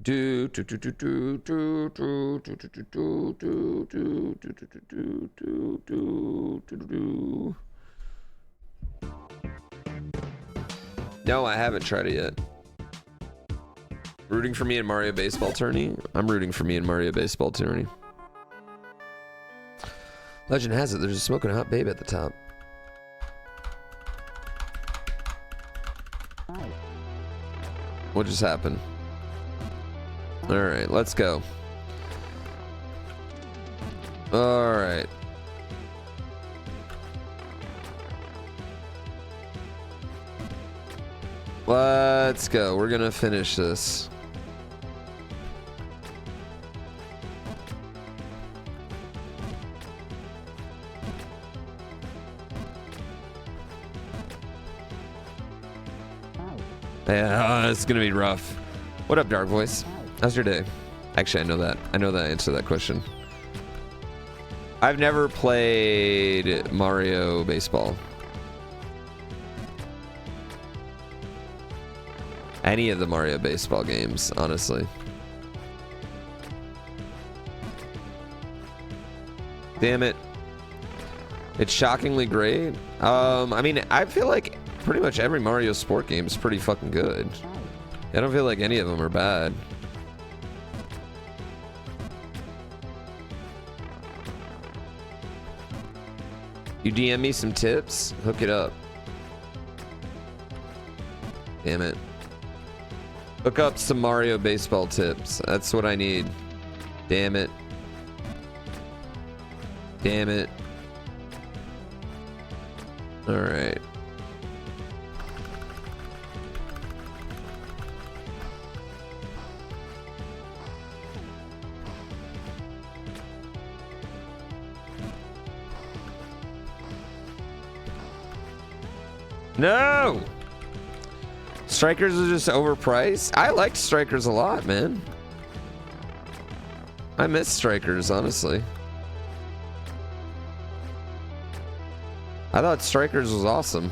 Do do do do do do do do do do do do do do do do. No, I haven't tried it yet. Rooting for me in Mario Baseball Tourney? I'm rooting for me in Mario Baseball Tourney. Legend has it, there's a smoking hot babe at the top. What just happened? Alright, let's go. Alright. Let's go. We're gonna finish this. Yeah, it's gonna be rough. What up, Dark Voice? How's your day? Actually, I know that. I know the answer to that question. I've never played Mario Baseball. Any of the Mario Baseball games, honestly. Damn it. It's shockingly great. I mean, I feel like pretty much every Mario Sport game is pretty fucking good. I don't feel like any of them are bad. You DM me some tips? Hook it up. Damn it. Hook up some Mario Baseball tips. That's what I need. Damn it. Damn it. Alright. No! Strikers are just overpriced? I liked Strikers a lot, man. I miss Strikers, honestly. I thought Strikers was awesome.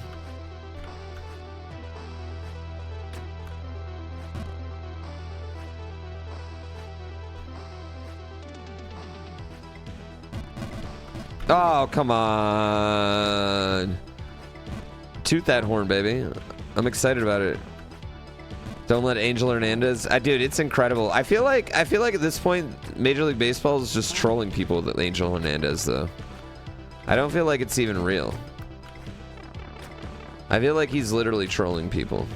Oh, come on. Toot that horn, baby. I'm excited about it. Don't let Angel Hernandez. Dude, it's incredible. I feel like at this point, Major League Baseball is just trolling people with Angel Hernandez, though. I don't feel like it's even real. I feel like he's literally trolling people.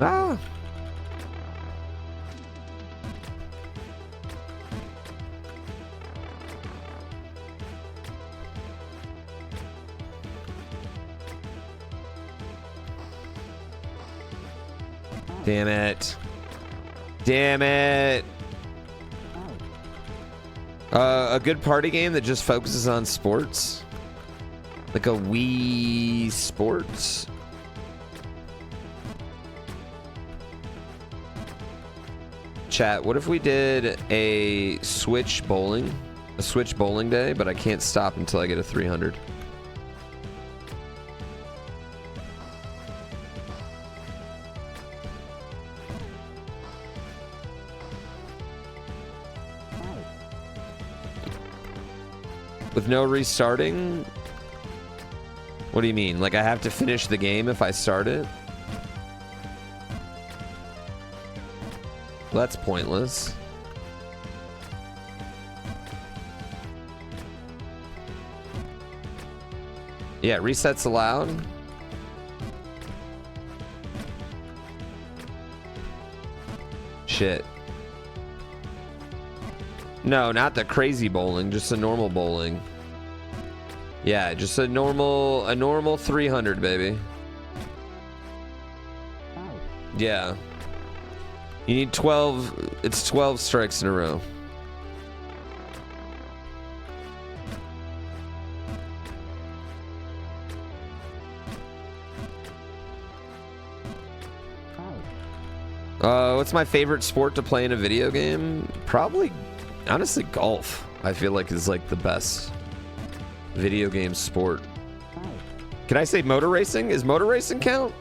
Ah. Damn it. Damn it. A good party game that just focuses on sports. Like a Wii Sports. Chat, what if we did a Switch bowling? A Switch bowling day, but I can't stop until I get a 300. With no restarting? What do you mean? Like I have to finish the game if I start it? Well, that's pointless. Yeah, resets allowed. Shit. No, not the crazy bowling, just a normal bowling. Yeah, just a normal 300, baby. Yeah. You need 12, it's 12 strikes in a row. What's my favorite sport to play in a video game? Probably Honestly, golf, I feel like, is like the best video game sport. Can I say motor racing? Is motor racing count?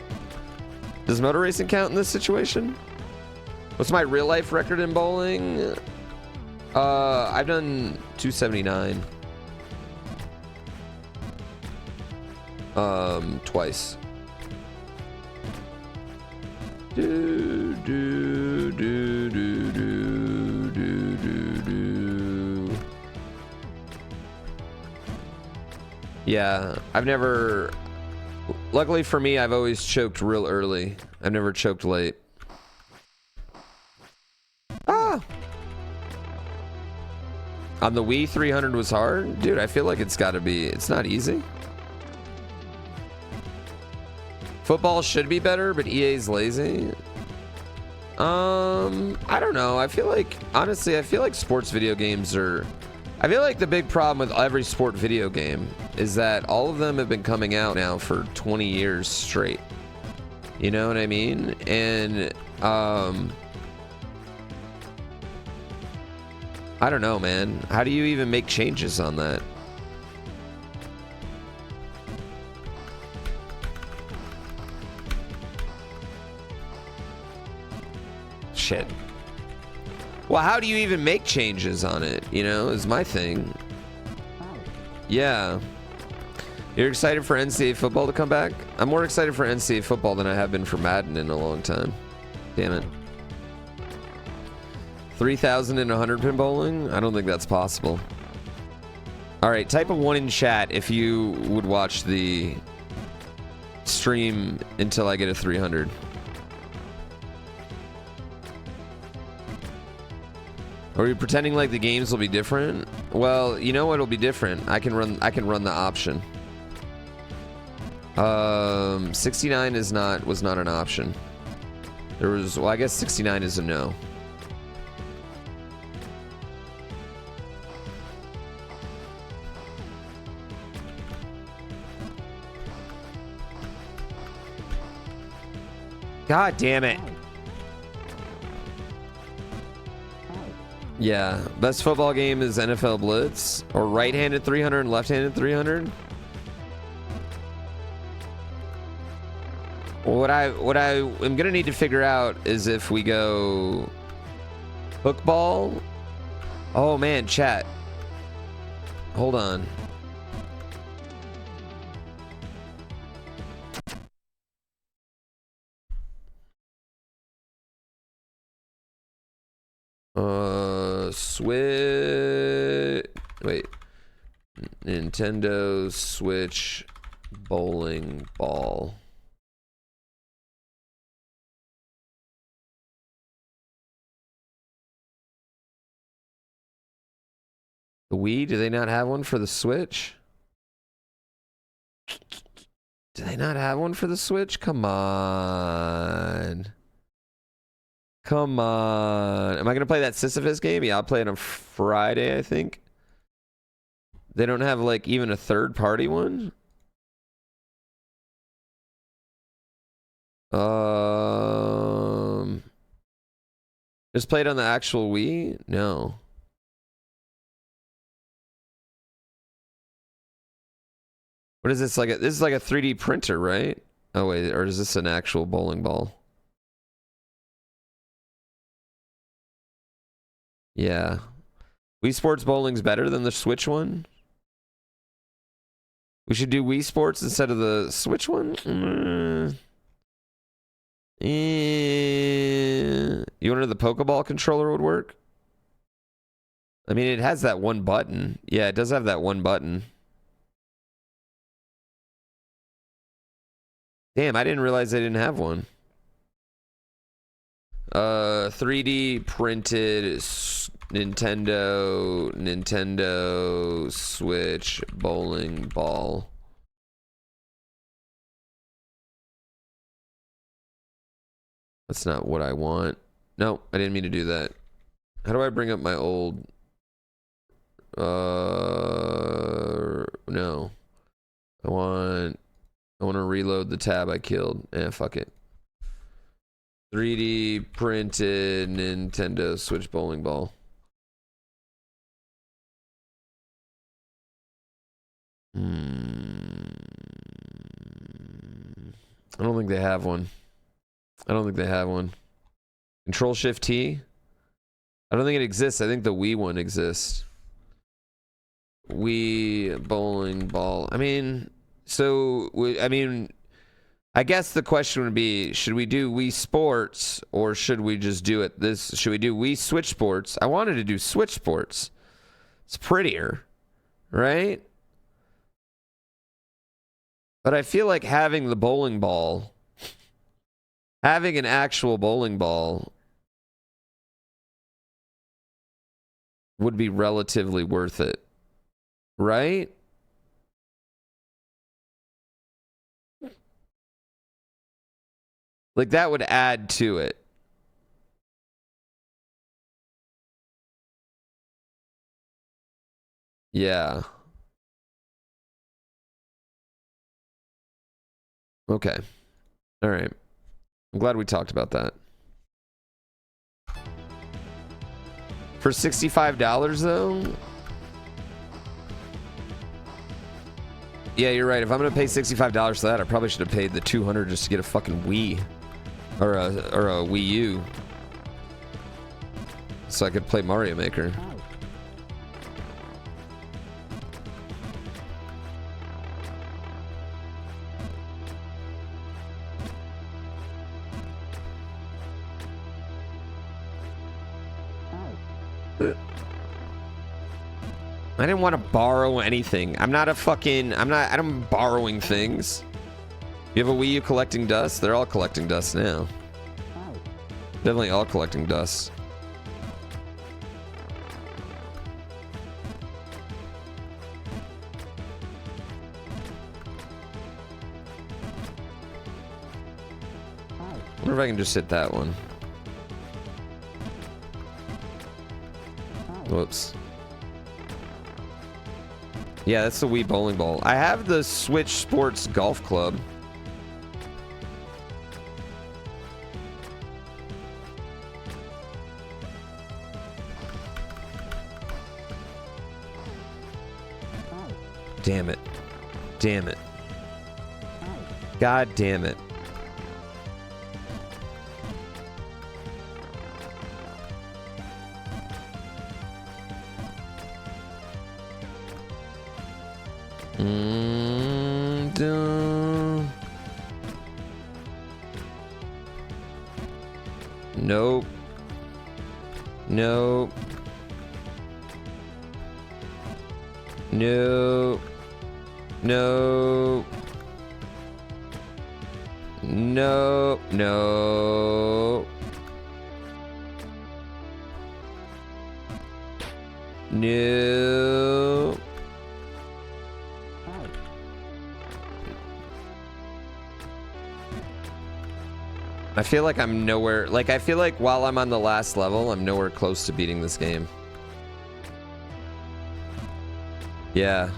Does motor racing count in this situation? What's my real life record in bowling? I've done 279. Twice. Do, do, do, do, do, do, do, do. Yeah, I've never... Luckily for me, I've always choked real early. I've never choked late. Ah! On the Wii, 300 was hard? Dude, I feel like it's gotta be... It's not easy. Football should be better, but EA's lazy. I don't know. I feel like... Honestly, I feel like sports video games are... I feel like the big problem with every sport video game is that all of them have been coming out now for 20 years straight. You know what I mean? And, I don't know, man. How do you even make changes on that? Shit. Well, how do you even make changes on it? You know, is my thing. Yeah. You're excited for NCAA football to come back? I'm more excited for NCAA football than I have been for Madden in a long time. Damn it. 3,100 pin bowling? I don't think that's possible. All right, type a 1 in chat if you would watch the stream until I get a 300. Are you pretending like the games will be different? Well, you know what'll be different. I can run the option. 69 was not an option. There was, well, I guess 69 is a no. God damn it. Yeah, best football game is NFL Blitz or right-handed 300 and left-handed 300. What I am gonna need to figure out is if we go hookball. Oh man, chat. Hold on. Wait. Nintendo Switch bowling ball. The Wii, do they not have one for the Switch? Do they not have one for the Switch? Come on. Come on. Am I going to play that Sisyphus game? Yeah, I'll play it on Friday, I think. They don't have, like, even a third-party one? Just played on the actual Wii? No. What is this? This is like a 3D printer, right? Oh, wait. Or is this an actual bowling ball? Yeah. Wii Sports Bowling's better than the Switch one? We should do Wii Sports instead of the Switch one? You wonder if the Pokeball controller would work? I mean, it has that one button. Yeah, it does have that one button. Damn, I didn't realize they didn't have one. 3D printed Nintendo Switch bowling ball. That's not what I want. No, I didn't mean to do that. How do I bring up my old... No. I want to reload the tab I killed. Fuck it. 3D printed Nintendo Switch bowling ball. I don't think they have one. I don't think they have one. Control Shift T? I don't think it exists. I think the Wii one exists. Wii bowling ball. I mean, so, I mean, I guess the question would be, should we do Wii Sports or should we just do it this? Should we do Wii Switch Sports? I wanted to do Switch Sports. It's prettier, right? But I feel like having the bowling ball, having an actual bowling ball would be relatively worth it, right? Like that would add to it. Yeah. Okay. All right. I'm glad we talked about that. For $65 though? Yeah, you're right. If I'm gonna pay $65 for that, I probably should have paid the $200 just to get a fucking Wii or a Wii U, so I could play Mario Maker. I didn't want to borrow anything. I'm borrowing things. You have a Wii U collecting dust? They're all collecting dust now. Definitely all collecting dust. I wonder if I can just hit that one. Whoops. Yeah, that's the Wii bowling ball. I have the Switch Sports Golf Club. Damn it. Damn it. God damn it. Nope. Nope. Nope. Nope. Nope. Nope. Nope. I feel like I'm nowhere, like I feel like while I'm on the last level, I'm nowhere close to beating this game. Yeah.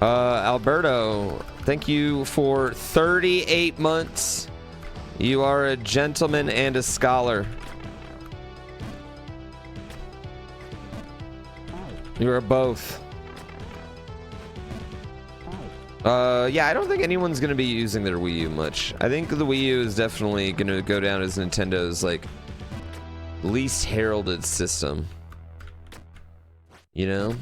Alberto, thank you for 38 months. You are a gentleman and a scholar. You are both. Yeah, I don't think anyone's gonna be using their Wii U much. I think the Wii U is definitely gonna go down as Nintendo's like least heralded system. You know?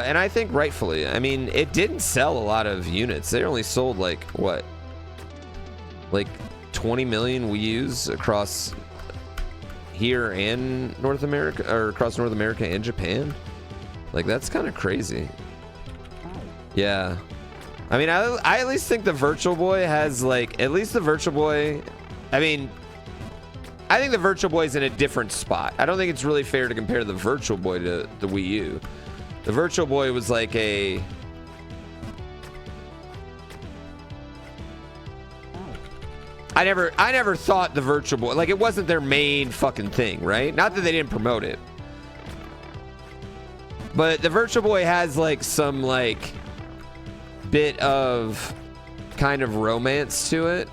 And I think rightfully. I mean, it didn't sell a lot of units. They only sold like what? Like 20 million Wii U's across here and North America, or across North America and Japan. Like that's kind of crazy. Yeah. I mean, I at least think the Virtual Boy has like, at least the Virtual Boy, I mean, I think the Virtual Boy is in a different spot. I don't think it's really fair to compare the Virtual Boy to the Wii U. The Virtual Boy was like a... I never thought the Virtual Boy, like it wasn't their main fucking thing, right? Not that they didn't promote it. But the Virtual Boy has like some like bit of kind of romance to it.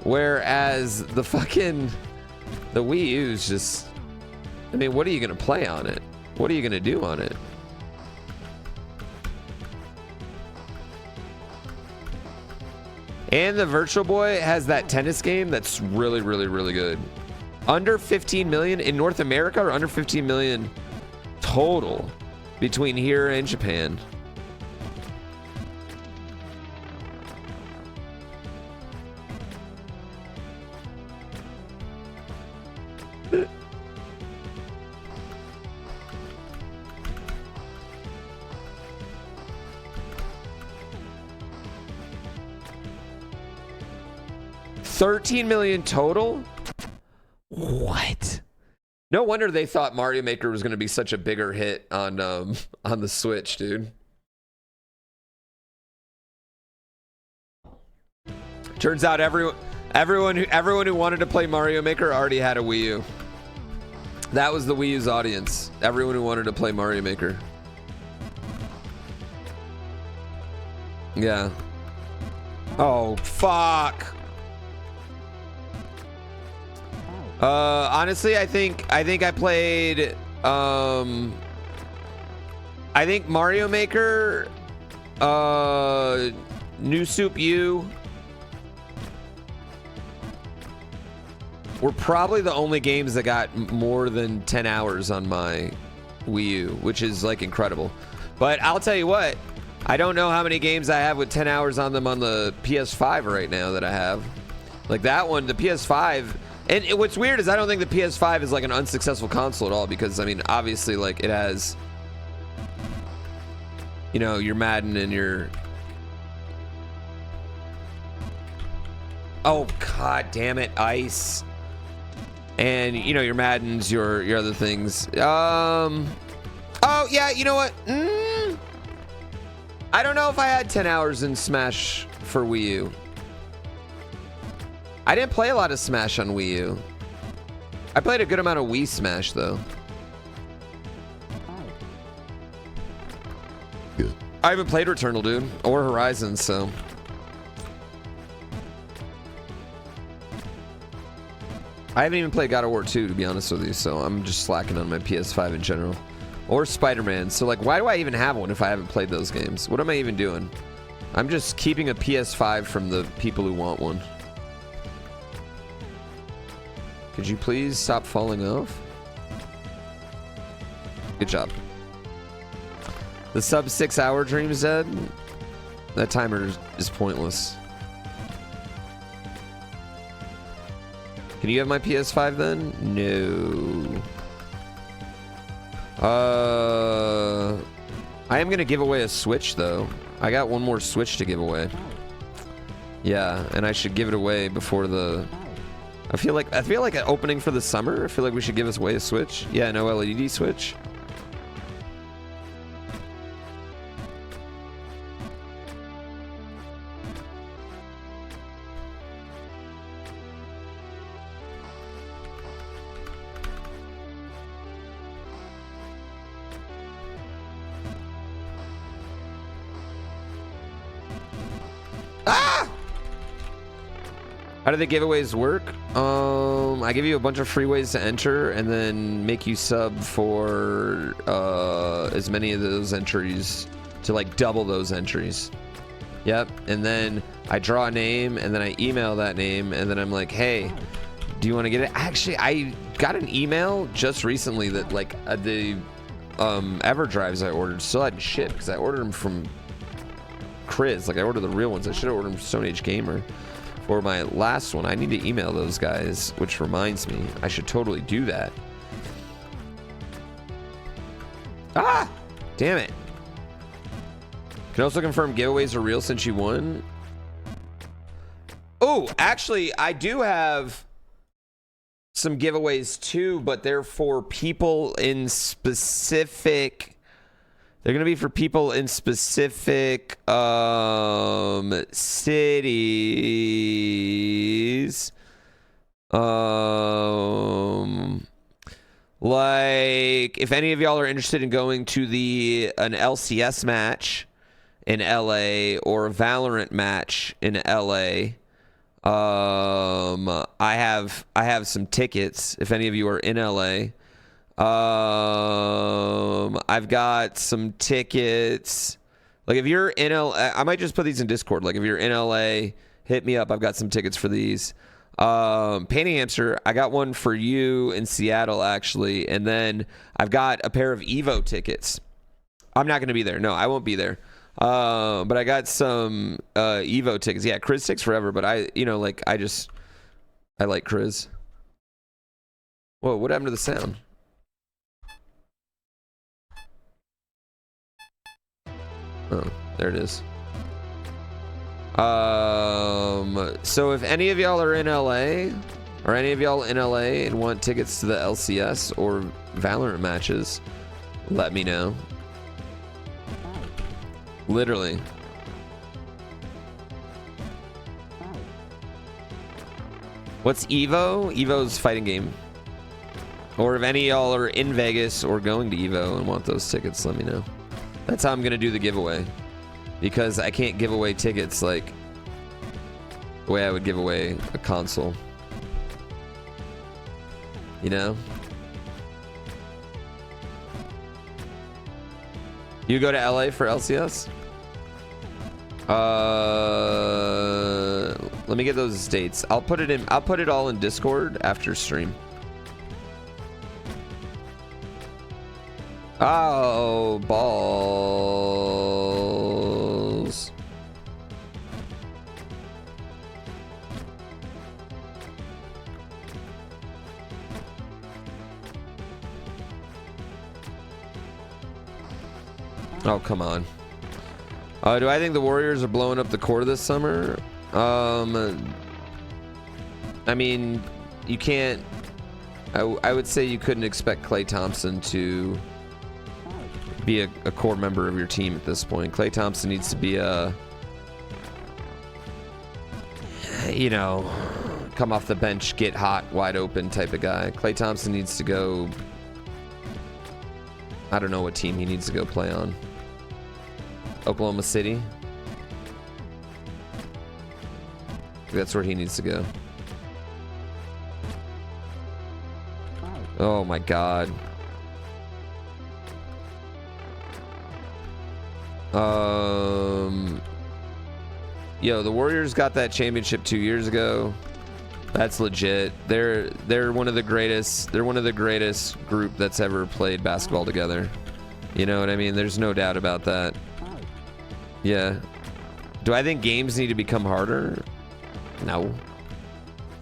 Whereas the Wii U is just, I mean, what are you gonna play on it? What are you gonna do on it? And the Virtual Boy has that tennis game that's really, really, really good. Under 15 million in North America, or under 15 million total between here and Japan. $13 million total? What? No wonder they thought Mario Maker was going to be such a bigger hit on the Switch, dude. Turns out everyone who wanted to play Mario Maker already had a Wii U. That was the Wii U's audience. Everyone who wanted to play Mario Maker. Yeah. Oh, fuck. Honestly, I think I played, I think Mario Maker, New Soup U were probably the only games that got more than 10 hours on my Wii U, which is like incredible. But I'll tell you what, I don't know how many games I have with 10 hours on them on the PS5 right now that I have. Like that one, the PS5. And what's weird is I don't think the PS5 is like an unsuccessful console at all, because I mean, obviously, like it has, you know, your Madden and your, oh god damn it, Ice, and you know your Maddens, your other things. Oh yeah, you know what? I don't know if I had 10 hours in Smash for Wii U. I didn't play a lot of Smash on Wii U. I played a good amount of Wii Smash, though. Good. I haven't played Returnal, dude, or Horizon, so. I haven't even played God of War 2, to be honest with you, so I'm just slacking on my PS5 in general. Or Spider-Man, so like, why do I even have one if I haven't played those games? What am I even doing? I'm just keeping a PS5 from the people who want one. Could you please stop falling off? Good job. The sub 6 hour dream's dead. That timer is pointless. Can you have my PS5 then? No. I am gonna give away a Switch though. I got one more Switch to give away. Yeah, and I should give it away before the. I feel like an opening for the summer. I feel like we should give us away a Switch. Yeah, no LED Switch. How do the giveaways work? I give you a bunch of free ways to enter and then make you sub for as many of those entries to like double those entries. Yep. And then I draw a name and then I email that name and then I'm like, hey, do you want to get it? Actually, I got an email just recently that like the EverDrives I ordered still hadn't shipped because I ordered them from Chris. Like I ordered the real ones. I should have ordered them from Stone Age Gamer. For my last one, I need to email those guys, which reminds me, I should totally do that. Ah! Damn it. Can also confirm giveaways are real since you won. Oh, actually, I do have some giveaways too, but they're for people in specific. They're going to be for people in specific cities. Like, if any of y'all are interested in going to an LCS match in LA or a Valorant match in LA, I have some tickets. If any of you are in LA, I've got some tickets. Like, if you're in LA, I might just put these in Discord. Like, if you're in LA, hit me up. I've got some tickets for these. Painting Hamster, I got one for you in Seattle, actually. And then I've got a pair of Evo tickets. I'm not going to be there. No, I won't be there. But I got some Evo tickets. Yeah, Chris takes forever, but I like Chris. Whoa, what happened to the sound? Oh, there it is. So if any of y'all are in LA, or any of y'all in LA and want tickets to the LCS or Valorant matches, let me know. Literally. What's Evo? Evo's fighting game. Or if any of y'all are in Vegas or going to Evo and want those tickets, let me know. That's how I'm gonna do the giveaway. Because I can't give away tickets like the way I would give away a console. You know? You go to LA for LCS? Let me get those dates. I'll put it all in Discord after stream. Oh, balls. Oh, come on. Do I think the Warriors are blowing up the core this summer? I mean, you can't... I would say you couldn't expect Klay Thompson to be a core member of your team at this point. Klay Thompson needs to be a... you know, come off the bench, get hot, wide open type of guy. Klay Thompson needs to go... I don't know what team he needs to go play on. Oklahoma City. That's where he needs to go. Oh my god. Yo, the Warriors got that championship 2 years ago. That's legit. They're one of the greatest. They're one of the greatest group that's ever played basketball together. You know what I mean? There's no doubt about that. Yeah. Do I think games need to become harder? No.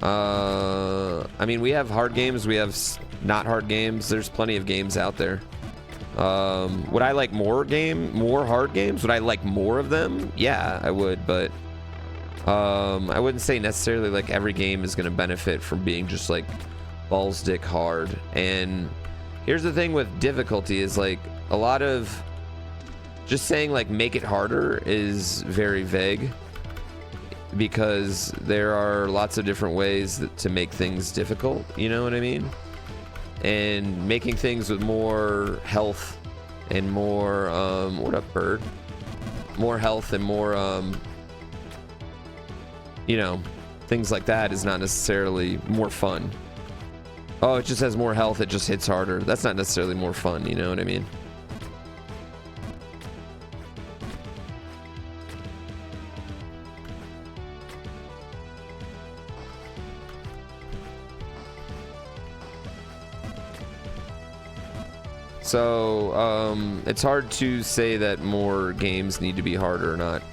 I mean, we have hard games. We have not hard games. There's plenty of games out there. Would I like more hard games? Would I like more of them? Yeah, I would, but I wouldn't say necessarily like every game is going to benefit from being just like balls dick hard. And here's the thing with difficulty is like a lot of just saying like make it harder is very vague, because there are lots of different ways to make things difficult, you know what I mean? And making things with more health and more what up, bird? More health and more you know, things like that is not necessarily more fun. Oh, it just has more health, it just hits harder. That's not necessarily more fun, you know what I mean? So, it's hard to say that more games need to be harder or not.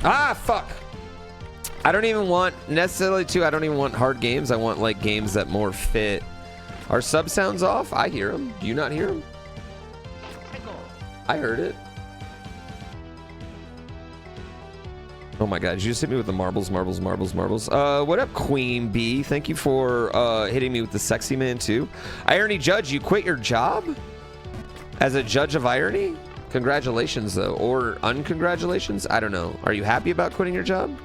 Ah, fuck! I don't even want, necessarily I don't even want hard games. I want, like, games that more fit. Are sub sounds off? I hear them. Do you not hear them? I heard it. Oh my god, did you just hit me with the marbles? What up, Queen Bee? Thank you for hitting me with the sexy man too. Irony Judge, you quit your job? As a judge of irony? Congratulations though, or uncongratulations? I don't know. Are you happy about quitting your job?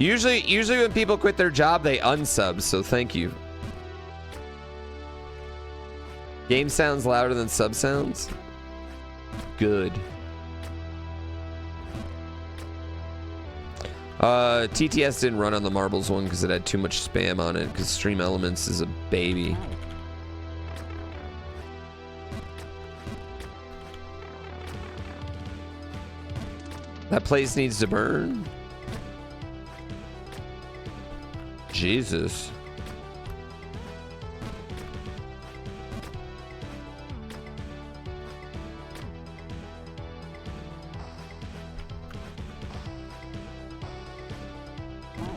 Usually when people quit their job, they unsub, so thank you. Game sounds louder than sub sounds? Good. TTS didn't run on the marbles one because it had too much spam on it, because Stream Elements is a baby. That place needs to burn. Jesus.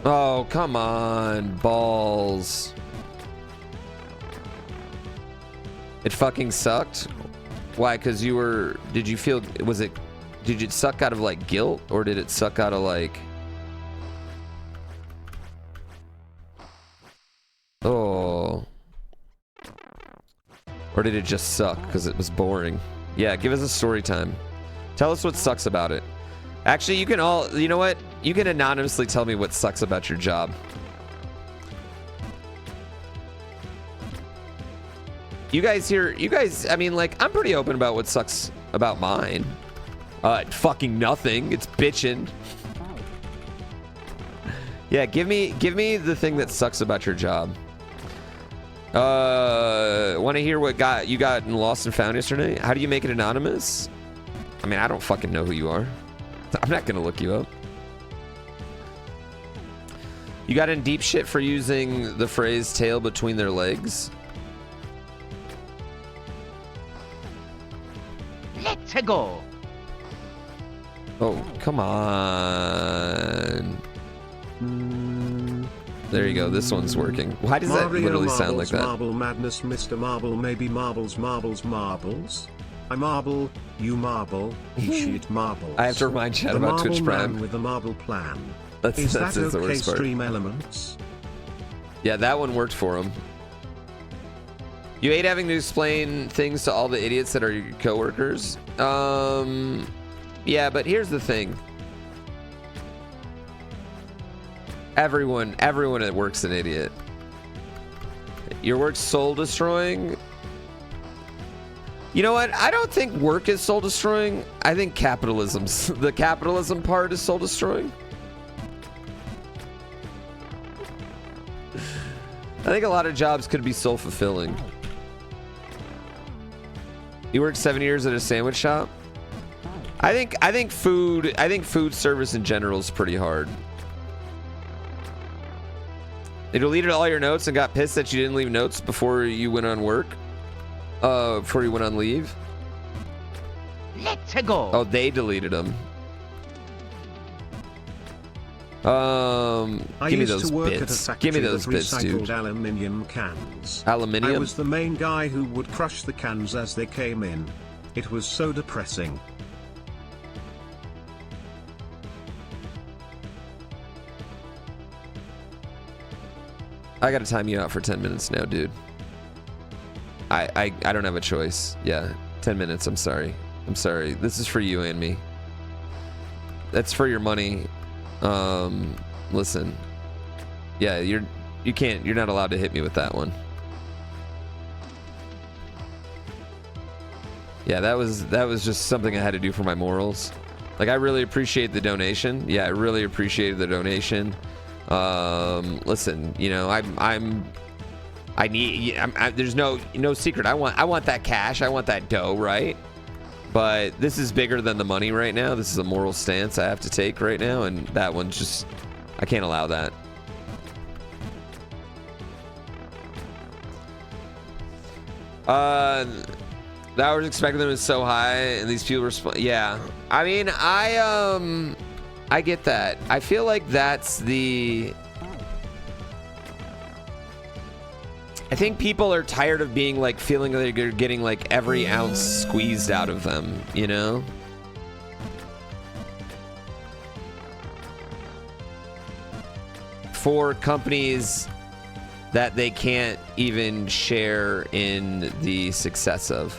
Oh, come on, balls. It fucking sucked? Why? Because you were... Did you feel... Was it... Did it suck out of, like, guilt? Or did it suck out of, like... Oh. Or did it just suck because it was boring? Yeah, give us a story time. Tell us what sucks about it. Actually, you can all... You know what? You can anonymously tell me what sucks about your job. You guys here... You guys... I mean, like, I'm pretty open about what sucks about mine. Fucking nothing. It's bitching. Yeah, give me the thing that sucks about your job. Want to hear what you got in Lost and Found yesterday? How do you make it anonymous? I mean, I don't fucking know who you are. I'm not gonna look you up. You got in deep shit for using the phrase tail between their legs? Let's go. Oh, come on. There you go. This one's working. Why does that literally sound like that? Marble madness, Mr. Marble, maybe marbles, marbles, marbles. I marble, you marble, he shit marbles. I have to remind Chad about Twitch Prime. With the marble plan. That's that the okay, worst part. Stream Elements? Yeah, that one worked for him. You hate having to explain things to all the idiots that are your coworkers? Yeah, but here's the thing. Everyone at work's an idiot. Your work's soul destroying. You know what? I don't think work is soul destroying. I think the capitalism part is soul destroying. I think a lot of jobs could be soul fulfilling. You worked 7 years at a sandwich shop? I think food service in general is pretty hard. They deleted all your notes and got pissed that you didn't leave notes before you went on work? Before you went on leave? Let's go. Oh, they deleted them. Give me those bits. Give me those bits, dude. Aluminium cans. Aluminium? I was the main guy who would crush the cans as they came in. It was so depressing. I gotta time you out for 10 minutes now, dude. I don't have a choice. Yeah, 10 minutes. I'm sorry. I'm sorry. This is for you and me. That's for your money. Listen. Yeah, you're not allowed to hit me with that one. Yeah, that was just something I had to do for my morals. Like, I really appreciate the donation. Yeah, I really appreciated the donation. Listen, you know, there's no secret. I want that cash. I want that dough, right? But this is bigger than the money right now. This is a moral stance I have to take right now, and that one's just, I can't allow that. The hours expected them is so high, and these people respond. Yeah, I mean, I get that. I feel like that's the... I think people are tired of being like feeling like they're getting like every ounce squeezed out of them, you know? For companies that they can't even share in the success of.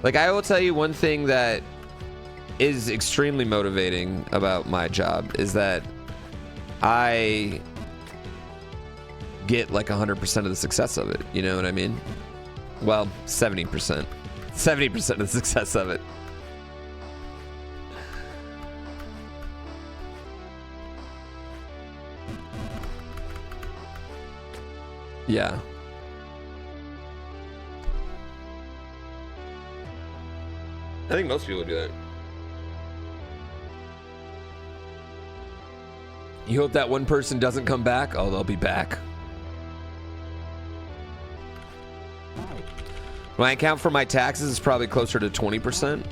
Like, I will tell you one thing that is extremely motivating about my job is that I get like 100% of the success of it. You know what I mean? Well, 70%. 70% of the success of it. Yeah. I think most people do that. You hope that one person doesn't come back? Oh, they'll be back. When I account for my taxes, it's probably closer to 20%.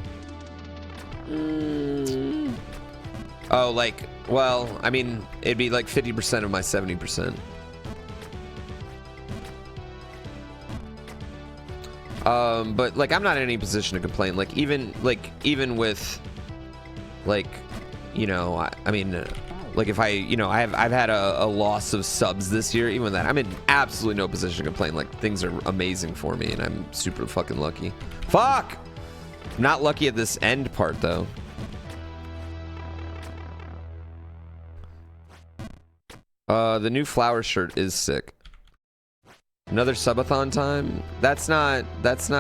Oh, like, well, I mean, it'd be like 50% of my 70%. But like, I'm not in any position to complain. Like, even with, like, you know, I mean, like if I, you know, I've had a loss of subs this year. Even that, I'm in absolutely no position to complain. Like, things are amazing for me, and I'm super fucking lucky. Fuck! I'm not lucky at this end part though. The new flower shirt is sick. Another subathon time? That's not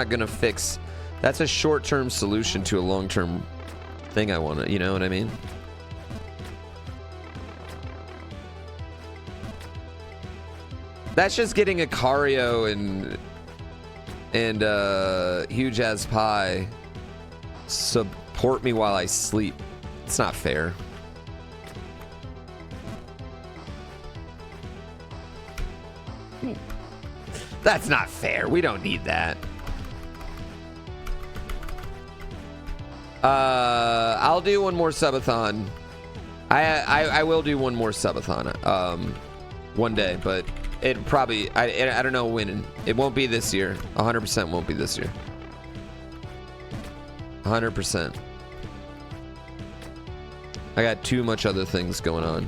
gonna fix. That's a short-term solution to a long-term thing I wanna, you know what I mean? That's just getting Icario and Huge as Pie support me while I sleep. It's not fair. That's not fair. We don't need that. I'll do one more subathon. I will do one more subathon one day, but it probably I don't know when. It won't be this year. 100% won't be this year. 100%. I got too much other things going on.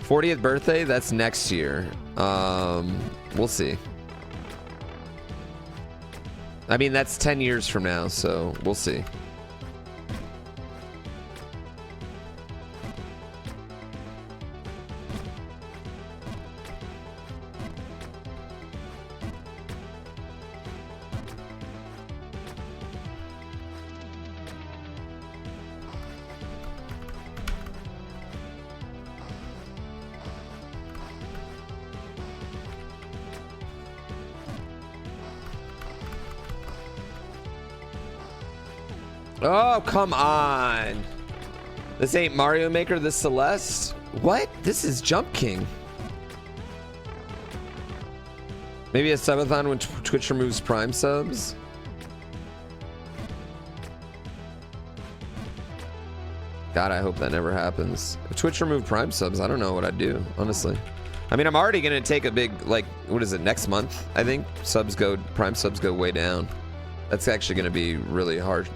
40th birthday, that's next year. We'll see. I mean, that's 10 years from now, so we'll see. Oh, come on. This ain't Mario Maker, this Celeste? What? This is Jump King. Maybe a subathon when Twitch removes Prime subs? God, I hope that never happens. If Twitch removed Prime subs, I don't know what I'd do, honestly. I mean, I'm already gonna take a big, like, what is it, next month, I think? Prime subs go way down. That's actually gonna be really hard.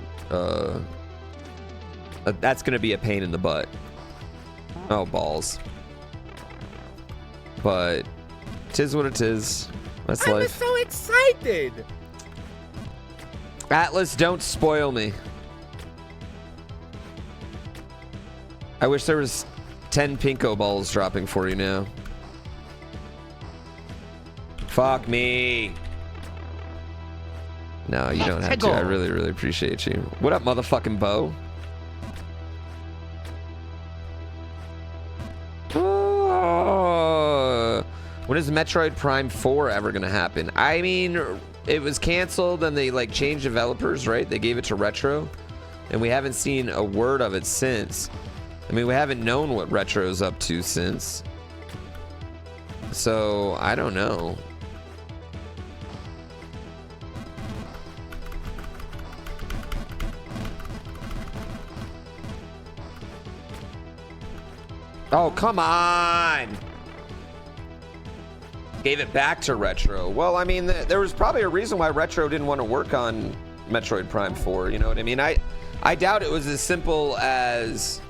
That's gonna be a pain in the butt. Oh, balls. But tis what it is. That's life. I'm so excited. Atlas, don't spoil me. I wish there was 10 Pinko balls dropping for you now. Fuck me. No, you don't have to. I really, really appreciate you. What up, motherfucking Bo? Oh, when is Metroid Prime 4 ever gonna happen? I mean, it was canceled and they like changed developers, right? They gave it to Retro, and we haven't seen a word of it since. I mean, we haven't known what Retro's up to since. So I don't know. Oh, come on! Gave it back to Retro. Well, I mean, there was probably a reason why Retro didn't want to work on Metroid Prime 4, you know what I mean? I doubt it was as simple as,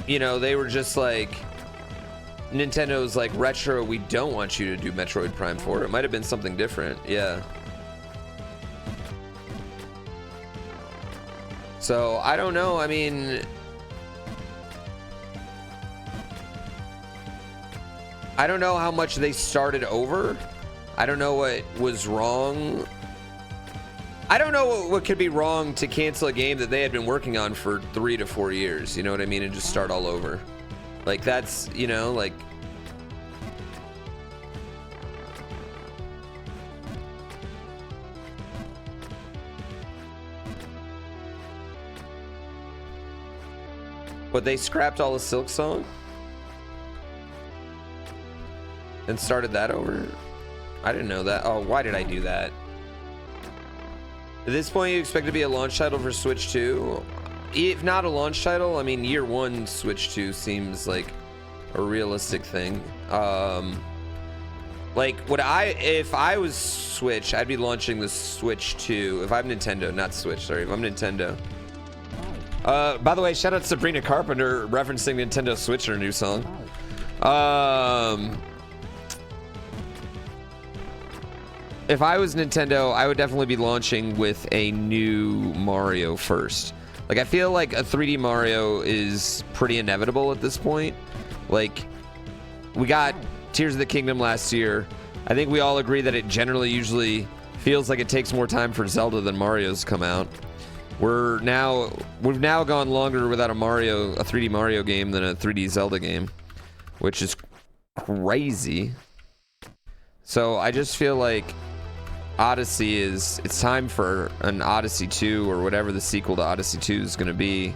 you know, they were just like, Nintendo's like, Retro, we don't want you to do Metroid Prime 4. It might have been something different, yeah. So I don't know. I mean, I don't know how much they started over. I don't know what was wrong. I don't know what could be wrong to cancel a game that they had been working on for 3 to 4 years. You know what I mean? And just start all over. Like that's, you know, like. But they scrapped all the Silk Song and started that over. I didn't know that. Oh, why did I do that? At this point, you expect it to be a launch title for Switch 2? If not a launch title, I mean, year 1 Switch 2 seems like a realistic thing. Like, if I was Switch, I'd be launching the Switch 2. If I'm Nintendo, not Switch, sorry. If I'm Nintendo. By the way, shout out to Sabrina Carpenter referencing Nintendo Switch in her new song. If I was Nintendo, I would definitely be launching with a new Mario first. Like, I feel like a 3D Mario is pretty inevitable at this point. Like, we got Tears of the Kingdom last year. I think we all agree that it generally usually feels like it takes more time for Zelda than Mario's come out. We've now gone longer without a 3D Mario game than a 3D Zelda game, which is crazy. So I just feel like Odyssey it's time for an Odyssey 2 or whatever the sequel to Odyssey 2 is going to be.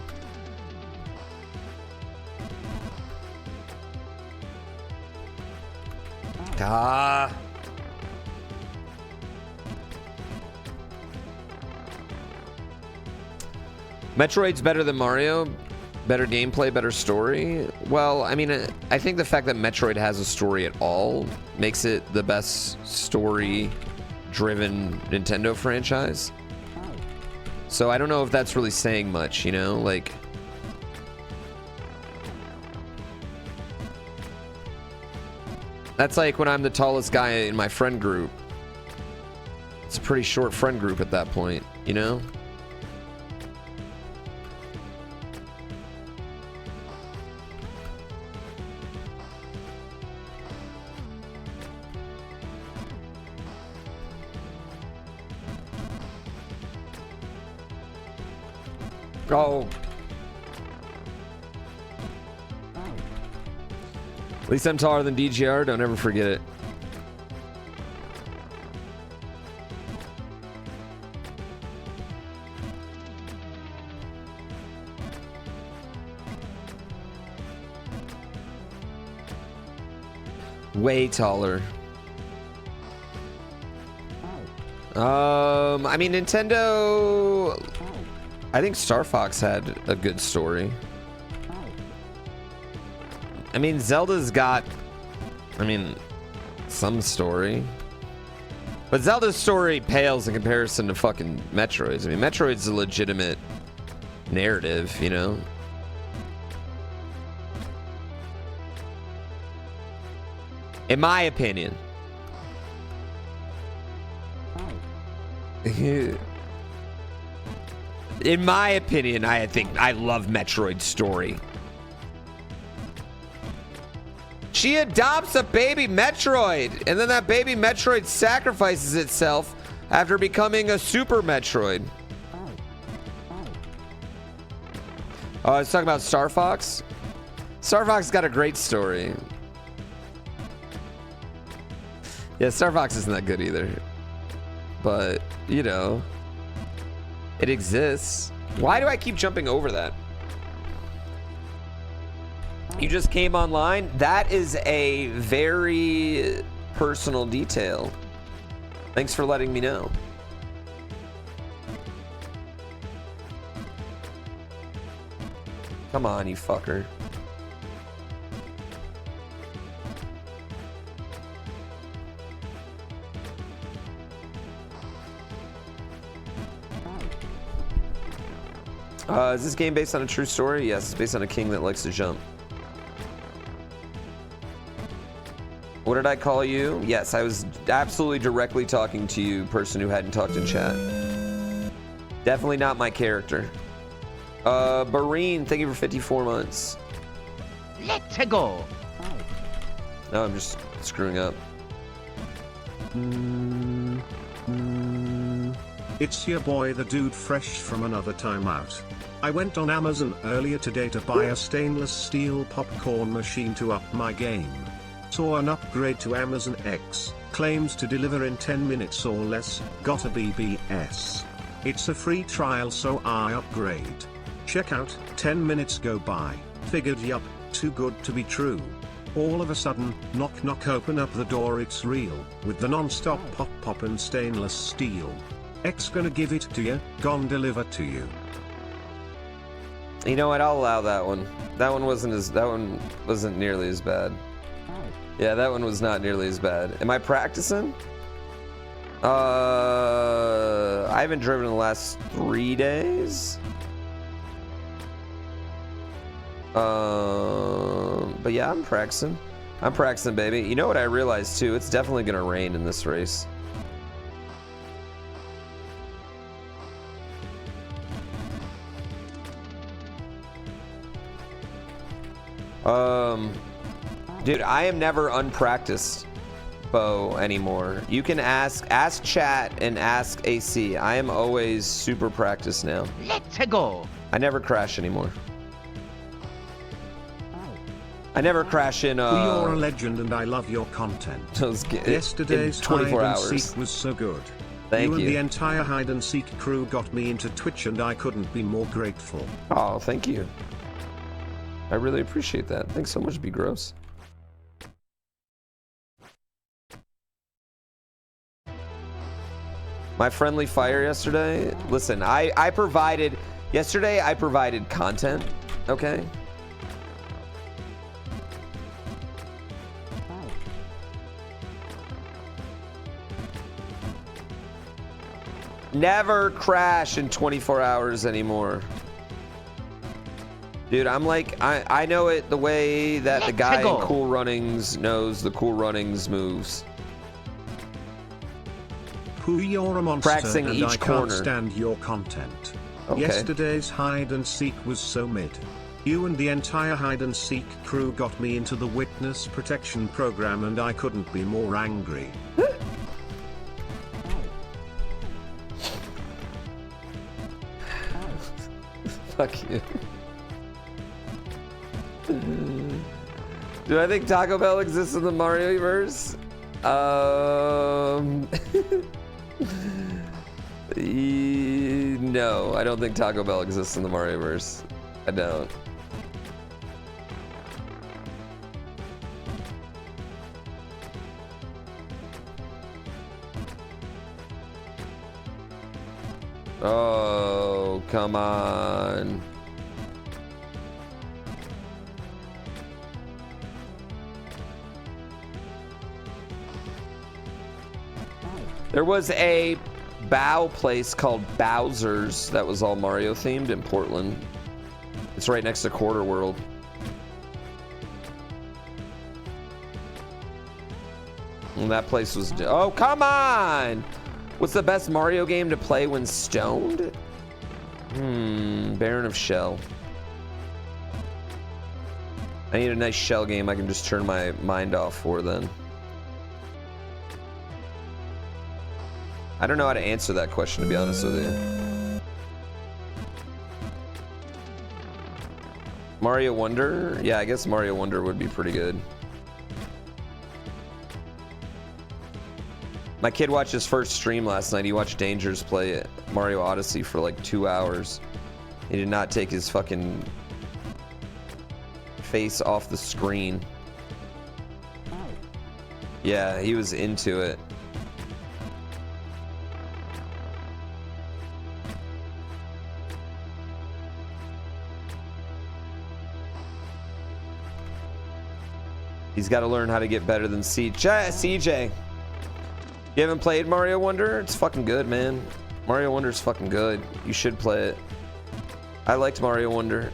Metroid's better than Mario, better gameplay, better story. Well, I mean, I think the fact that Metroid has a story at all makes it the best story-driven Nintendo franchise. So I don't know if that's really saying much, you know? Like, that's like when I'm the tallest guy in my friend group. It's a pretty short friend group at that point, you know? Oh. At least I'm taller than DGR, don't ever forget it. Way taller. I mean, Nintendo, I think Star Fox had a good story. I mean, Zelda's got, some story. But Zelda's story pales in comparison to fucking Metroid's. I mean, Metroid's a legitimate narrative, you know? In my opinion. In my opinion, I think I love Metroid's story. She adopts a baby Metroid, and then that baby Metroid sacrifices itself after becoming a Super Metroid. Oh, I was talking about Star Fox. Star Fox got a great story. Yeah, Star Fox isn't that good either. But, you know, it exists. Why do I keep jumping over that? You just came online? That is a very personal detail. Thanks for letting me know. Come on, you fucker. Is this game based on a true story? Yes, it's based on a king that likes to jump. What did I call you? Yes, I was absolutely directly talking to you, person who hadn't talked in chat. Definitely not my character. Bareen, thank you for 54 months. Let's go. No, I'm just screwing up. It's your boy the dude fresh from another timeout. I went on Amazon earlier today to buy a stainless steel popcorn machine to up my game. Saw an upgrade to Amazon X, claims to deliver in 10 minutes or less, got a BBS. It's a free trial so I upgrade. Check out, 10 minutes go by, figured yup, too good to be true. All of a sudden, knock knock open up the door it's real, with the non-stop pop pop and stainless steel. X gonna give it to you, gon' deliver to you. You know what? I'll allow that one. That one wasn't nearly as bad. Yeah, that one was not nearly as bad. Am I practicing? I haven't driven in the last 3 days. But yeah, I'm practicing. I'm practicing, baby. You know what I realized too? It's definitely gonna rain in this race. Dude, I am never unpracticed bow anymore. You can ask chat and ask AC. I am always super practiced now. Let's go. I never crash anymore. I never crash in You're a legend and I love your content. Yesterday's 24 hide and hours. seek was so good. Thank you. And you. the entire hide and seek crew got me into Twitch and I couldn't be more grateful. Oh, thank you. I really appreciate that. Thanks so much, Be Gross. My friendly fire yesterday. Listen, I provided yesterday. I provided content. Okay. Never crash in 24 hours anymore. Dude, I'm like, I know it the way that the guy in Cool Runnings knows the Cool Runnings moves. Pooh, you're a monster Practicing and each I corner. can't stand your content. Okay. Yesterday's hide and seek was so mid. You and the entire hide and seek crew got me into the witness protection program and I couldn't be more angry. Fuck you. Do I think Taco Bell exists in the Mario-verse? No, I don't think Taco Bell exists in the Mario-verse. I don't. Oh, come on. There was a bow place called Bowser's that was all Mario themed in Portland. It's right next to Quarter World. And that place was... Oh, come on! What's the best Mario game to play when stoned? Baron of Shell. I need a nice shell game I can just turn my mind off for then. I don't know how to answer that question, to be honest with you. Mario Wonder? Yeah, I guess Mario Wonder would be pretty good. My kid watched his first stream last night. He watched Dangers play Mario Odyssey for like 2 hours. He did not take his fucking face off the screen. Yeah, he was into it. He's got to learn how to get better than CJ. You haven't played Mario Wonder? It's fucking good, man. Mario Wonder's fucking good. You should play it. I liked Mario Wonder.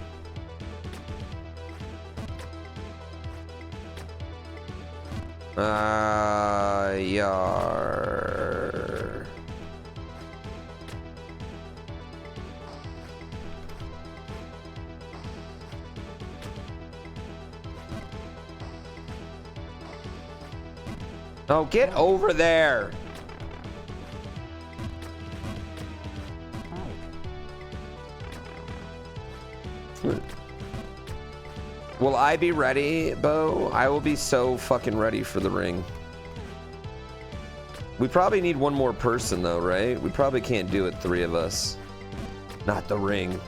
Yar. Oh, get over there. Will I be ready, Bo? I will be so fucking ready for the ring. We probably need one more person though, right? We probably can't do it, 3 of us. Not the ring.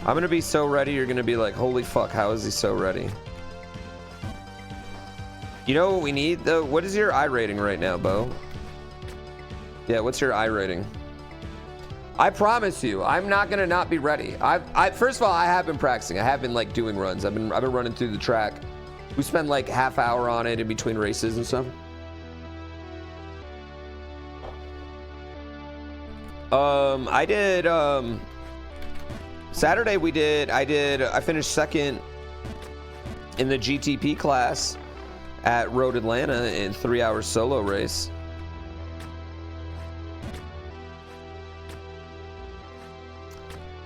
I'm gonna be so ready, you're gonna be like, holy fuck, how is he so ready? You know what we need though? What is your I rating right now, Bo? Yeah, what's your I rating? I promise you, I'm not gonna not be ready. First of all, I have been practicing. I have been like doing runs. I've been running through the track. We spend like half hour on it in between races and stuff. I did Saturday I finished second in the GTP class at Road Atlanta in 3-hour solo race.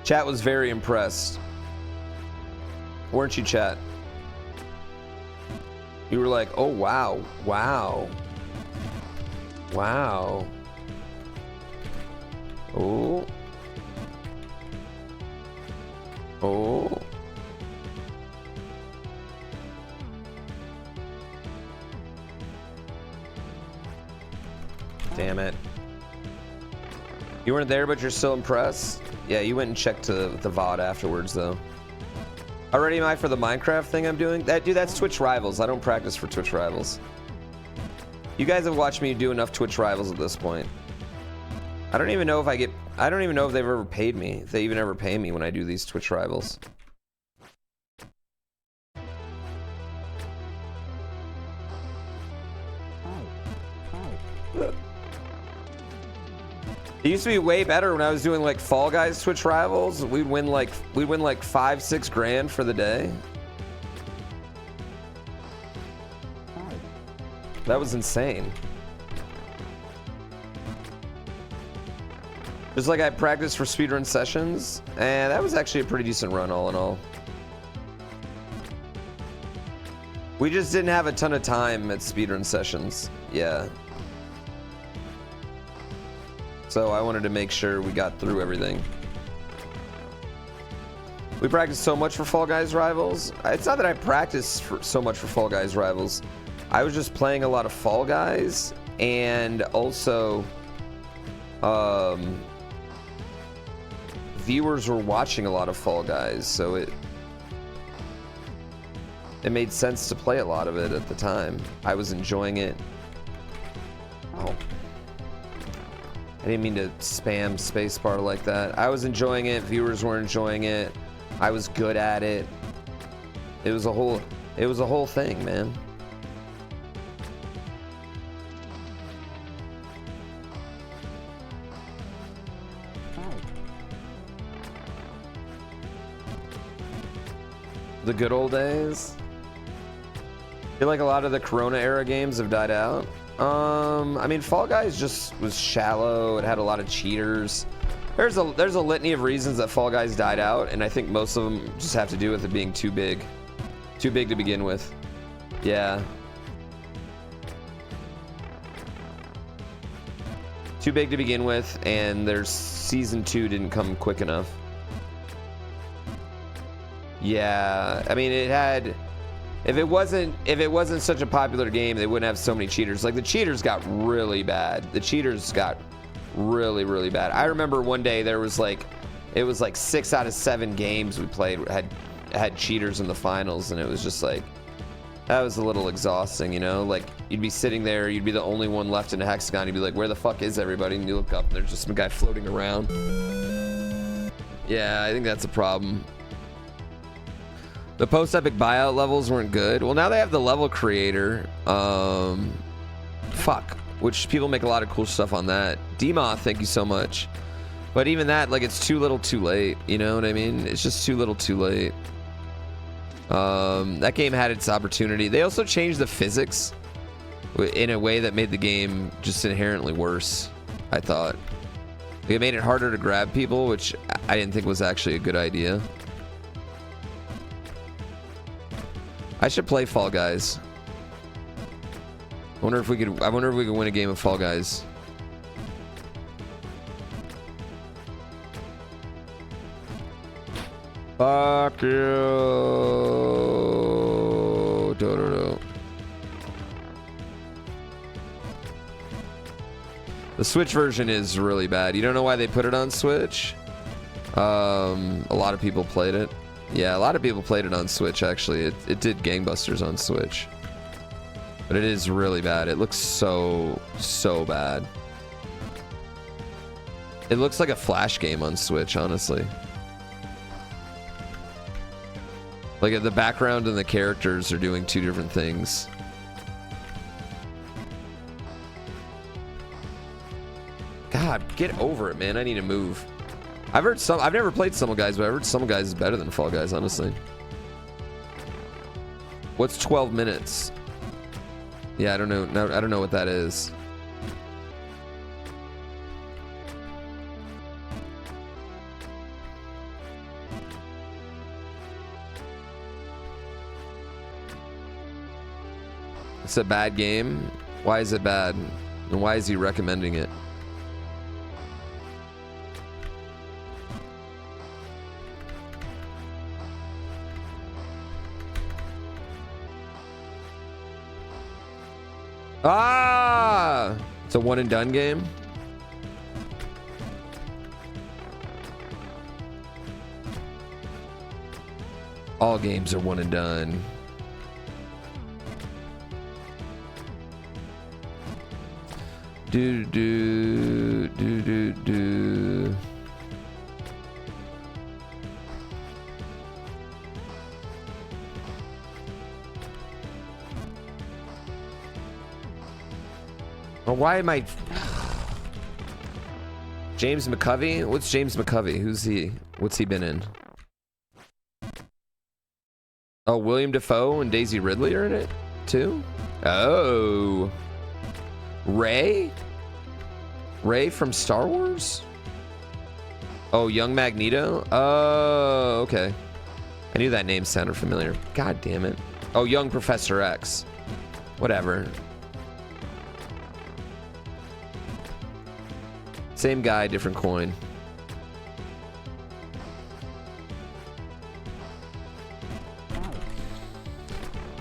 Chat was very impressed. Weren't you, chat? You were like, oh, wow, wow, wow. Oh. Oh. Damn it. You weren't there, but you're still impressed? Yeah, you went and checked the VOD afterwards, though. How ready am I for the Minecraft thing I'm doing? Dude, that's Twitch Rivals. I don't practice for Twitch Rivals. You guys have watched me do enough Twitch Rivals at this point. I don't even know if they've ever paid me. If they even ever pay me when I do these Twitch Rivals. It used to be way better when I was doing like Fall Guys Twitch Rivals. We'd win like 5-6 grand for the day. That was insane. Just like I practiced for speedrun sessions, and that was actually a pretty decent run all in all. We just didn't have a ton of time at speedrun sessions. Yeah. So I wanted to make sure we got through everything. We practiced so much for Fall Guys Rivals. It's not that I practiced so much for Fall Guys Rivals. I was just playing a lot of Fall Guys, and also viewers were watching a lot of Fall Guys, so it made sense to play a lot of it at the time. I was enjoying it. Oh. I didn't mean to spam spacebar like that. I was enjoying it. Viewers were enjoying it. I was good at it. It was a whole thing, man. The good old days. I feel like a lot of the Corona era games have died out. I mean, Fall Guys just was shallow. It had a lot of cheaters. There's a litany of reasons that Fall Guys died out, and I think most of them just have to do with it being too big to begin with. Yeah. Too big to begin with, and their season 2 didn't come quick enough. Yeah, I mean, it had. If it wasn't such a popular game, they wouldn't have so many cheaters. Like, the cheaters got really bad. The cheaters got really, really bad. I remember one day it was like 6 out of 7 games we played had cheaters in the finals, and it was just like, that was a little exhausting, you know? Like, you'd be sitting there, you'd be the only one left in a hexagon, you'd be like, where the fuck is everybody? And you look up, and there's just some guy floating around. Yeah, I think that's a problem. The post-epic buyout levels weren't good. Well, now they have the level creator. Which people make a lot of cool stuff on that. Demoth, thank you so much. But even that, like, it's too little too late. You know what I mean? It's just too little too late. That game had its opportunity. They also changed the physics in a way that made the game just inherently worse, I thought. It made it harder to grab people, which I didn't think was actually a good idea. I should play Fall Guys. I wonder if we could win a game of Fall Guys. Fuck you. Do. The Switch version is really bad. You don't know why they put it on Switch? A lot of people played it. Yeah, a lot of people played it on Switch, actually. It did gangbusters on Switch. But it is really bad. It looks so bad. It looks like a Flash game on Switch, honestly. Like, the background and the characters are doing two different things. God, get over it, man. I need to move. I've never played Stumble Guys, but I've heard Stumble Guys is better than Fall Guys, honestly. What's 12 minutes? Yeah, I don't know. No, I don't know what that is. It's a bad game. Why is it bad? And why is he recommending it? Ah! It's a one and done game. All games are one and done. Do. Well, why am I... James McCovey? What's James McCovey? Who's he? What's he been in? Oh, William Dafoe and Daisy Ridley are in it too? Oh. Ray? Ray from Star Wars? Oh, young Magneto? Oh, okay. I knew that name sounded familiar. God damn it. Oh, young Professor X. Whatever. Same guy, different coin.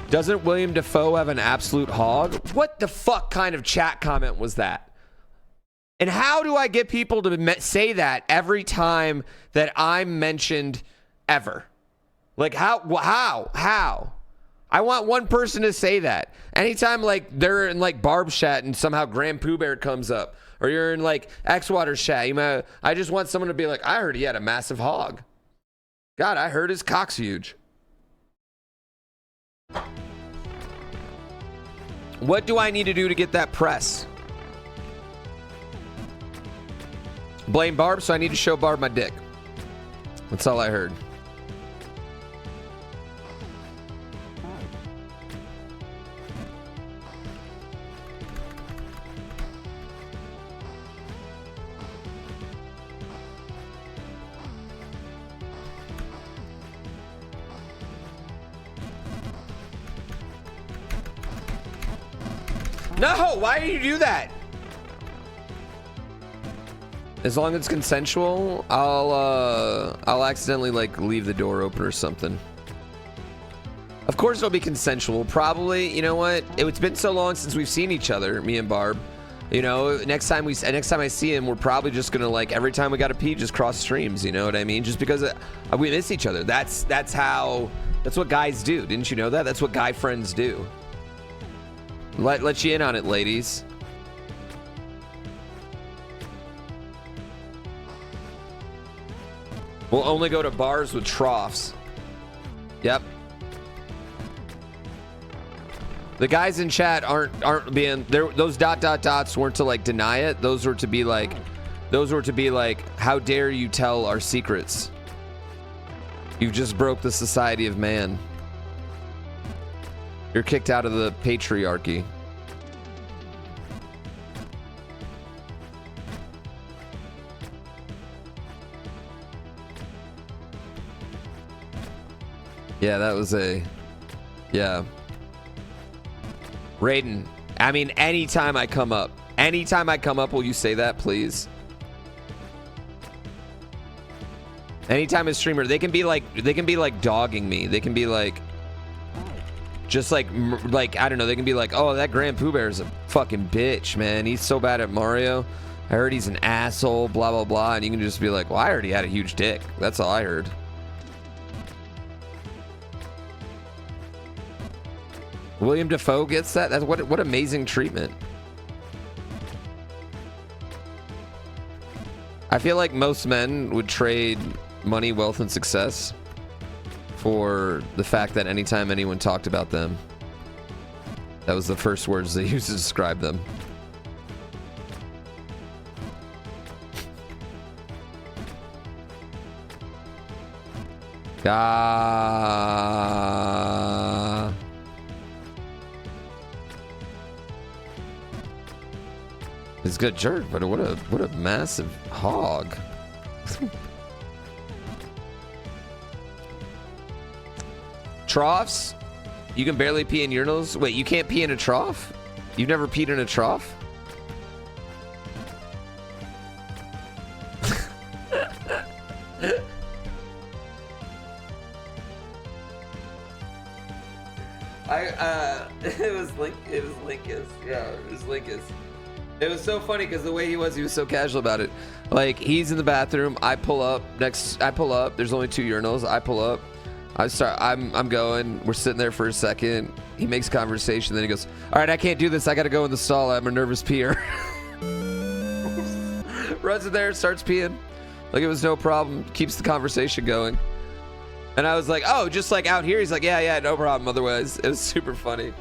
Doesn't William Dafoe have an absolute hog? What the fuck kind of chat comment was that? And how do I get people to say that every time that I'm mentioned ever? Like how? I want one person to say that. Anytime like they're in like Barb's chat and somehow GrandPooBear comes up, or you're in like Xwater's chat, I just want someone to be like, I heard he had a massive hog. God, I heard his cock's huge. What do I need to do to get that press? Blame Barb, so I need to show Barb my dick. That's all I heard. No, why do you do that? As long as it's consensual, I'll accidentally like leave the door open or something. Of course it'll be consensual. Probably, you know what? It's been so long since we've seen each other, me and Barb. You know, next time I see him, we're probably just gonna like every time we gotta pee, just cross streams. You know what I mean? Just because we miss each other. That's what guys do. Didn't you know that? That's what guy friends do. Let you in on it, ladies. We'll only go to bars with troughs. Yep. The guys in chat aren't being there. Those dots weren't to like deny it. Those were to be like, how dare you tell our secrets? You just broke the society of man. You're kicked out of the patriarchy. Yeah, that was a Yeah. Raiden, I mean, anytime I come up, will you say that, please? Anytime a streamer, they can be like dogging me. They can be like, just like I don't know. They can be like, oh, that GrandPooBear is a fucking bitch, man. He's so bad at Mario. I heard he's an asshole, blah, blah, blah. And you can just be like, well, I heard he had a huge dick. That's all I heard. William Dafoe gets that? That's what amazing treatment. I feel like most men would trade money, wealth, and success for the fact that anytime anyone talked about them, that was the first words they used to describe them. He's a good jerk, but what a massive hog. Troughs? You can barely pee in urinals? Wait, you can't pee in a trough? You've never peed in a trough? It was Linkus. Yeah, it was Linkus. It was so funny because the way he was so casual about it. Like, he's in the bathroom, I pull up, there's only 2 urinals, I pull up, I'm going, we're sitting there for a second, he makes conversation, then he goes, all right, I can't do this, I gotta go in the stall, I'm a nervous peer. Runs in there, starts peeing, like it was no problem, keeps the conversation going. And I was like, oh, just like out here? He's like, yeah, no problem otherwise. It was super funny.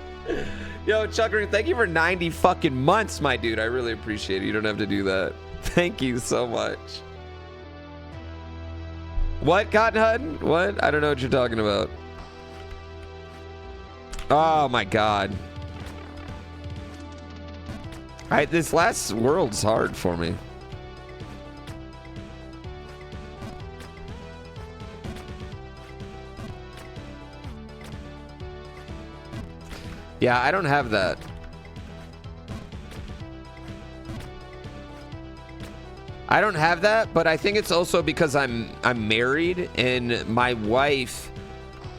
Yo, Chuckering, thank you for 90 fucking months, my dude. I really appreciate it. You don't have to do that. Thank you so much. What, Cotton Hutton? What? I don't know what you're talking about. Oh, my God. This last world's hard for me. Yeah, I don't have that. I don't have that, but I think it's also because I'm married and my wife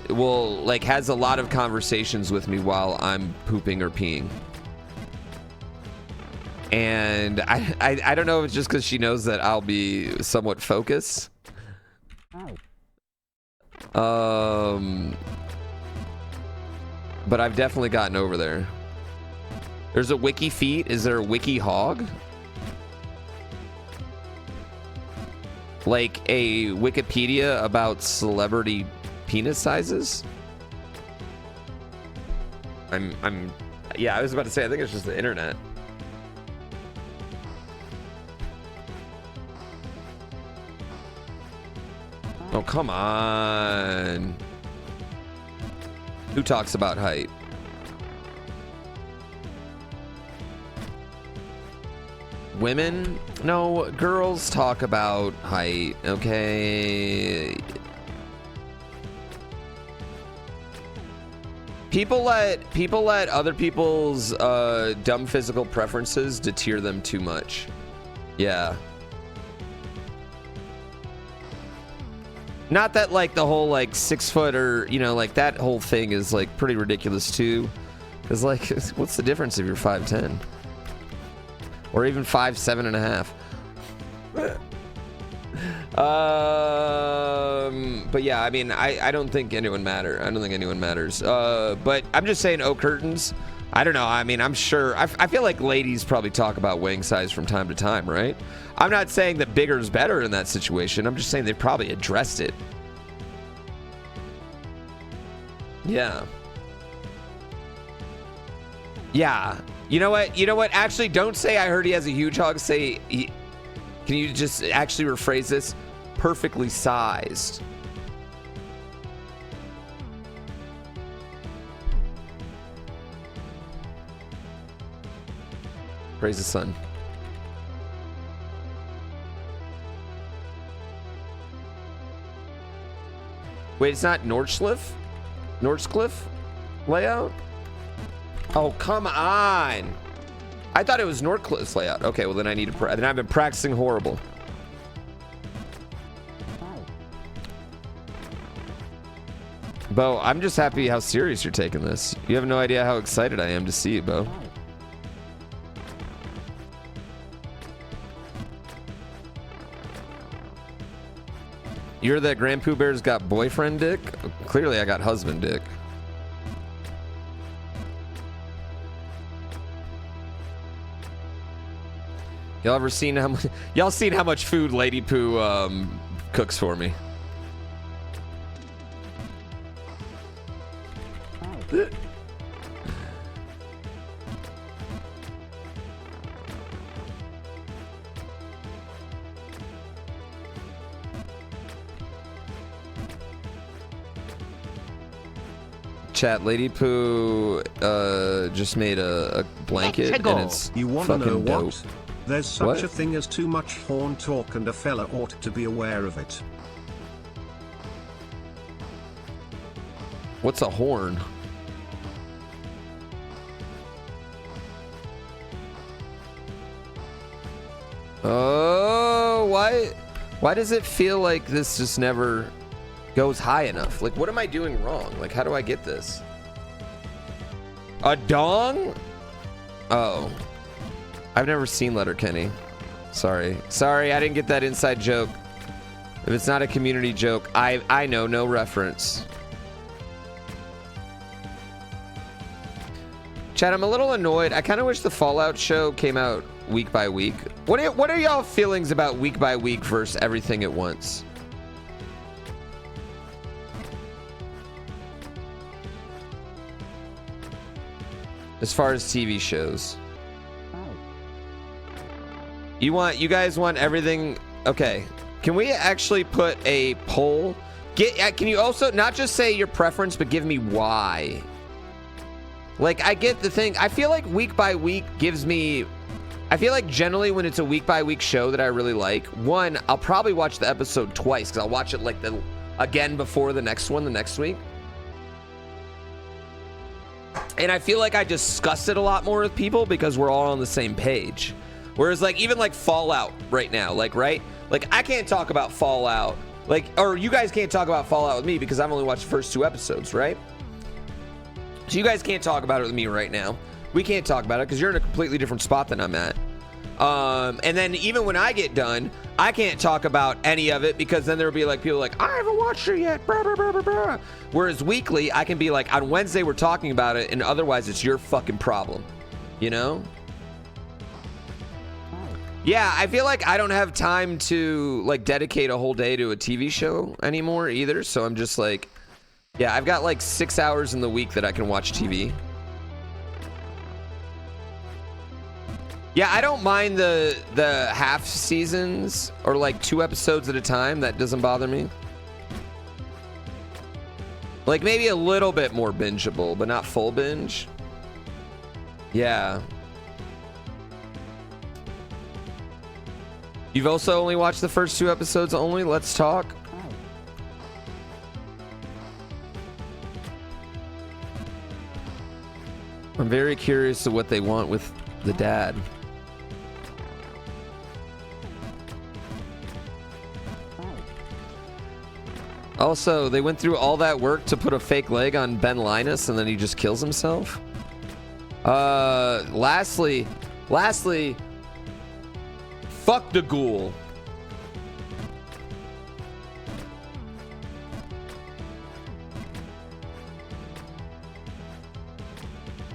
will has a lot of conversations with me while I'm pooping or peeing. And I don't know if it's just because she knows that I'll be somewhat focused. But I've definitely gotten over there. There's a wiki feet. Is there a wiki hog? Like a Wikipedia about celebrity penis sizes? Yeah, I was about to say, I think it's just the internet. Oh, come on. Who talks about height? Women? No, girls talk about height, okay? People let other people's dumb physical preferences deter them too much. Yeah. Not that the whole 6 foot or that whole thing is pretty ridiculous too. Cause what's the difference if you're 5'10"? Or even 5'7.5"? But yeah, I mean, I don't think anyone matters. I don't think anyone matters. But I'm just saying, curtains. I don't know. I mean, I'm sure. I feel like ladies probably talk about wing size from time to time, right? I'm not saying that bigger is better in that situation. I'm just saying they probably addressed it. Yeah. Yeah. You know what? Actually, don't say I heard he has a huge hog. Say, can you just actually rephrase this? Perfectly sized. Praise the sun. Wait, it's not Northcliffe? Northcliffe? layout? Oh, come on. I thought it was Northcliffe's layout. Okay, well then I need to then I've been practicing horrible. Bo, I'm just happy how serious you're taking this. You have no idea how excited I am to see you, Bo. You're that GrandPooBear's got boyfriend dick? Clearly I got husband dick. Y'all ever seen how much y'all seen how much food Lady Poo cooks for me? Chat, Lady Poo just made a blanket and it's you wanna know fucking what? dope. There's such What? a thing as too much horn talk and a fella ought to be aware of it. What's a horn? Oh, why does it feel like this just never goes high enough? Like, what am I doing wrong? Like, how do I get this? A dong? Oh. I've never seen Letterkenny. Sorry, I didn't get that inside joke. If it's not a community joke, I know no reference. Chad, I'm a little annoyed. I kind of wish the Fallout show came out week by week. What are y'all feelings about week by week versus everything at once? As far as TV shows. You guys want everything? Okay. Can we actually put a poll? Can you also not just say your preference, but give me why? Like, I get the thing. I feel like week by week gives me... I feel like generally when it's a week by week show that I really like, one, I'll probably watch the episode twice because I'll watch it like again before the next one the next week. And I feel like I discuss it a lot more with people because we're all on the same page. Whereas like even like Fallout right now, like, right? Like I can't talk about Fallout, like, or you guys can't talk about Fallout with me because I've only watched the first 2 episodes, right? So you guys can't talk about it with me right now. We can't talk about it because you're in a completely different spot than I'm at. And then even when I get done, I can't talk about any of it because then there'll be like people like, I haven't watched it yet. Blah, blah, blah, blah, blah. Whereas weekly, I can be like, on Wednesday we're talking about it, and otherwise it's your fucking problem. You know? Yeah, I feel like I don't have time to like dedicate a whole day to a TV show anymore either. So I'm just like, yeah, I've got like 6 hours in the week that I can watch TV. Yeah, I don't mind the half seasons or like 2 episodes at a time. That doesn't bother me. Like maybe a little bit more bingeable, but not full binge. Yeah. You've also only watched the first 2 episodes only? Let's talk. I'm very curious to what they want with the dad. Also, they went through all that work to put a fake leg on Ben Linus and then he just kills himself. Lastly, fuck the ghoul.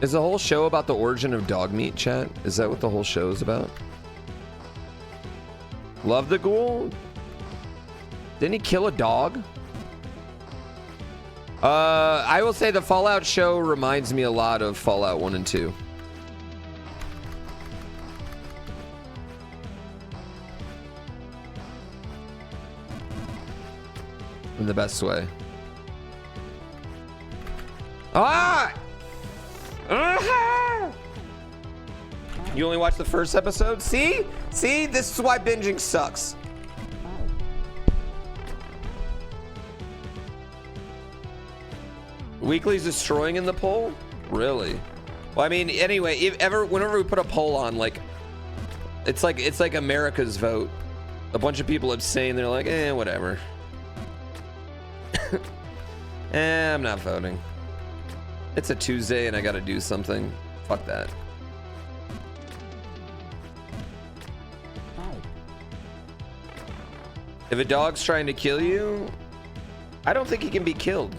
Is the whole show about the origin of dog meat, chat? Is that what the whole show is about? Love the ghoul? Didn't he kill a dog? I will say the Fallout show reminds me a lot of Fallout 1 and 2. In the best way. Ah! You only watched the first episode? See? See? This is why binging sucks. Weekly's destroying in the poll? Really? Well, I mean, anyway, whenever we put a poll on, like, it's like America's vote. A bunch of people abstain. They're like, whatever. I'm not voting. It's a Tuesday and I gotta do something. Fuck that. If a dog's trying to kill you, I don't think he can be killed.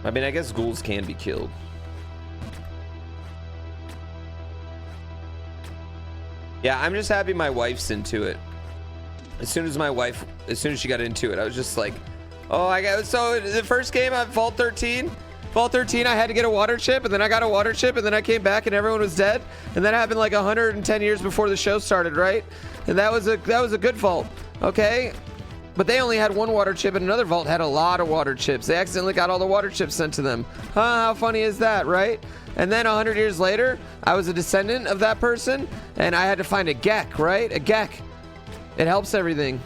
I mean, I guess ghouls can be killed. Yeah, I'm just happy my wife's into it. As soon as she got into it, I was just like, oh, so the first game on Vault 13, I had to get a water chip, and then I got a water chip, and then I came back and everyone was dead. And that happened like 110 years before the show started, right? And that was a good vault, okay? But they only had one water chip, and another vault had a lot of water chips. They accidentally got all the water chips sent to them. Huh, how funny is that, right? And then 100 years later, I was a descendant of that person, and I had to find a Gek, right? A Gek. It helps everything.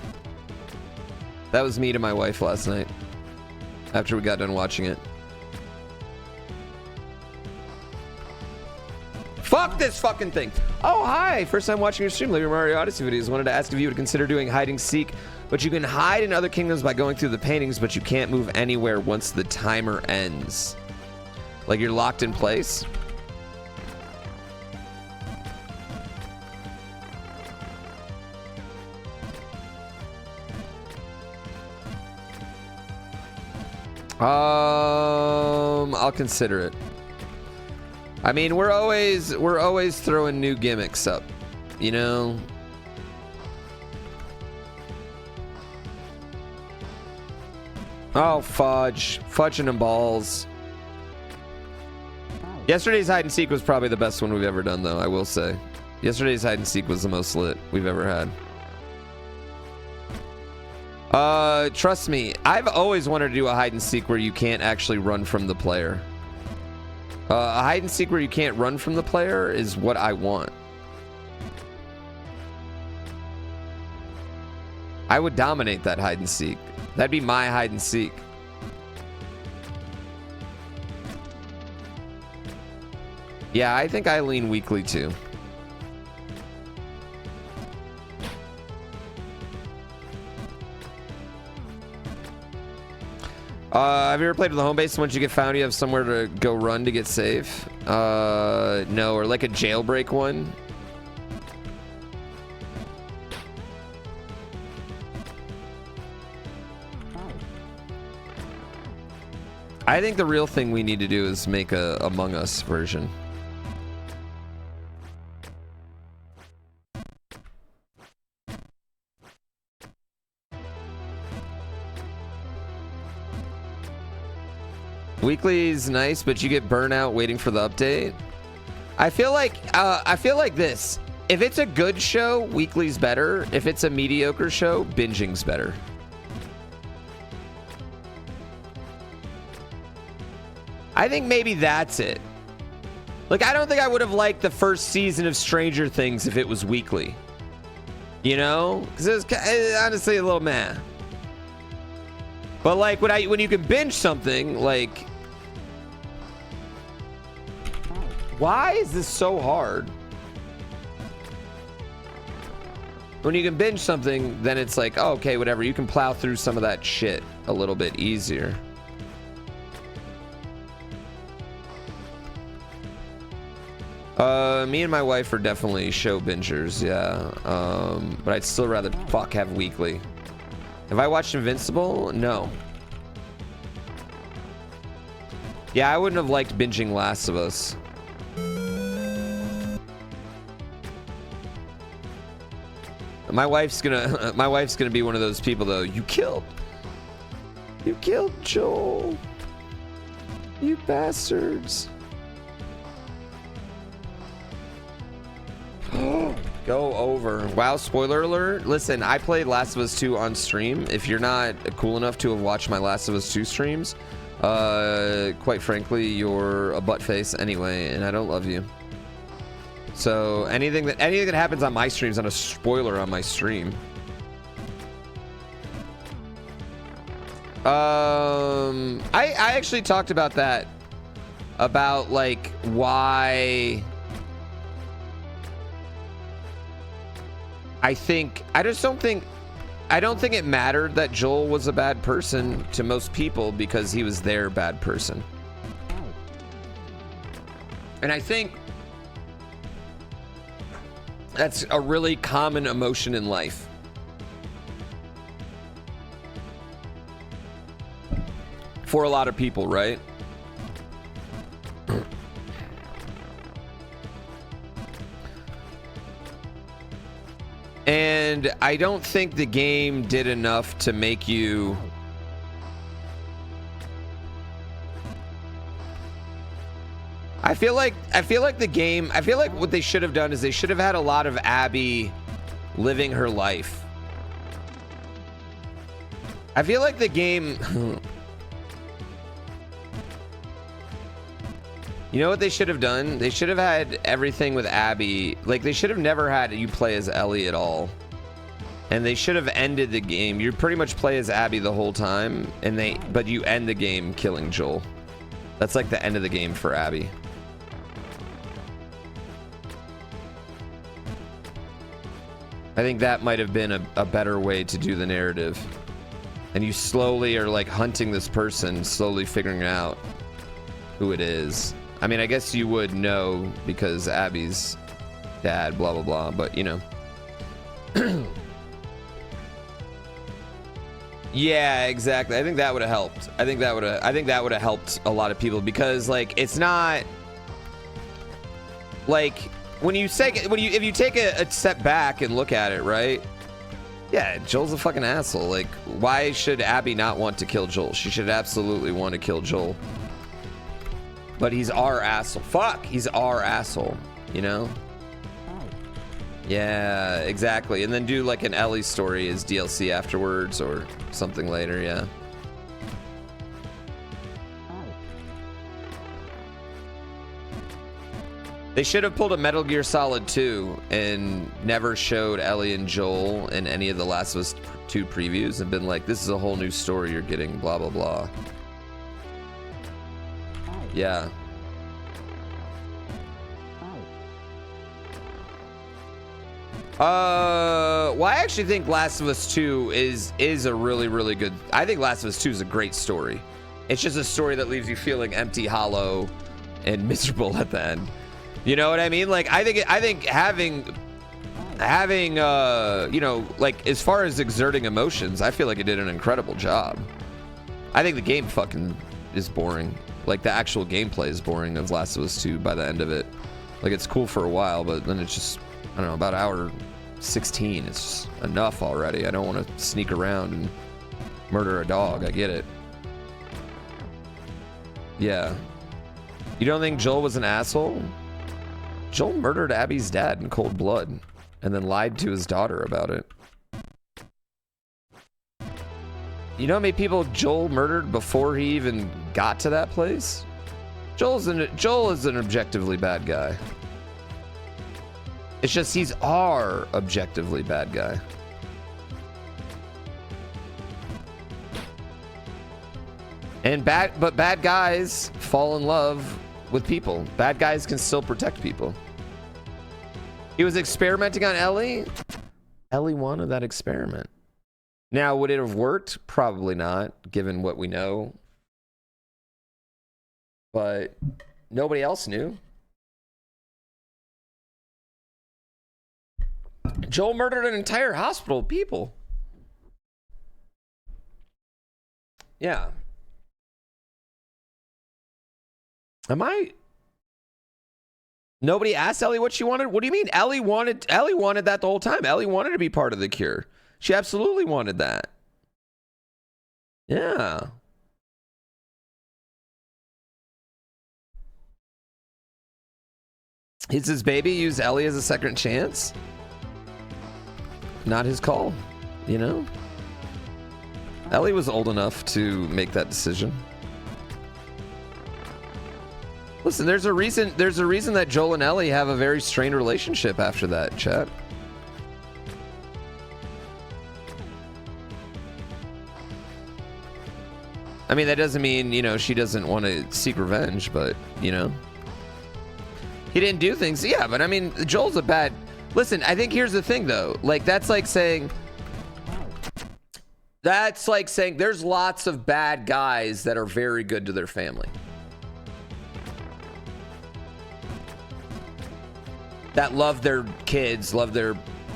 That was me to my wife last night, after we got done watching it. Fuck this fucking thing. Oh, hi. First time watching your stream, your Mario Odyssey videos. Wanted to ask if you would consider doing hide and seek, but you can hide in other kingdoms by going through the paintings, but you can't move anywhere once the timer ends. Like you're locked in place. I'll consider it. I mean, we're always throwing new gimmicks up, you know? Oh, fudge. Fudging and balls. Yesterday's hide and seek was probably the best one we've ever done, though, I will say. Yesterday's hide and seek was the most lit we've ever had. Trust me, I've always wanted to do a hide and seek where you can't actually run from the player. A hide and seek where you can't run from the player is what I want. I would dominate that hide and seek. That'd be my hide and seek. Yeah, I think I lean weekly too. Have you ever played with the home base? Once you get found, you have somewhere to go run to get safe? No, or like a jailbreak one. I think the real thing we need to do is make a Among Us version. Weekly's nice, but you get burnout waiting for the update. I feel like this. If it's a good show, weekly's better. If it's a mediocre show, binging's better. I think maybe that's it. Like, I don't think I would have liked the first season of Stranger Things if it was weekly. You know? Because it was honestly a little meh. But like when you can binge something, like, why is this so hard? When you can binge something, then it's like, oh, okay, whatever. You can plow through some of that shit a little bit easier. Me and my wife are definitely show bingers, yeah. But I'd still rather have weekly. Have I watched Invincible? No. Yeah, I wouldn't have liked binging Last of Us. My wife's gonna be one of those people though. You killed Joel. You bastards. Go over. Wow, spoiler alert. Listen, I played Last of Us 2 on stream. If you're not cool enough to have watched my Last of Us 2 streams, quite frankly, you're a butt face anyway, and I don't love you. So anything that happens on my stream is not a spoiler on my stream. I actually talked about that, about like why I don't think it mattered that Joel was a bad person to most people because he was their bad person. And I think that's a really common emotion in life. For a lot of people, right? And I don't think the game did enough to make you I feel like what they should have done is they should have had a lot of Abby living her life. I feel like the game You know what they should have done? They should have had everything with Abby. Like, they should have never had you play as Ellie at all. And they should have ended the game. You pretty much play as Abby the whole time, but you end the game killing Joel. That's like the end of the game for Abby. I think that might have been a better way to do the narrative. And you slowly are like hunting this person, slowly figuring out who it is. I mean, I guess you would know because Abby's dad, blah, blah, blah, but you know. Yeah, exactly. I think that would have helped. I think that would have helped a lot of people because like, it's not like if you take a step back and look at it, right? Yeah, Joel's a fucking asshole. Like, why should Abby not want to kill Joel? She should absolutely want to kill Joel. But he's our asshole. Fuck, he's our asshole, you know? Yeah, exactly. And then do like an Ellie story as DLC afterwards or something later, yeah. They should have pulled a Metal Gear Solid 2 and never showed Ellie and Joel in any of the Last of Us 2 previews and been like, this is a whole new story you're getting, blah, blah, blah. Yeah. Well, I actually think Last of Us 2 is a really, really good. I think Last of Us 2 is a great story. It's just a story that leaves you feeling empty, hollow, and miserable at the end. You know what I mean? Like, I think having you know, like as far as exerting emotions, I feel like it did an incredible job. I think the game fucking is boring. Like the actual gameplay is boring of Last of Us 2 by the end of it. Like it's cool for a while, but then it's just, I don't know, about hour 16. It's just enough already. I don't want to sneak around and murder a dog. I get it. Yeah. You don't think Joel was an asshole? Joel murdered Abby's dad in cold blood and then lied to his daughter about it. You know how many people Joel murdered before he even got to that place? Joel is an objectively bad guy. It's just he's our objectively bad guy. And but bad guys fall in love with people. Bad guys can still protect people. He was experimenting on Ellie. Ellie wanted that experiment. Now, would it have worked? Probably not, given what we know. But nobody else knew. Joel murdered an entire hospital of people. Yeah. Nobody asked Ellie what she wanted? What do you mean? Ellie wanted that the whole time. Ellie wanted to be part of the cure. She absolutely wanted that. Yeah. Is his baby use Ellie as a second chance? not his call, you know? Ellie was old enough to make that decision. Listen, there's a reason that Joel and Ellie have a very strained relationship after that, chat. I mean, that doesn't mean, you know, she doesn't want to seek revenge, but, you know. He didn't do things. Yeah, but I mean, Joel's a bad... Listen, I think here's the thing, though. Like, that's like saying there's lots of bad guys that are very good to their family. That love their kids, love their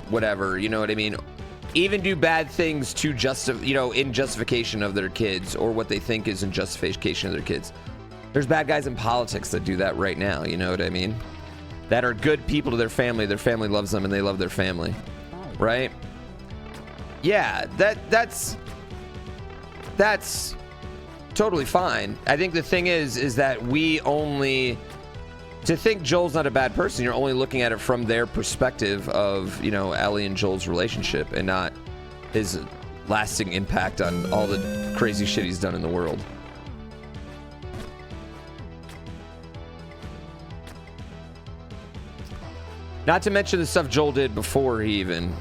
whatever, you know what I mean? Even do bad things to in justification of their kids, or what they think is in justification of their kids. There's bad guys in politics that do that right now, you know what I mean? That are good people to their family loves them and they love their family, right? Yeah, that's totally fine. I think the thing is that to think Joel's not a bad person, you're only looking at it from their perspective of, you know, Ellie and Joel's relationship, and not his lasting impact on all the crazy shit he's done in the world. Not to mention the stuff Joel did before he even,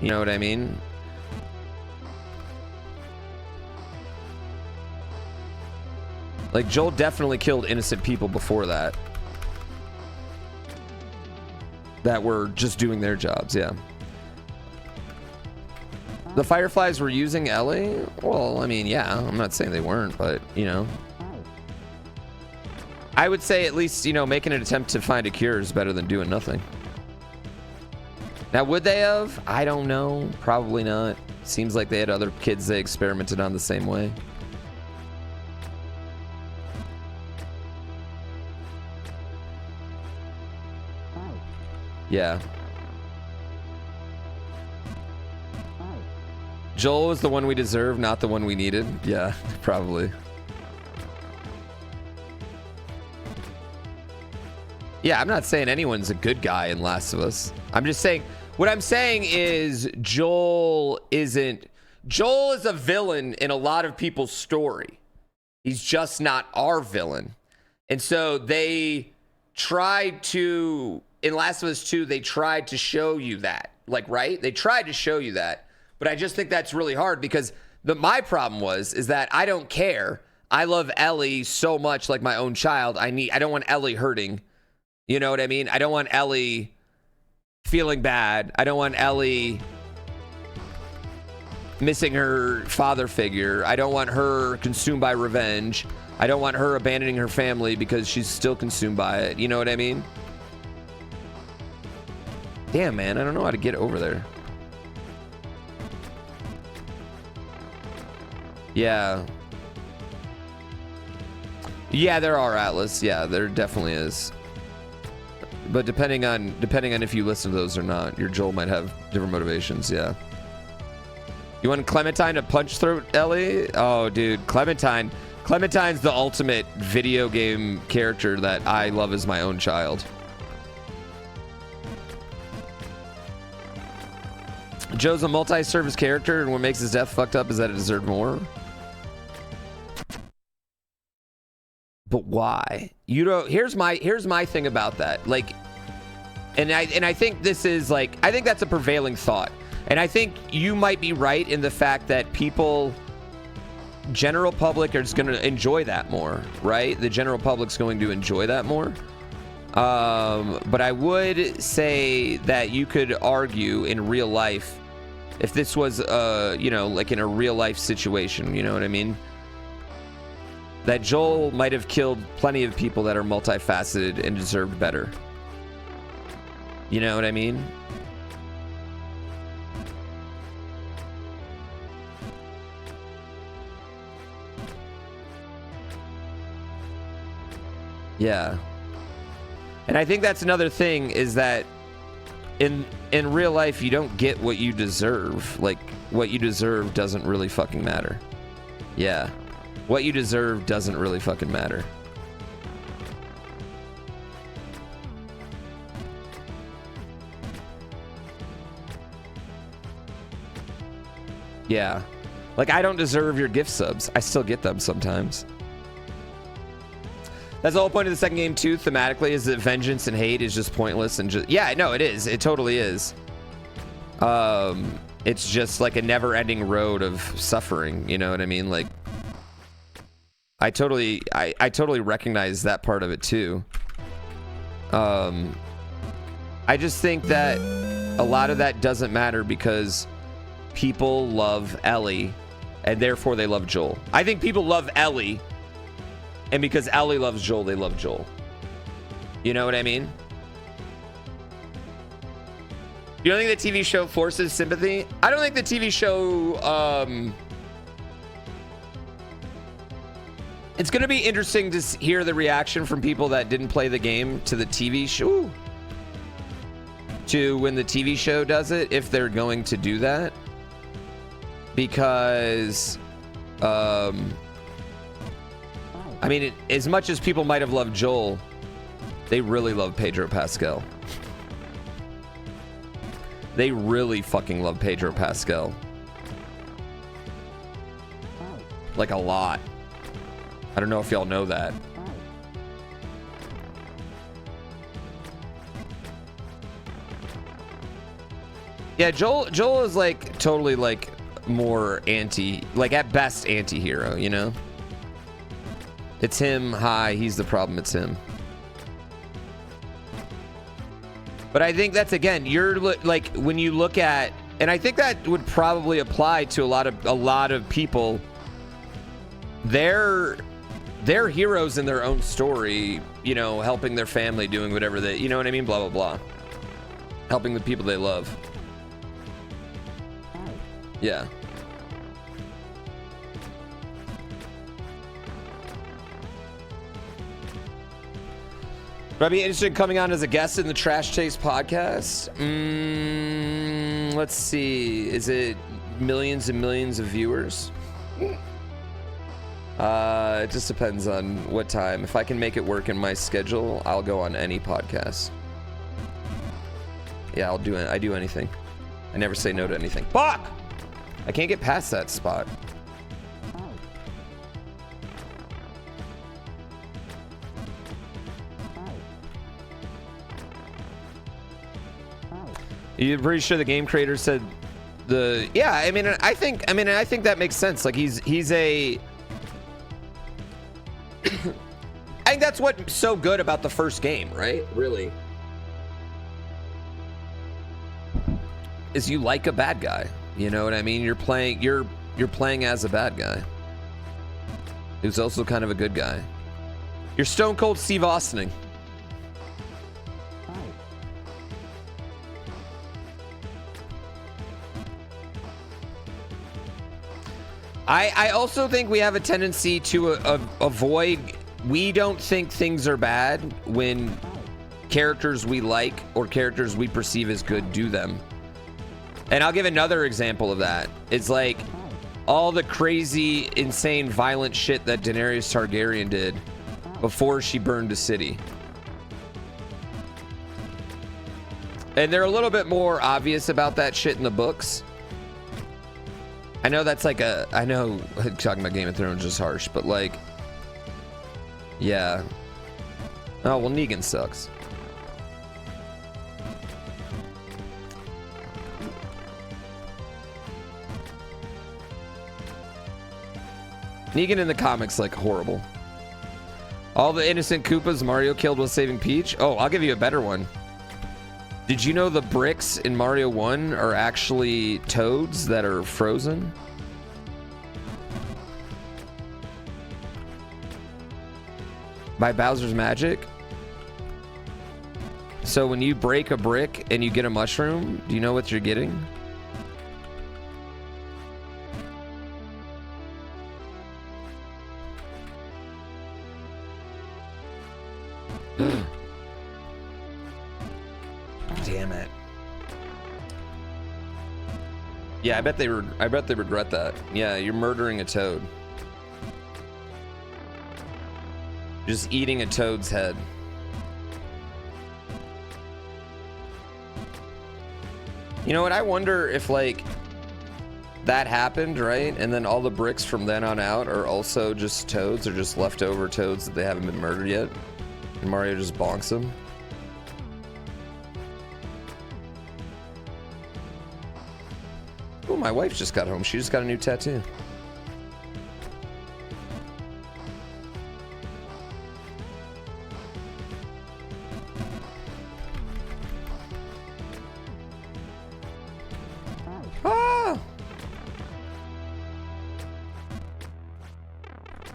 you know what I mean? Like, Joel definitely killed innocent people before that. That were just doing their jobs, yeah. The Fireflies were using Ellie? Well, I mean, yeah. I'm not saying they weren't, but, you know. I would say at least, you know, making an attempt to find a cure is better than doing nothing. Now, would they have? I don't know. Probably not. Seems like they had other kids they experimented on the same way. Yeah. Joel was the one we deserved, not the one we needed. Yeah, probably. Yeah, I'm not saying anyone's a good guy in Last of Us. I'm just saying, what I'm saying is Joel is a villain in a lot of people's story. He's just not our villain. And so they tried to... In Last of Us 2, they tried to show you that. Like, right? They tried to show you that. But I just think that's really hard because my problem is that I don't care. I love Ellie so much like my own child. I don't want Ellie hurting. You know what I mean? I don't want Ellie feeling bad. I don't want Ellie missing her father figure. I don't want her consumed by revenge. I don't want her abandoning her family because she's still consumed by it. You know what I mean? Damn, man, I don't know how to get over there. Yeah. Yeah, there are, Atlas. Yeah, there definitely is. But depending on if you listen to those or not, your Joel might have different motivations, yeah. You want Clementine to punch throat Ellie? Oh, dude, Clementine's the ultimate video game character that I love as my own child. Joe's a multi-service character, and what makes his death fucked up is that it deserved more. But why? You know, here's my thing about that. Like, and I think this is like, I think that's a prevailing thought. And I think you might be right in the fact that general public are just going to enjoy that more, right? The general public's going to enjoy that more. But I would say that you could argue in real life, if this was, you know, like in a real life situation, you know what I mean? That Joel might have killed plenty of people that are multifaceted and deserved better. You know what I mean? Yeah. And I think that's another thing, is that in real life, you don't get what you deserve. Like, what you deserve doesn't really fucking matter. Yeah. What you deserve doesn't really fucking matter. Yeah. Like, I don't deserve your gift subs. I still get them sometimes. That's the whole point of the second game, too, thematically, is that vengeance and hate is just pointless and just... Yeah, no, it is. It totally is. It's just like a never-ending road of suffering, you know what I mean? Like, I totally recognize that part of it, too. I just think that a lot of that doesn't matter because people love Ellie, and therefore they love Joel. I think people love Ellie, and because Ellie loves Joel, they love Joel. You know what I mean? You don't think the TV show forces sympathy? I don't think the TV show, it's going to be interesting to hear the reaction from people that didn't play the game to the TV show. To when the TV show does it, if they're going to do that. Because, I mean, as much as people might have loved Joel, they really love Pedro Pascal. They really fucking love Pedro Pascal. Like a lot. I don't know if y'all know that. Yeah, Joel is like totally like more like at best anti-hero, you know? It's him, hi, he's the problem, it's him. But I think that's, again, you're like, when you look at, and I think that would probably apply to a lot of people. They're heroes in their own story, you know, helping their family, doing whatever they, you know what I mean? Blah, blah, blah. Helping the people they love. Yeah. Would I be interested in coming on as a guest in the Trash Taste podcast? Let's see. Is it millions and millions of viewers? It just depends on what time. If I can make it work in my schedule, I'll go on any podcast. Yeah, I'll do it. I do anything. I never say no to anything. Fuck! I can't get past that spot. You're pretty sure the game creator said the... Yeah, I mean, I think that makes sense. Like, he's a... I think that's what's so good about the first game, right? Really. Is you like a bad guy. You know what I mean? You're playing as a bad guy. Who's also kind of a good guy. You're Stone Cold Steve Austining. I also think we have a tendency to avoid... We don't think things are bad when characters we like or characters we perceive as good do them. And I'll give another example of that. It's like all the crazy, insane, violent shit that Daenerys Targaryen did before she burned a city. And they're a little bit more obvious about that shit in the books. I know that's like I know talking about Game of Thrones is harsh, but like, yeah. Oh, well, Negan sucks. Negan in the comics, like, horrible. All the innocent Koopas Mario killed while saving Peach? Oh, I'll give you a better one. Did you know the bricks in Mario 1 are actually toads that are frozen? By Bowser's magic? So when you break a brick and you get a mushroom, do you know what you're getting? Damn it. Yeah, I bet they regret that. Yeah, you're murdering a toad. Just eating a toad's head. You know what? I wonder if, like, that happened, right? And then all the bricks from then on out are also just toads, or just leftover toads that they haven't been murdered yet. And Mario just bonks them. Oh, my wife just got home. She just got a new tattoo. Ah!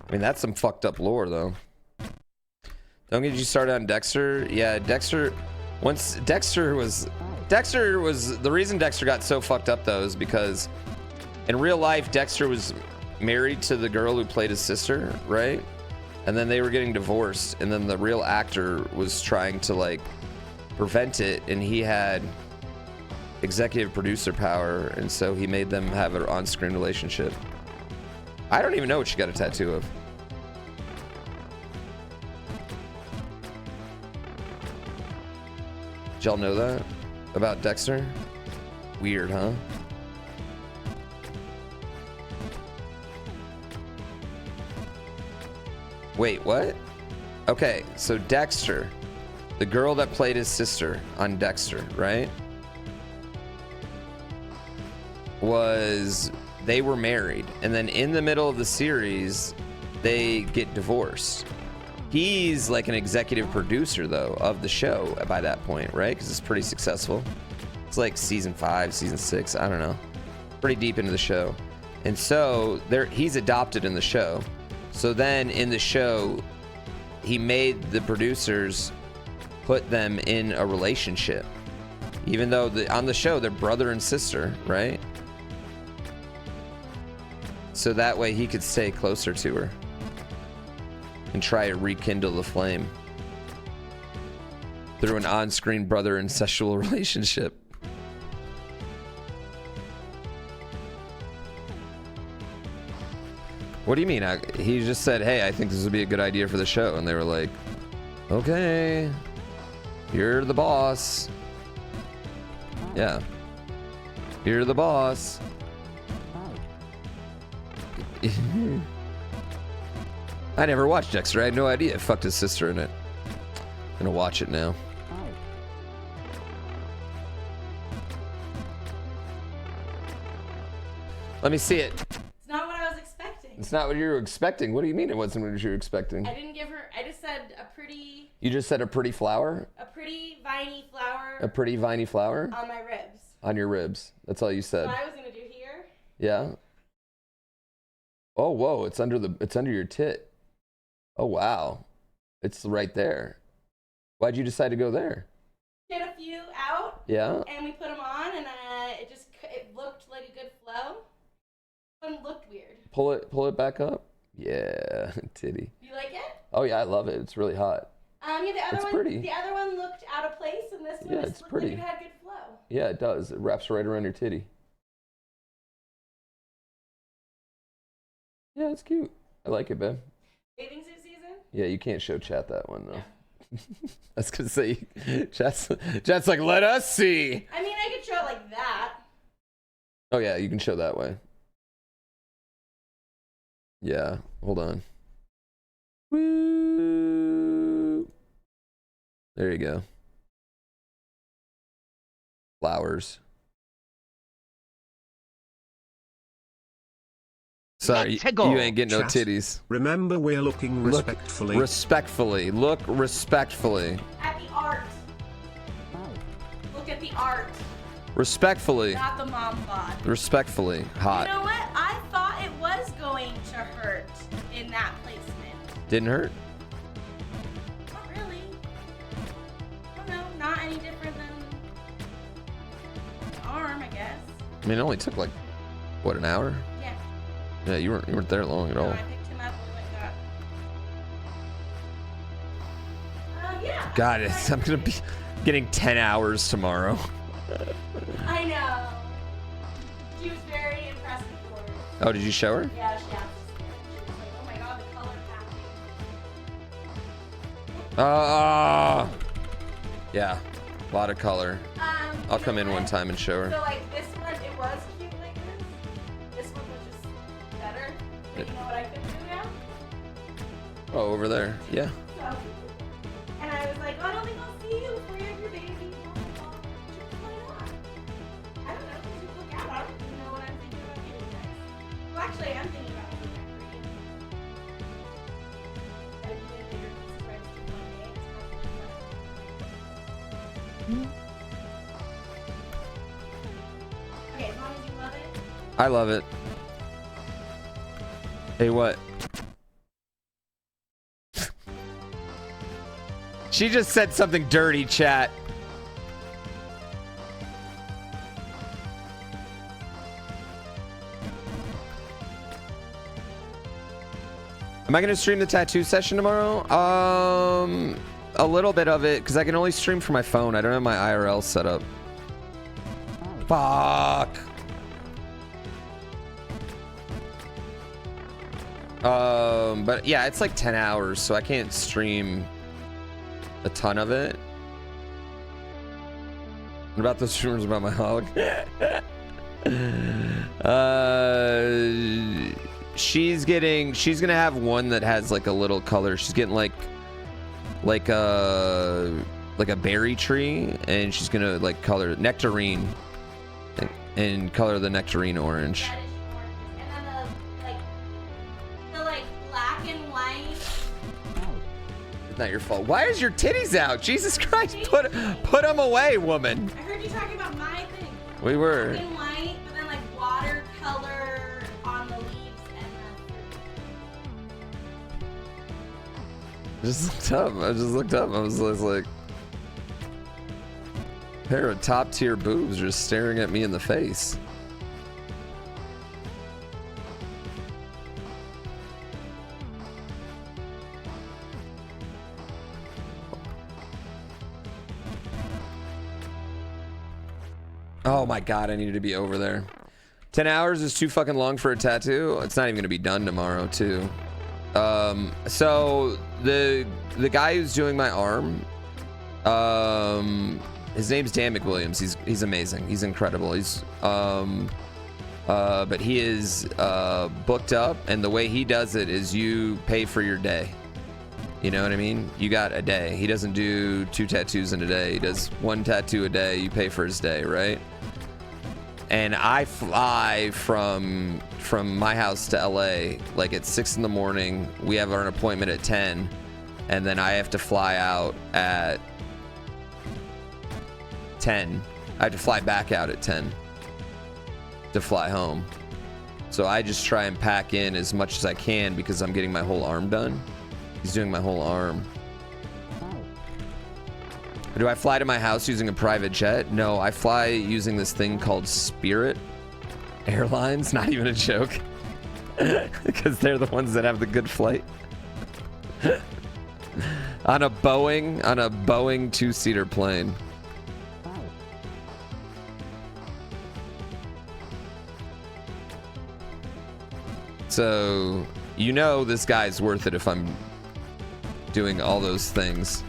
I mean, that's some fucked up lore, though. Don't get you started on Dexter. Yeah, Dexter. Once Dexter was the reason Dexter got so fucked up though is because in real life Dexter was married to the girl who played his sister, right? And then they were getting divorced, and then the real actor was trying to like prevent it, and he had executive producer power, and so he made them have an on-screen relationship. I don't even know what she got a tattoo of. Did y'all know that about Dexter? Weird, huh? Wait, what? Okay, so Dexter, the girl that played his sister on Dexter, right? They were married, and then in the middle of the series, they get divorced. He's like an executive producer though of the show by that point, right? Because it's pretty successful. It's like season 5, season 6, I don't know. Pretty deep into the show. And so he's adopted in the show. So then in the show, he made the producers put them in a relationship. Even though on the show, they're brother and sister, right? So that way he could stay closer to her and try to rekindle the flame through an on-screen brother and sexual relationship. What do you mean? He just said, hey, I think this would be a good idea for the show. And they were like, okay, you're the boss. Yeah. You're the boss. I never watched Dexter. I had no idea it fucked his sister in it. I'm gonna watch it now. Let me see it. It's not what I was expecting. It's not what you were expecting. What do you mean it wasn't what you were expecting? I didn't give her, I just said a pretty... You just said a pretty flower? A pretty viney flower. A pretty viney flower? On my ribs. On your ribs. That's all you said. What I was gonna do here. Yeah. Oh, whoa, it's under your tit. Oh, wow. It's right there. Why'd you decide to go there? Get a few out. Yeah. And we put them on, and it looked like a good flow. It looked weird. Pull it back up. Yeah, titty. You like it? Oh yeah, I love it. It's really hot. Yeah, the other it's one. pretty. The other one looked out of place, and this one it's looked pretty. like it had good flow. Yeah, it does. It wraps right around your titty. Yeah, it's cute. I like it, babe. Bathing suit season? Yeah, you can't show chat that one though. No. I was gonna say, chat's like, let us see. I mean, I could show it like that. Oh yeah, you can show that way. Yeah, hold on. Woo! There you go. Flowers. Sorry, you ain't getting no titties. Remember, we're looking respectfully. Look respectfully. At the art. Look at the art. Respectfully. Not the mom bod. Respectfully. Hot. You know what? I thought it was going to hurt in that placement. Didn't hurt? Not really. I don't know. Not any different than the arm, I guess. I mean, it only took like, what, an hour? Yeah. Yeah, you weren't there long at all. I picked him up and went yeah. God, I'm gonna be getting 10 hours tomorrow. I know. She was very impressed before. Oh, did you show her? Yeah, she asked. She was like, oh my god, the color package. Yeah, a lot of color. I'll come in one time and show her. So like this one, it was cute like this. But you know what I could do now? Oh, over there. Yeah. So, and I was like, oh, I don't think I'll see you before you have your baby. Blah, blah, blah. Why not? I don't know, because you look out. I don't even know what I'm thinking about getting next. Well, actually, I'm thinking about getting next. I would be a bigger piece of rice to one day. Okay, as long as you love it. I love it. Hey, what? She just said something dirty, chat. Am I gonna stream the tattoo session tomorrow? A little bit of it, because I can only stream from my phone. I don't have my IRL set up. Fuck. But yeah, it's like 10 hours, so I can't stream a ton of it. What about those rumors about my hog? She's gonna have one that has like a little color. She's getting like a berry tree, and she's gonna like color nectarine and color the nectarine orange. Reddish orange. And then the black and white. It's not your fault. Why is your titties out? Jesus Christ, put them away, woman. I heard you talking about my thing. We were. Black and white, but then like watercolor on the leaves and the fruit. I just looked up. I was like, a pair of top tier boobs just staring at me in the face. Oh my god, I needed to be over there. 10 hours is too fucking long for a tattoo. It's not even gonna be done tomorrow, too. So the guy who's doing my arm, his name's Dan McWilliams. He's amazing. He's incredible. But he is booked up, and the way he does it is you pay for your day. You know what I mean? You got a day. He doesn't do 2 tattoos in a day. He does 1 tattoo a day. You pay for his day, right? And I fly from my house to LA like at 6 in the morning. We have an appointment at 10, and then I have to fly out at 10. I have to fly back out at 10 to fly home. So I just try and pack in as much as I can because I'm getting my whole arm done. He's doing my whole arm. Do I fly to my house using a private jet? No, I fly using this thing called Spirit Airlines. Not even a joke. Because they're the ones that have the good flight. on a Boeing 2-seater plane. So, you know this guy's worth it if I'm doing all those things.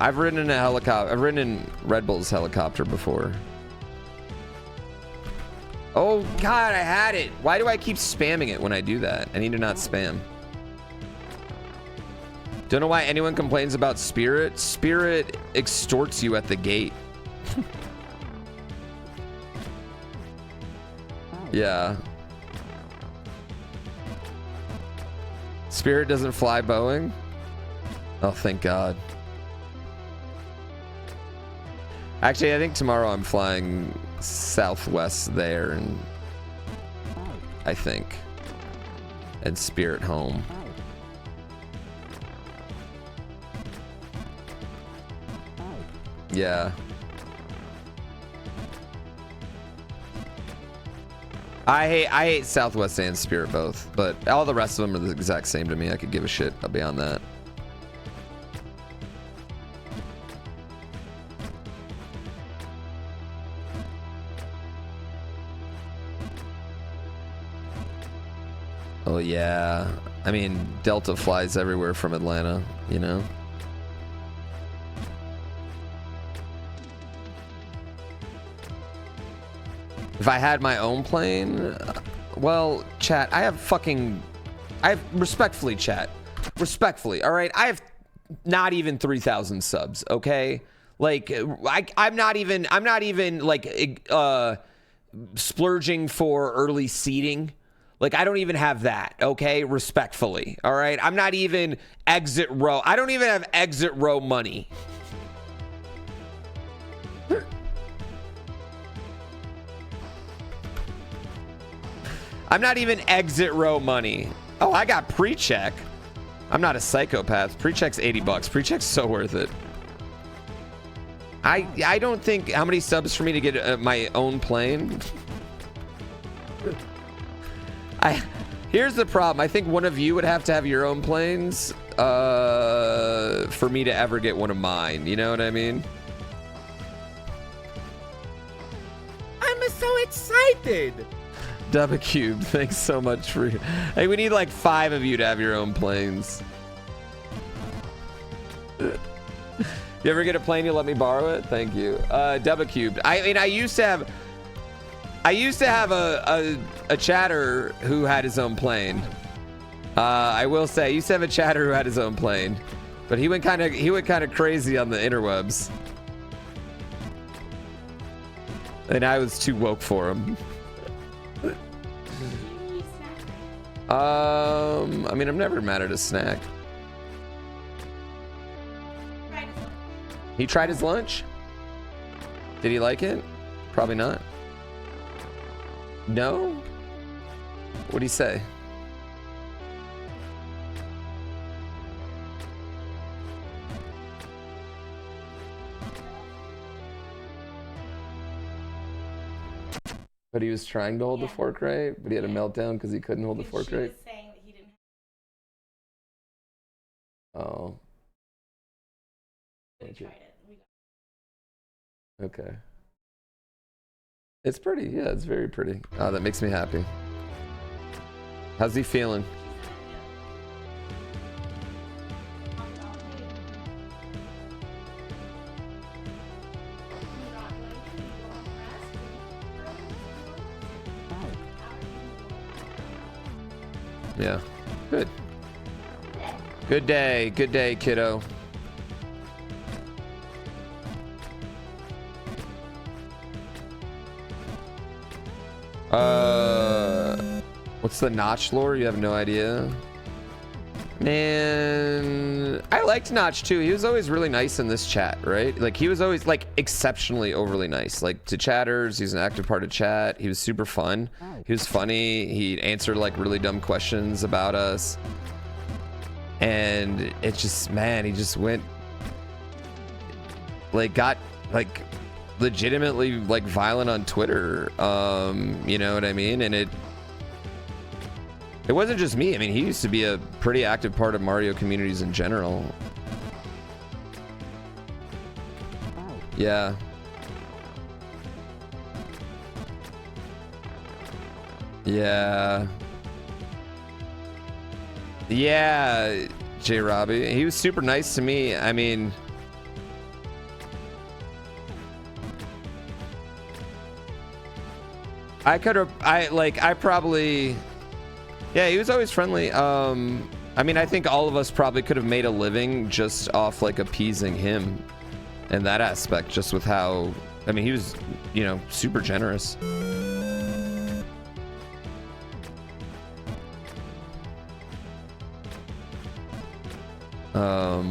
I've ridden in a helicopter. I've ridden in Red Bull's helicopter before. Oh god, I had it. Why do I keep spamming it when I do that? I need to not spam. Don't know why anyone complains about Spirit. Spirit extorts you at the gate. Yeah. Spirit doesn't fly Boeing? Oh, thank God. Actually, I think tomorrow I'm flying Southwest there, and I think, and Spirit home. Yeah. I hate Southwest and Spirit both, but all the rest of them are the exact same to me. I could give a shit beyond that. Oh yeah, I mean Delta flies everywhere from Atlanta, you know. If I had my own plane, well, chat, I have respectfully, chat, respectfully, all right? I have not even 3,000 subs, okay? Like, I'm not even like splurging for early seating. Like, I don't even have that, okay? Respectfully, all right? I'm not even exit row. I don't even have exit row money. I'm not even exit row money. Oh, I got pre-check. I'm not a psychopath. Pre-check's 80 bucks. Pre-check's so worth it. I don't think, how many subs for me to get my own plane? Here's the problem. I think one of you would have to have your own planes for me to ever get one of mine. You know what I mean? I'm so excited. Double Cube, thanks so much for. Hey, we need like 5 of you to have your own planes. You ever get a plane? You let me borrow it? Thank you. Double Cubed. I mean, I used to have a chatter who had his own plane. I will say, I used to have a chatter who had his own plane, but he went kind of crazy on the interwebs, and I was too woke for him. I mean, I'm never mad at a snack. He tried his lunch? Did he like it? Probably not. No? What'd he say? But he was trying to hold the fork right, but he had a meltdown because he couldn't hold the fork right. Was saying that he didn't. Oh. We tried it. Okay. It's pretty. Yeah, it's very pretty. Oh, that makes me happy. How's he feeling? Yeah. Good. Good day. Good day, kiddo. What's the Notch lore? You have no idea? Man, I liked Notch too. He was always really nice in this chat, right? Like, he was always like exceptionally overly nice. Like, to chatters, he's an active part of chat. He was super fun. He was funny. He answered like really dumb questions about us. And it just, man, he just went, like, got like legitimately like violent on Twitter. You know what I mean? And it wasn't just me. I mean, he used to be a pretty active part of Mario communities in general. Yeah. Yeah. Yeah, J. Robbie. He was super nice to me. I mean, I probably, yeah, he was always friendly. I mean, I think all of us probably could have made a living just off like appeasing him in that aspect, just with how, I mean, he was, you know, super generous.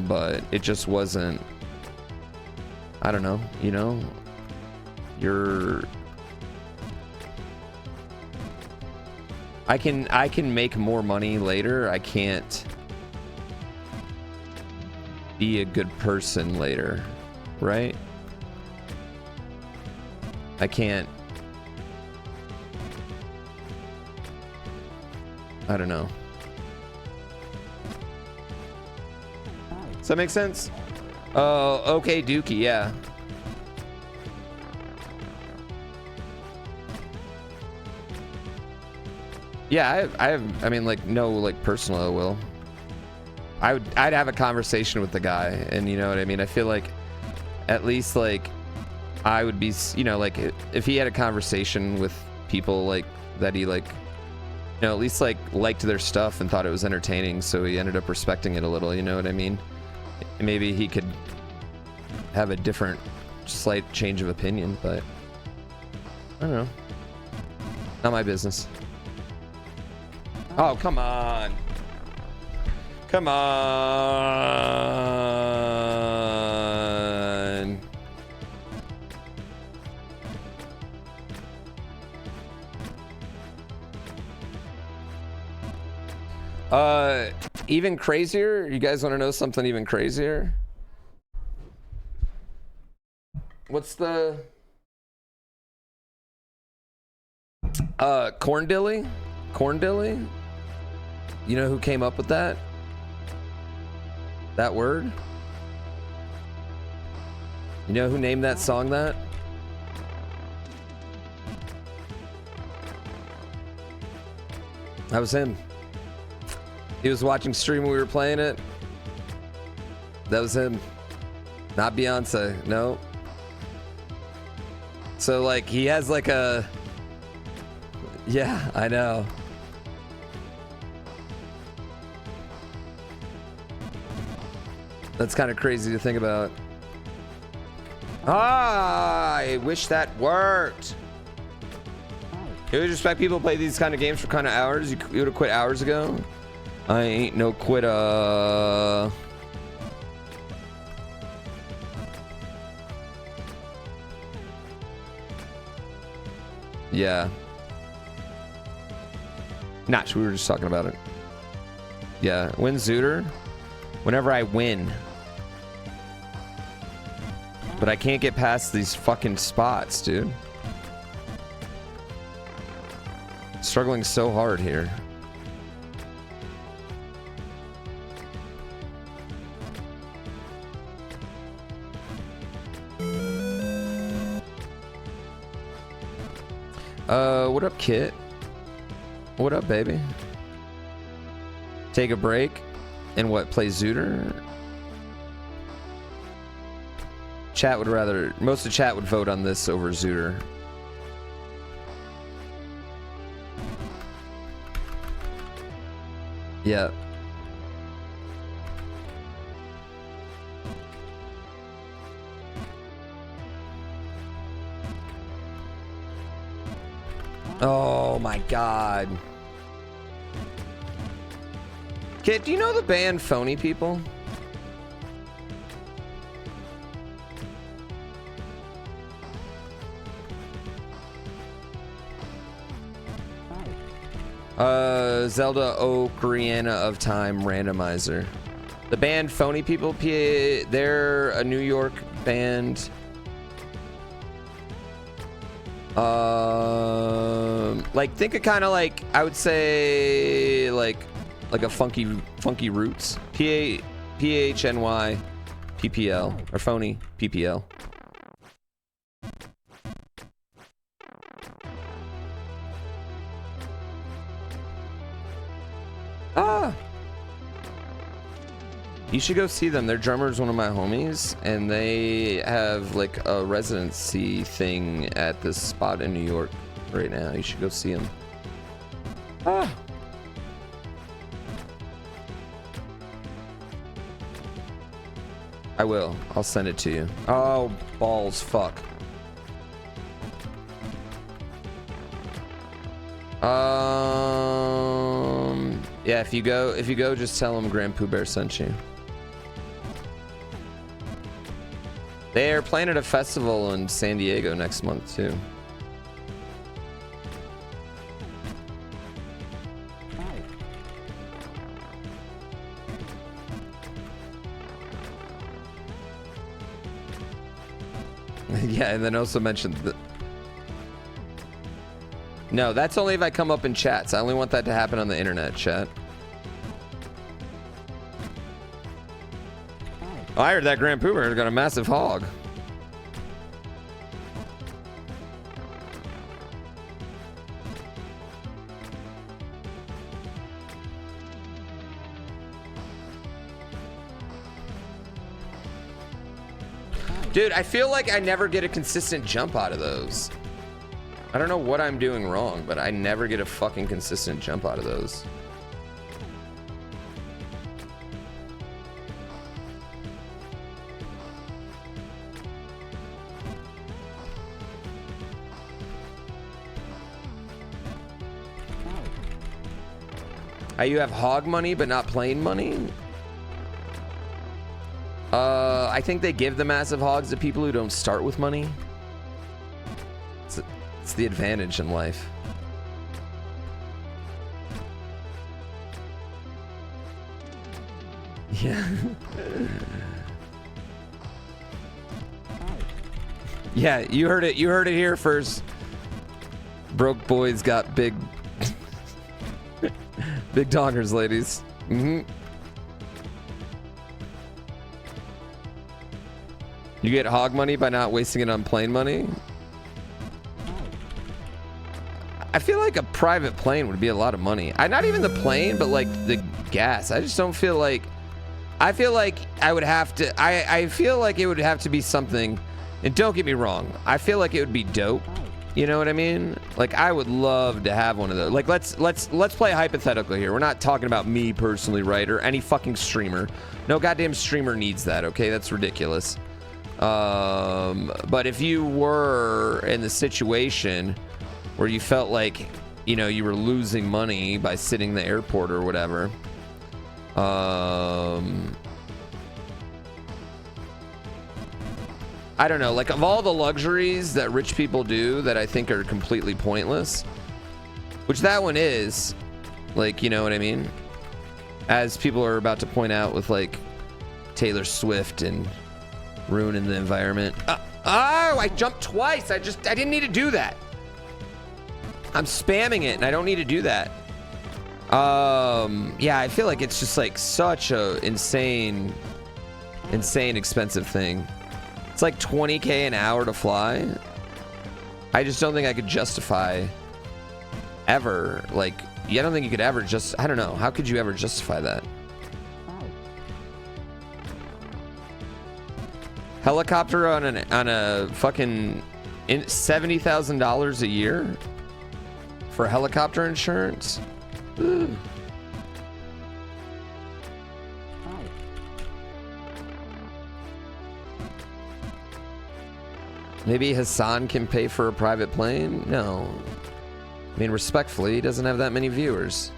But it just wasn't, I don't know, you know, I can make more money later. I can't be a good person later, right? I can't, I don't know. Does that make sense? Oh, okay, Dookie, yeah. Yeah, I mean, like, no, like, personal ill will. I'd have a conversation with the guy, and you know what I mean? I feel like, at least, like, I would be, you know, like if he had a conversation with people like that he like, you know, at least like liked their stuff and thought it was entertaining, so he ended up respecting it a little, you know what I mean? Maybe he could have a different slight change of opinion, but I don't know. Not my business. Oh, come on. Come on. Even crazier? You guys want to know something even crazier? What's the corndilly? Corndilly? You know who came up with that? That word? You know who named that song that? That was him. He was watching stream when we were playing it. That was him. Not Beyonce, no. So like he has like a, yeah, I know. That's kind of crazy to think about. Ah, I wish that worked. You would expect people to play these kind of games for kind of hours? You would have quit hours ago? I ain't no quitter. Yeah. Notch, we were just talking about it. Yeah, win Zooter. Whenever I win. But I can't get past these fucking spots, dude. Struggling so hard here. What up, Kit? What up, baby? Take a break and what, play Zooter? Chat would rather, most of chat would vote on this over Zooter. Yeah. Oh my god. Kid, do you know the band Phony People? Zelda Ocarina of Time randomizer. The band Phony People, they're a New York band. Like think of kind of like, I would say like a funky roots. PHNY PPL or Phony PPL. Ah, you should go see them. Their drummer's one of my homies, and they have like a residency thing at this spot in New York right now. You should go see them. Ah. I will. I'll send it to you. Oh, balls, fuck. Yeah, if you go, just tell them GrandPooBear sent you. They're playing at a festival in San Diego next month too. Yeah, and then also mentioned that. No, that's only if I come up in chats. I only want that to happen on the internet, chat. Oh, I heard that GrandPooBear got a massive hog. Dude, I feel like I never get a consistent jump out of those. I don't know what I'm doing wrong, but I never get a fucking consistent jump out of those. You have hog money, but not plane money? I think they give the massive hogs to people who don't start with money. It's the advantage in life. Yeah. Yeah, you heard it. You heard it here first. Broke boys got big big dongers, ladies. Mm-hmm. You get hog money by not wasting it on plane money? I feel like a private plane would be a lot of money. Not even the plane, but like the gas. I just don't feel like... I feel like I would have to... I feel like it would have to be something... And don't get me wrong. I feel like it would be dope. You know what I mean? Like, I would love to have one of those. Like, let's play hypothetical here. We're not talking about me personally, right? Or any fucking streamer. No goddamn streamer needs that, okay? That's ridiculous. But if you were in the situation where you felt like, you know, you were losing money by sitting in the airport or whatever, I don't know, like, of all the luxuries that rich people do that I think are completely pointless, which that one is, like, you know what I mean? As people are about to point out with, like, Taylor Swift and ruining the environment. Oh, I jumped twice. I didn't need to do that. I'm spamming it and I don't need to do that. Yeah, I feel like it's just like such a insane expensive thing. It's like 20K an hour to fly. I just don't think I could justify ever, like, I don't think you could ever I don't know. How could you ever justify that? Helicopter on a fucking $70,000 a year for helicopter insurance? Ugh. Maybe Hassan can pay for a private plane? No. I mean, respectfully, he doesn't have that many viewers.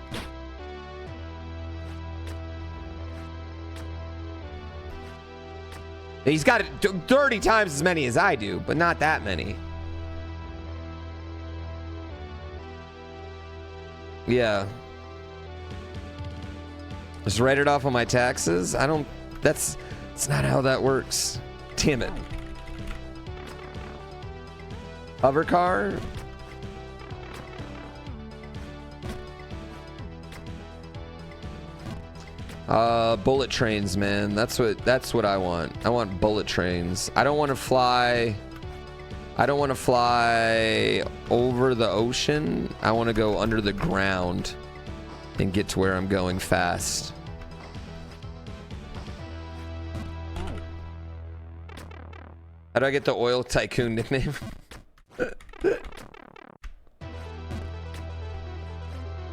He's got 30 times as many as I do, but not that many. Yeah. Just write it off on my taxes? That's not how that works. Damn it. Hover car? Bullet trains, man. That's what I want. I want bullet trains. I don't want to fly over the ocean. I want to go under the ground and get to where I'm going fast. How do I get the oil tycoon nickname?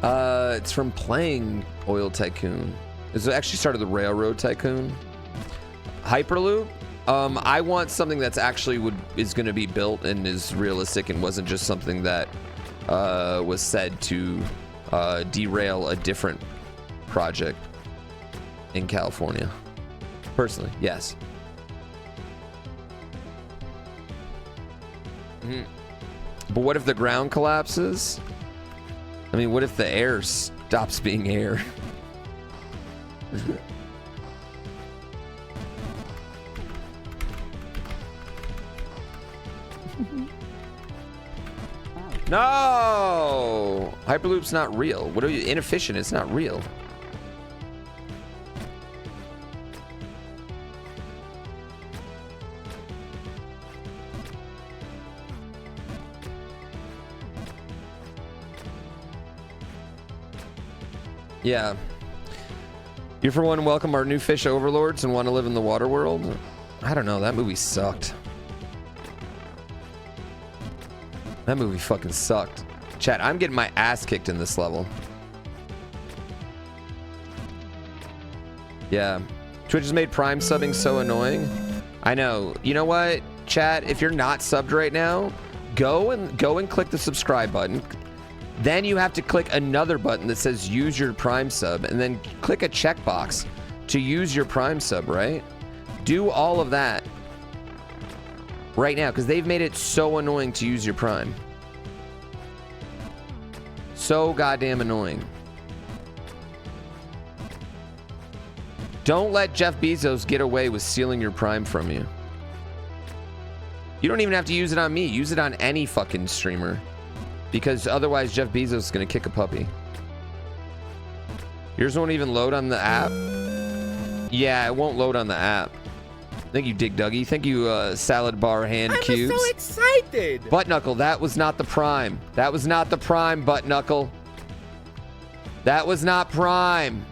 It's from playing Oil Tycoon. It actually started the Railroad Tycoon. Hyperloop. I want something that's actually is going to be built and is realistic and wasn't just something that was said to derail a different project in California. Personally, yes. But what if the ground collapses? I mean, what if the air stops being air? No! Hyperloop's not real. What are you? Inefficient. It's not real. Yeah. You for one welcome our new fish overlords and want to live in the water world? I don't know. That movie sucked. That movie fucking sucked. Chat, I'm getting my ass kicked in this level. Yeah. Twitch has made Prime subbing so annoying. I know. You know what, chat? If you're not subbed right now, go and click the subscribe button. Then you have to click another button that says use your Prime sub, and then click a checkbox to use your Prime sub, right? Do all of that right now, because they've made it so annoying to use your Prime. So goddamn annoying. Don't let Jeff Bezos get away with stealing your Prime from you. You don't even have to use it on me. Use it on any fucking streamer. Because otherwise Jeff Bezos is going to kick a puppy. Yours won't even load on the app? Yeah, it won't load on the app. Thank you, Dig Dougie. Thank you, Salad Bar Hand Cubes. I'm so excited. Butt Knuckle, that was not the Prime. That was not the Prime, Butt Knuckle. That was not Prime.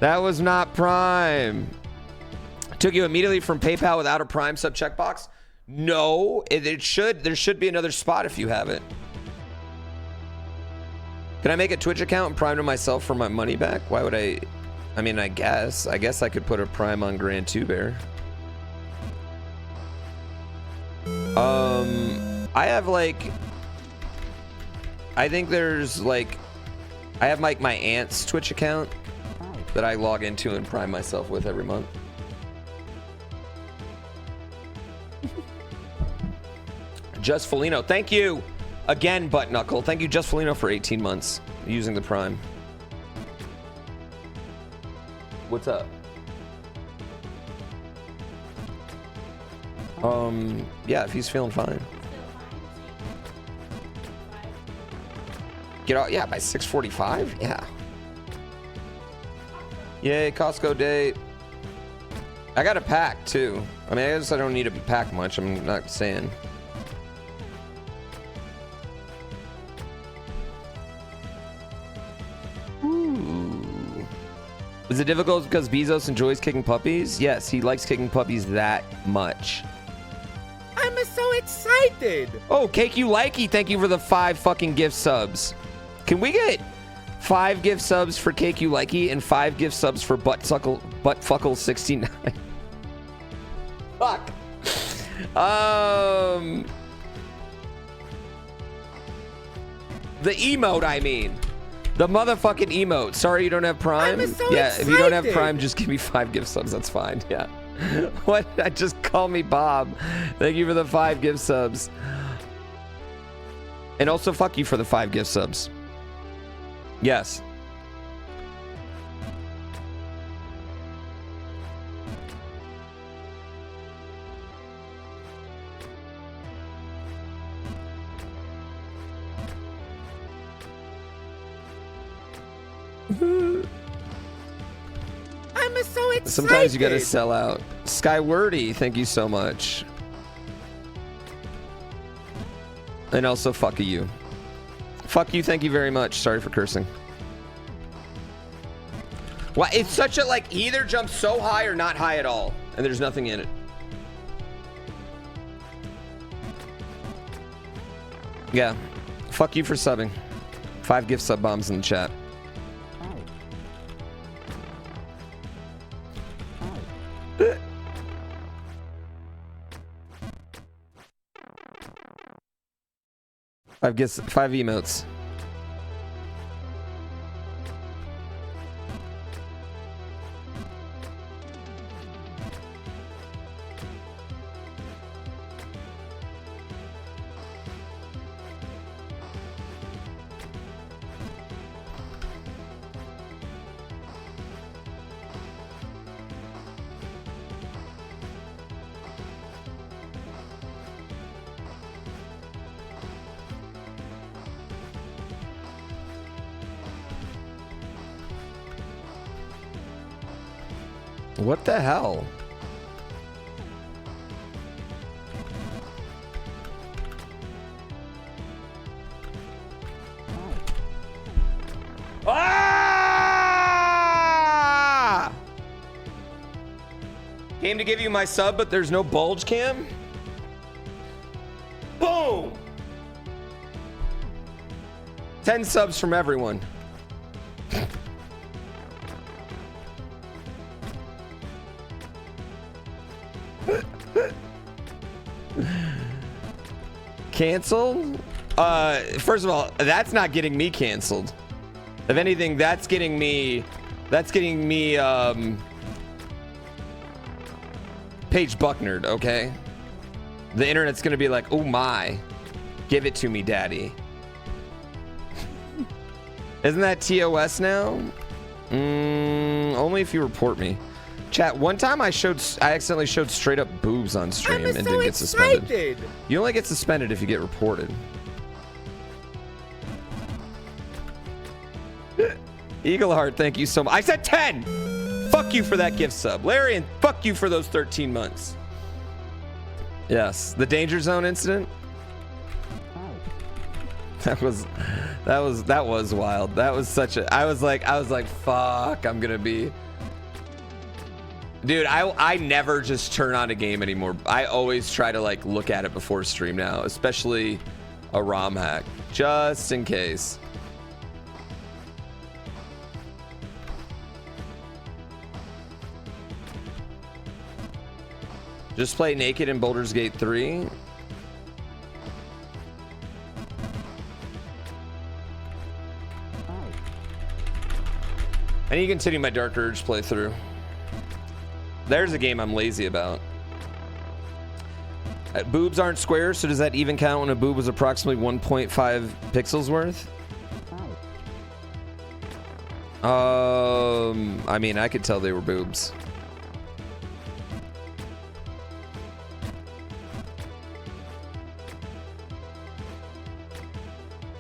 That was not Prime. Took you immediately from PayPal without a Prime sub checkbox? No, it should. There should be another spot if you have it. Can I make a Twitch account and Prime to myself for my money back? Why would I? I mean, I guess I could put a Prime on GrandPooBear. I have like, I think there's like, I have like my aunt's Twitch account that I log into and Prime myself with every month. Just Felino, thank you again, Butt Knuckle. Thank you, Just Felino, for 18 months using the Prime. What's up? Yeah, if he's feeling fine. Get out, yeah, by 6:45, yeah. Yay, Costco date. I got a pack too. I mean, I guess I don't need to pack much. I'm not saying. Ooh. Is it difficult because Bezos enjoys kicking puppies? Yes, he likes kicking puppies that much. I'm so excited. Oh, Cake You Likey, thank you for the 5 fucking gift subs. Can we get 5 gift subs for Cake You Likey and 5 gift subs for Buttfuckle 69? Fuck. The emote, I mean. The motherfucking emote. Sorry you don't have Prime? I'm so yeah, excited. If you don't have Prime, just give me 5 gift subs. That's fine. Yeah. What? Just call me Bob. Thank you for the 5 gift subs. And also fuck you for the 5 gift subs. Yes. I'm so excited. Sometimes you gotta sell out. Skywordy, thank you so much. And also fuck you. Fuck you, thank you very much. Sorry for cursing. Well, it's such a, like, he either jumps so high or not high at all. And there's nothing in it. Yeah. Fuck you for subbing. 5 gift sub bombs in the chat. Five emotes. What the hell? Ah! Came to give you my sub, but there's no bulge cam? Boom! 10 subs from everyone. Canceled? First of all, that's not getting me canceled. If anything, that's getting me Paige Bucknard, okay? The internet's gonna be like, oh my, give it to me, daddy. Isn't that TOS now? Only if you report me. Chat, one time I accidentally showed straight up boobs on stream and didn't get suspended. You only get suspended if you get reported. Eagleheart, thank you so much. I said 10! Fuck you for that gift sub. Larry, and fuck you for those 13 months. Yes, the danger zone incident. That was wild. That was such a, I was like, fuck, I'm gonna be. Dude, I never just turn on a game anymore. I always try to like look at it before stream now, especially a ROM hack, just in case. Just play naked in Baldur's Gate 3. I need to continue my Dark Urge playthrough. There's a game I'm lazy about. Boobs aren't squares, so does that even count when a boob was approximately 1.5 pixels worth? I mean, I could tell they were boobs.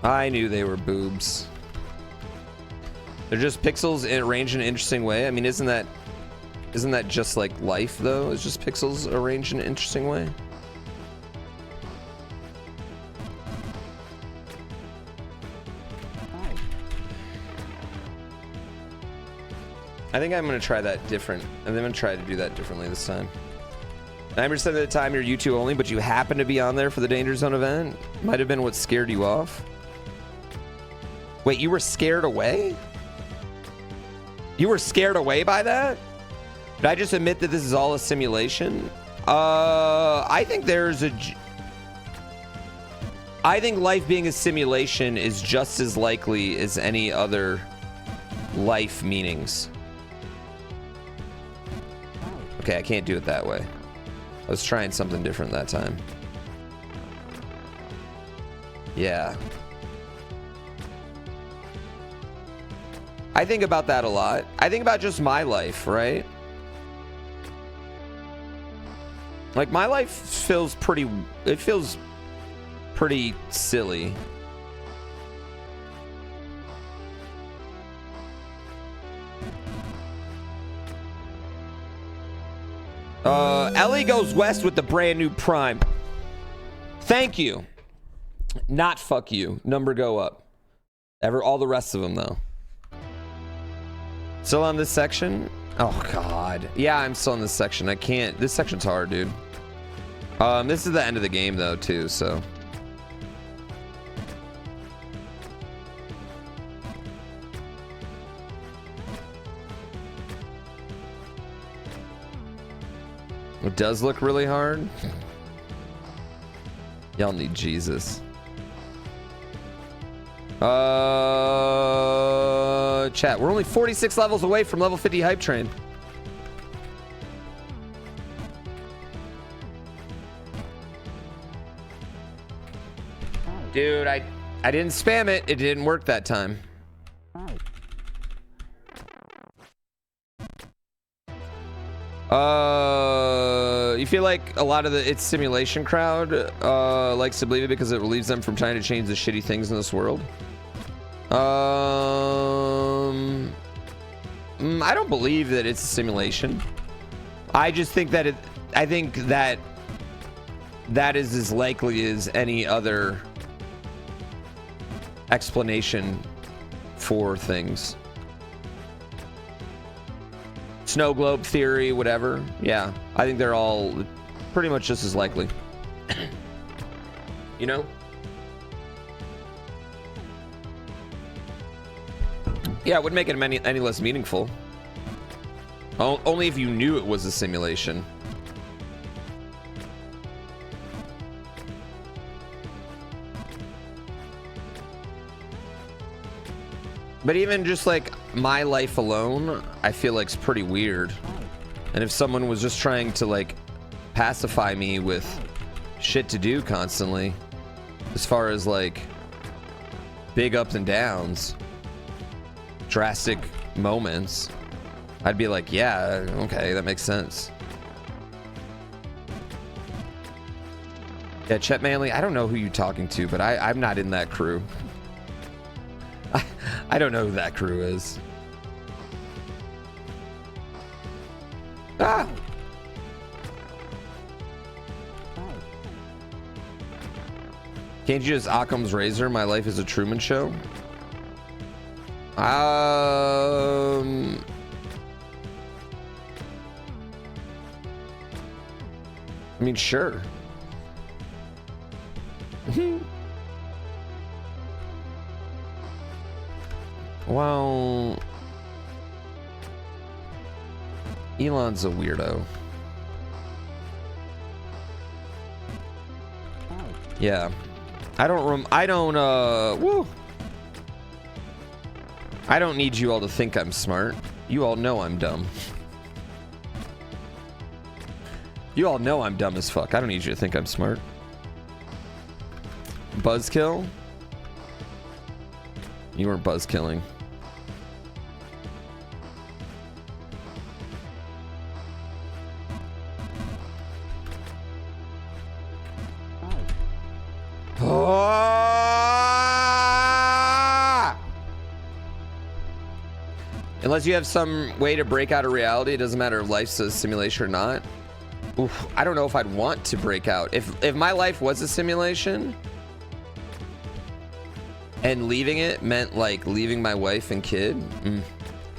I knew they were boobs. They're just pixels arranged in an interesting way. I mean, isn't that just like life though? It's just pixels arranged in an interesting way. I think I'm gonna try that different. I'm gonna try to do that differently this time. 9% of the time you're U2 only, but you happen to be on there for the Danger Zone event. Might have been what scared you off. Wait, you were scared away? You were scared away by that? Did I just admit that this is all a simulation? I think I think life being a simulation is just as likely as any other life meanings. Okay, I can't do it that way. I was trying something different that time. Yeah. I think about that a lot. I think about just my life, right? Like my life feels pretty silly. Ellie goes west with the brand new Prime. Thank you. Not fuck you. Number go up. All the rest of them though. Still on this section? Oh god. Yeah, I'm still in this section. I can't. This section's hard, dude. This is the end of the game though, too, so. It does look really hard. Y'all need Jesus. Chat, we're only 46 levels away from level 50 hype train. Dude, I didn't spam it. It didn't work that time. You feel like a lot of its simulation crowd likes to believe it because it relieves them from trying to change the shitty things in this world? I don't believe that it's a simulation. I just think that I think that is as likely as any other explanation for things. Snow globe theory, whatever. Yeah, I think they're all pretty much just as likely. You know? Yeah, it wouldn't make it any less meaningful. Only if you knew it was a simulation. But even just like my life alone, I feel like it's pretty weird. And if someone was just trying to like pacify me with shit to do constantly, as far as like big ups and downs, drastic moments, I'd be like, yeah, okay, that makes sense. Yeah, Chet Manley, I don't know who you're talking to, but I'm not in that crew. I don't know who that crew is. Ah! Can't you just Occam's razor? My life is a Truman Show. I mean, sure. Well, Elon's a weirdo. Yeah. I don't need you all to think I'm smart. You all know I'm dumb. You all know I'm dumb as fuck. I don't need you to think I'm smart. Buzzkill? You weren't buzzkilling. Unless you have some way to break out of reality, it doesn't matter if life's a simulation or not. Oof, I don't know if I'd want to break out. If my life was a simulation and leaving it meant like leaving my wife and kid,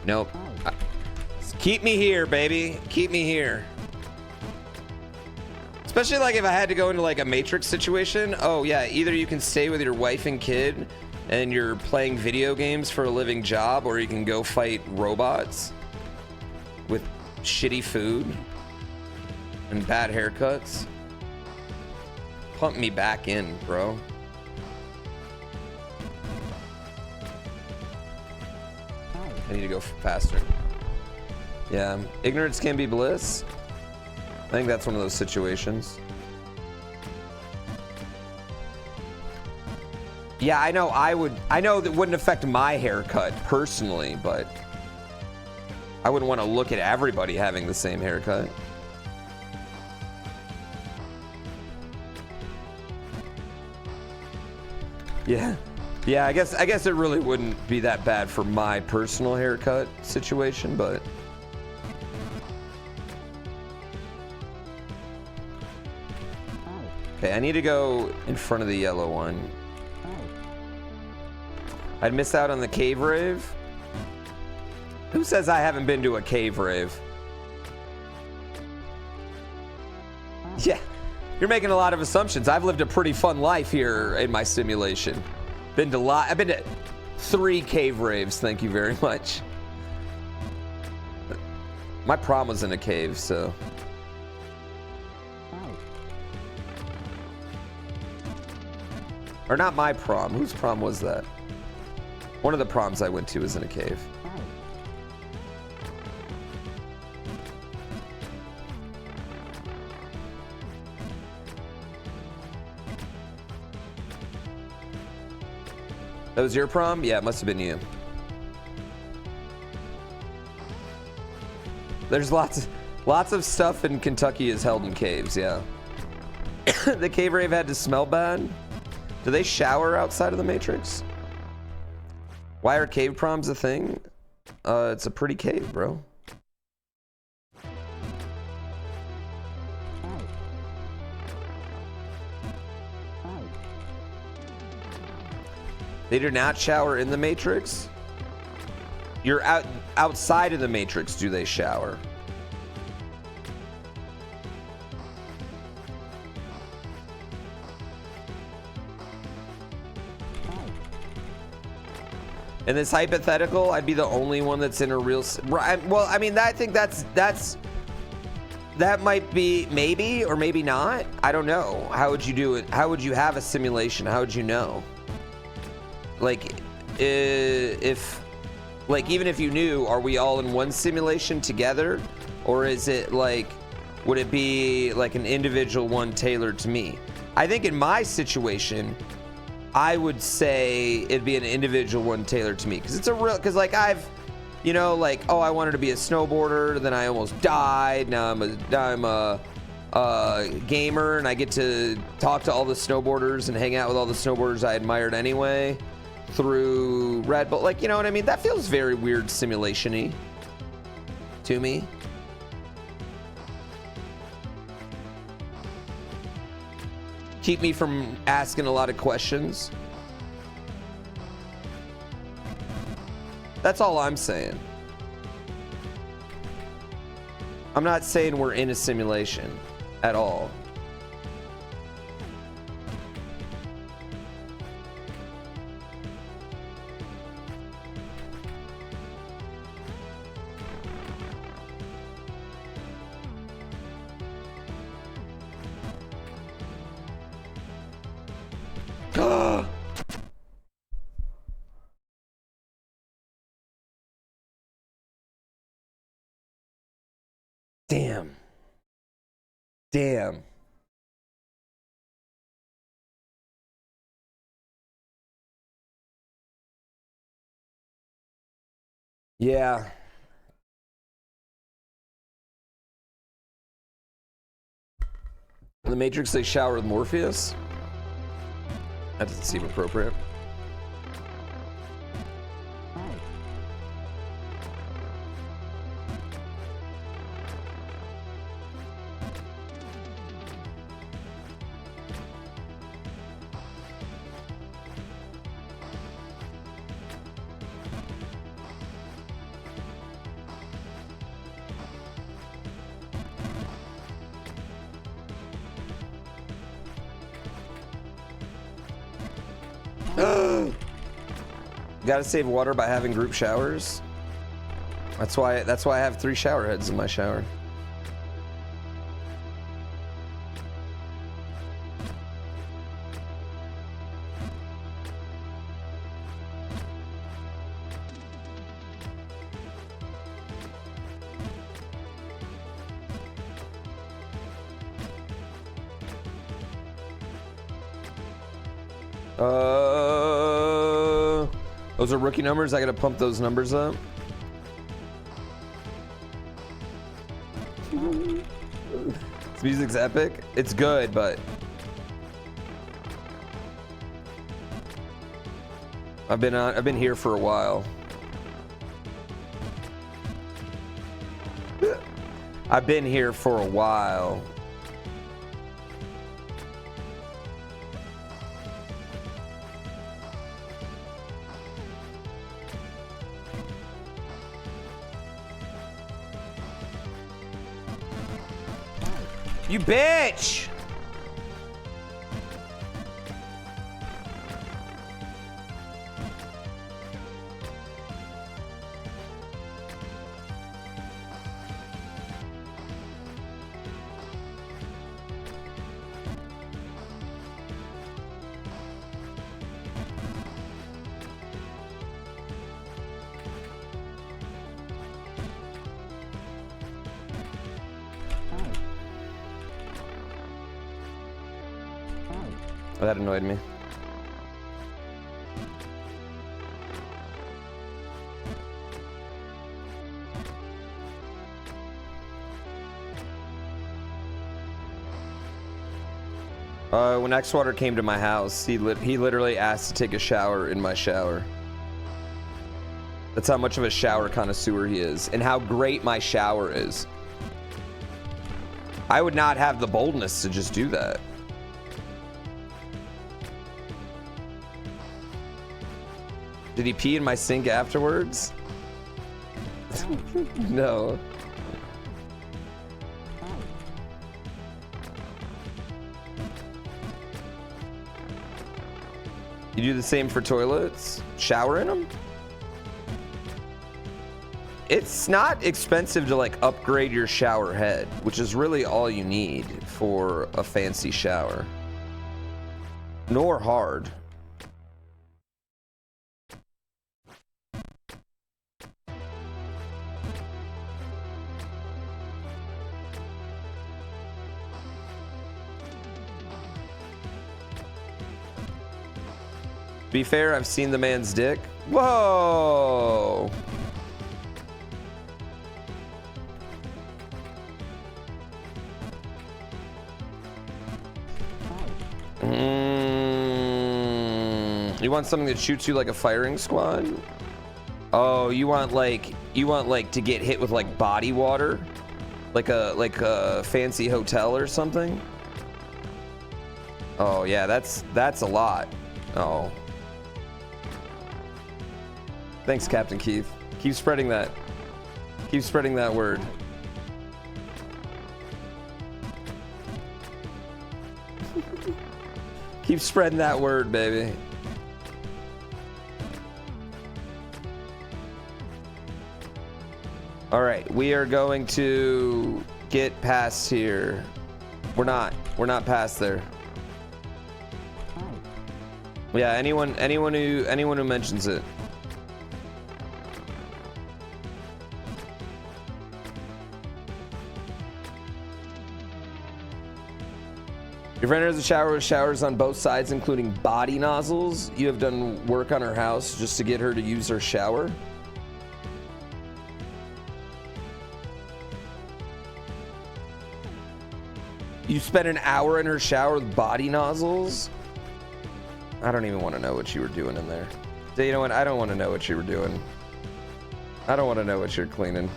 nope. Keep me here, baby. Keep me here. Especially like if I had to go into like a Matrix situation. Oh yeah, either you can stay with your wife and kid and you're playing video games for a living job, or you can go fight robots with shitty food and bad haircuts. Pump me back in, bro. I need to go faster. Yeah, ignorance can be bliss. I think that's one of those situations. Yeah, I know that wouldn't affect my haircut personally, but I wouldn't want to look at everybody having the same haircut. Yeah. Yeah, I guess it really wouldn't be that bad for my personal haircut situation, but okay, I need to go in front of the yellow one. I'd miss out on the cave rave. Who says I haven't been to a cave rave? Yeah, you're making a lot of assumptions. I've lived a pretty fun life here in my simulation. I've been to 3 cave raves, thank you very much. My prom was in a cave, so. Or not my prom, whose prom was that? One of the proms I went to was in a cave. That was your prom? Yeah, it must have been you. There's lots of stuff in Kentucky is held in caves, yeah. The cave rave had to smell bad. Do they shower outside of the Matrix? Why are cave proms a thing? It's a pretty cave, bro. They do not shower in the Matrix. You're outside of the Matrix, do they shower? In this hypothetical, I'd be the only one that's in a real... Well, I mean, I think that might be maybe or maybe not. I don't know. How would you do it? How would you have a simulation? How would you know? Like, if... Like, even if you knew, are we all in one simulation together? Or is it like, would it be like an individual one tailored to me? I think in my situation, I would say it'd be an individual one tailored to me. Because it's a real, because like I've, you know, like, oh, I wanted to be a snowboarder, then I almost died. Now I'm a gamer, and I get to talk to all the snowboarders and hang out with all the snowboarders I admired anyway. Through Red Bull, like, you know what I mean? That feels very weird simulation-y to me. Keep me from asking a lot of questions. That's all I'm saying. I'm not saying we're in a simulation at all. Damn. Yeah. In the Matrix, they shower with Morpheus? That doesn't seem appropriate. Gotta save water by having group showers. That's why I have 3 shower heads in my shower. Those are rookie numbers. I gotta pump those numbers up. This music's epic. It's good, but I've been here for a while. I've been here for a while. You bitch! That annoyed me. When Xwater came to my house, he literally asked to take a shower in my shower. That's how much of a shower connoisseur he is, and how great my shower is. I would not have the boldness to just do that. Did he pee in my sink afterwards? No. You do the same for toilets? Shower in them? It's not expensive to like upgrade your shower head, which is really all you need for a fancy shower. Nor hard. To be fair, I've seen the man's dick. Whoa! You want something that shoots you like a firing squad? Oh, you want like to get hit with like body water? Like a fancy hotel or something? Oh yeah, that's a lot. Oh. Thanks, Captain Keith. Keep spreading that. Keep spreading that word. Keep spreading that word, baby. All right, we are going to get past here. We're not past there. Yeah, anyone who mentions it. Your friend has a shower with showers on both sides, including body nozzles. You have done work on her house just to get her to use her shower. You spent an hour in her shower with body nozzles? I don't even want to know what you were doing in there. You know what? I don't want to know what you were doing. I don't want to know what you're cleaning.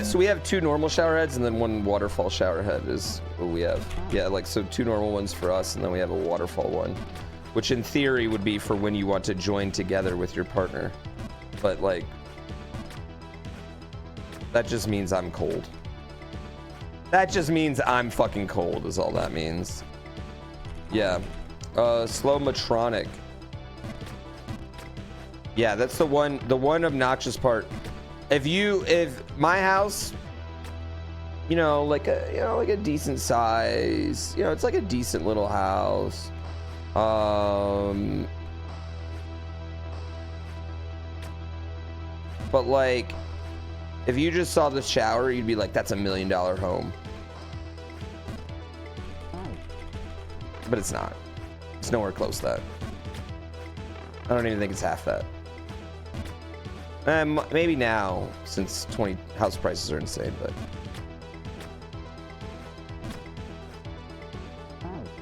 So we have two normal shower heads and then one waterfall shower head is what we have. Yeah, like so two normal ones for us and then we have a waterfall one, which in theory would be for when you want to join together with your partner. But like, that just means I'm cold. That just means I'm fucking cold is all that means. Yeah. Slow Matronic. Yeah, that's the one obnoxious part. If my house, like a decent size, it's like a decent little house. But like, if you just saw the shower, you'd be like, that's $1 million home. But it's not. It's nowhere close to that. I don't even think it's half that. Maybe now, since house prices are insane, but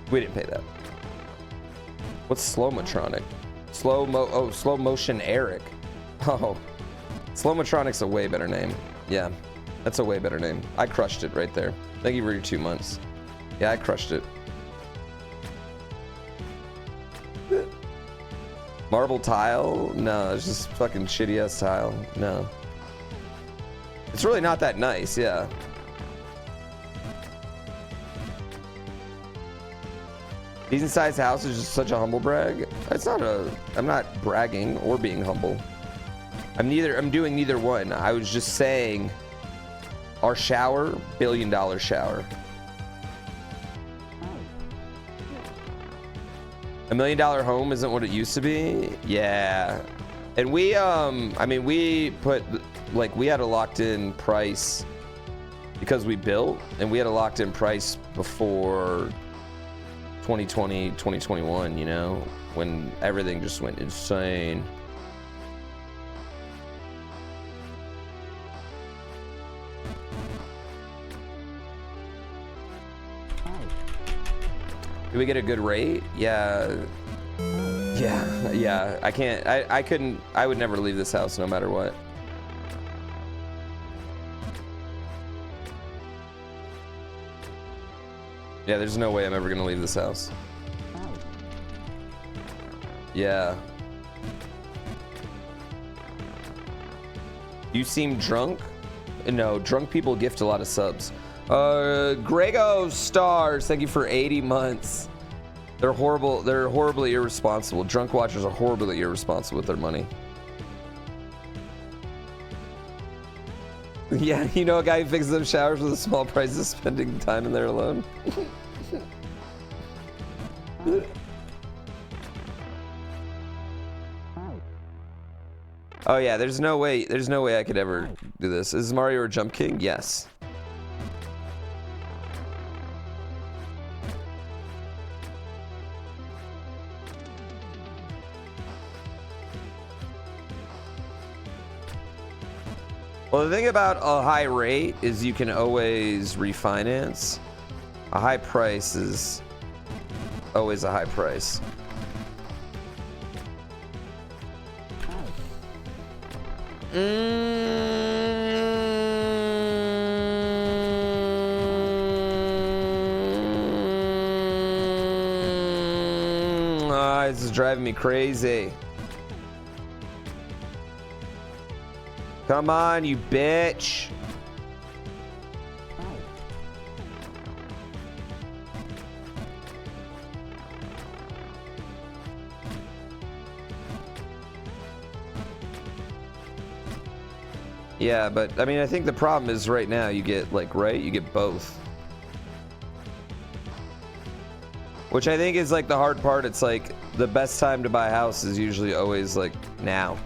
we didn't pay that. What's Slow Matronic? Slow Motion Eric. Oh, Slow Matronic's a way better name. Yeah, that's a way better name. I crushed it right there. Thank you for your 2 months. Yeah, I crushed it. Marble tile? No, it's just fucking shitty ass tile. No. It's really not that nice, yeah. Decent sized house is just such a humble brag. I'm not bragging or being humble. I'm doing neither one. I was just saying our shower, $1 billion shower. $1 million home isn't what it used to be. Yeah. And we put, like, we had a locked in price because we built, and we had a locked in price before 2020, 2021, when everything just went insane. Did we get a good rate? Yeah. I can't, I would never leave this house no matter what. Yeah, there's no way I'm ever gonna leave this house. Yeah. You seem drunk? No, drunk people gift a lot of subs. Grego Stars, thank you for 80 months. They're horrible. They're horribly irresponsible. Drunk watchers are horribly irresponsible with their money. Yeah, you know a guy who fixes up showers with a small price of spending time in there alone. Oh yeah, there's no way I could ever do this. Is Mario or Jump King? Yes. Well, the thing about a high rate is you can always refinance. A high price is always a high price. This is driving me crazy. Come on, you bitch. Yeah, but I mean, I think the problem is right now you get like, right? You get both. Which I think is like the hard part. It's like the best time to buy a house is usually always like now.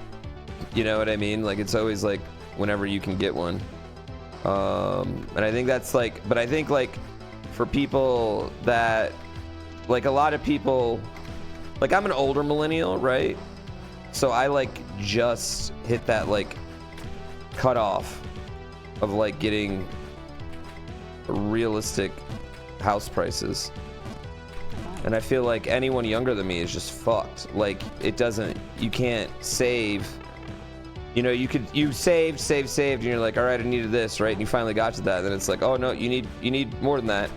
You know what I mean? Like it's always like whenever you can get one. And I think that's like, but I think like for people that, like a lot of people, like I'm an older millennial, right? So I like just hit that like cutoff of like getting realistic house prices. And I feel like anyone younger than me is just fucked. Like it doesn't, you can't save. You know, you saved, and you're like, all right, I needed this, right? And you finally got to that. Then it's like, oh no, you need more than that.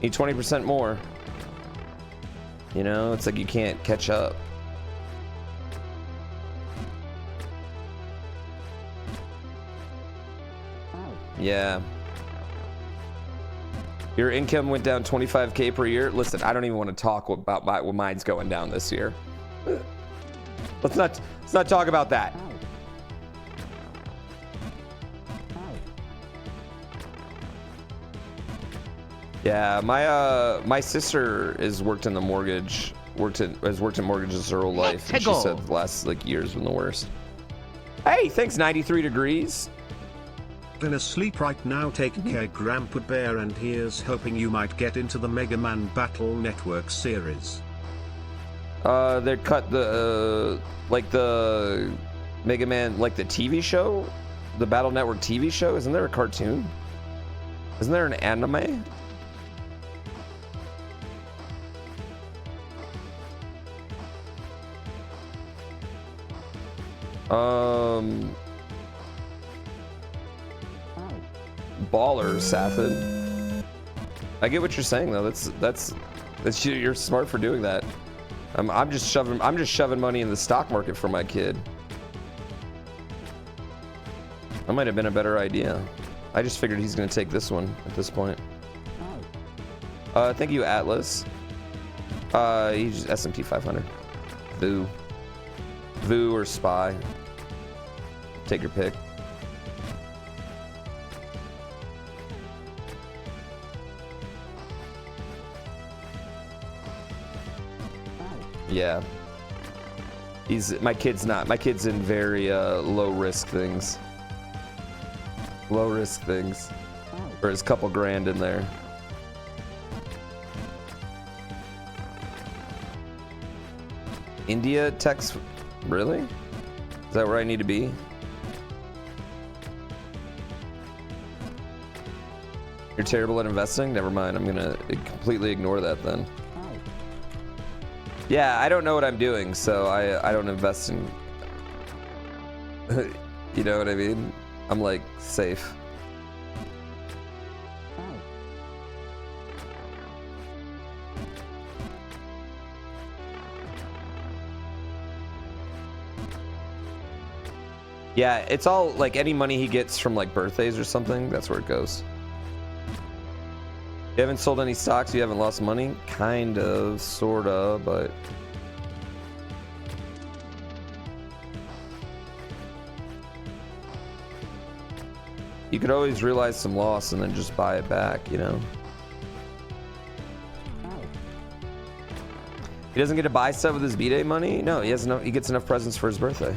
You need 20% more. You know, it's like you can't catch up. Yeah. Your income went down 25K per year. Listen, I don't even want to talk about what mine's going down this year. Let's not talk about that. Yeah, my sister has worked in the mortgage, has worked in mortgages her whole life. And she said the last like years been the worst. Hey, thanks 93 degrees. Been asleep right now. Take care, GrandPooBear, and here's hoping you might get into the Mega Man Battle Network series. They cut the like the Mega Man, like the TV show, the Battle Network TV show. Isn't there a cartoon? Isn't there an anime? Baller, Safin. I get what you're saying though. That's you're smart for doing that. I'm just shoving money in the stock market for my kid. That might have been a better idea. I just figured he's gonna take this one at this point. Thank you, Atlas. He's S&P 500. Vu or Spy. Take your pick. Yeah. My kid's in very low risk things. Low risk things. Or there's a couple grand in there. India techs, really? Is that where I need to be? You're terrible at investing? Never mind, I'm gonna completely ignore that then. Yeah, I don't know what I'm doing, so I don't invest in... You know what I mean? I'm like, safe. Yeah, it's all like any money he gets from like birthdays or something, that's where it goes. You haven't sold any stocks, you haven't lost money? Kind of, sorta, but... You could always realize some loss and then just buy it back, you know? He doesn't get to buy stuff with his B-Day money? No, he has enough, he gets enough presents for his birthday.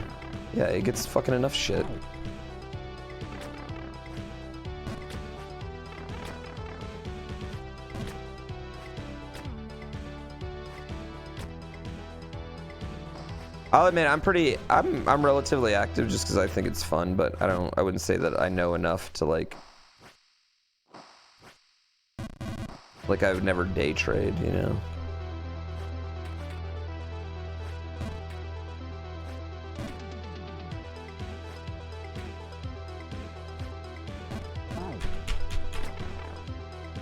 Yeah, he gets fucking enough shit. I'll admit I'm relatively active just because I think it's fun, but I wouldn't say that I know enough to like I would never day trade, you know.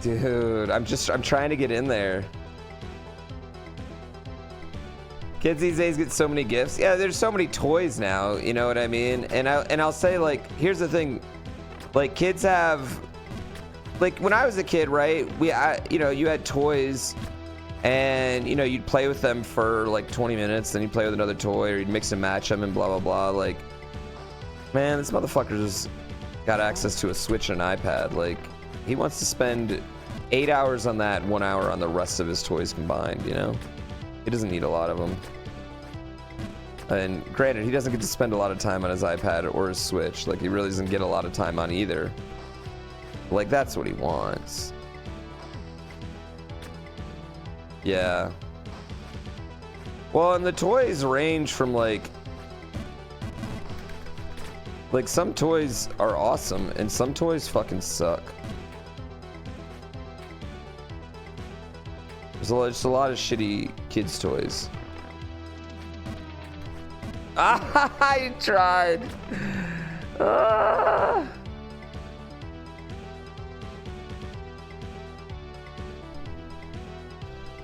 Dude, I'm trying to get in there. Kids these days get so many gifts. Yeah, there's so many toys now, you know what I mean? And I'll say, like, here's the thing. Like, kids have, like, when I was a kid, right? You know, you had toys and, you know, you'd play with them for like 20 minutes, then you'd play with another toy, or you'd mix and match them and blah, blah, blah. Like, man, this motherfucker's got access to a Switch and an iPad. Like, he wants to spend 8 hours on that, 1 hour on the rest of his toys combined, you know? He doesn't need a lot of them. And granted, he doesn't get to spend a lot of time on his iPad or his Switch. Like, he really doesn't get a lot of time on either. Like, that's what he wants. Yeah. Well, and the toys range from like some toys are awesome and some toys fucking suck. There's just a lot of shitty kids' toys. I tried.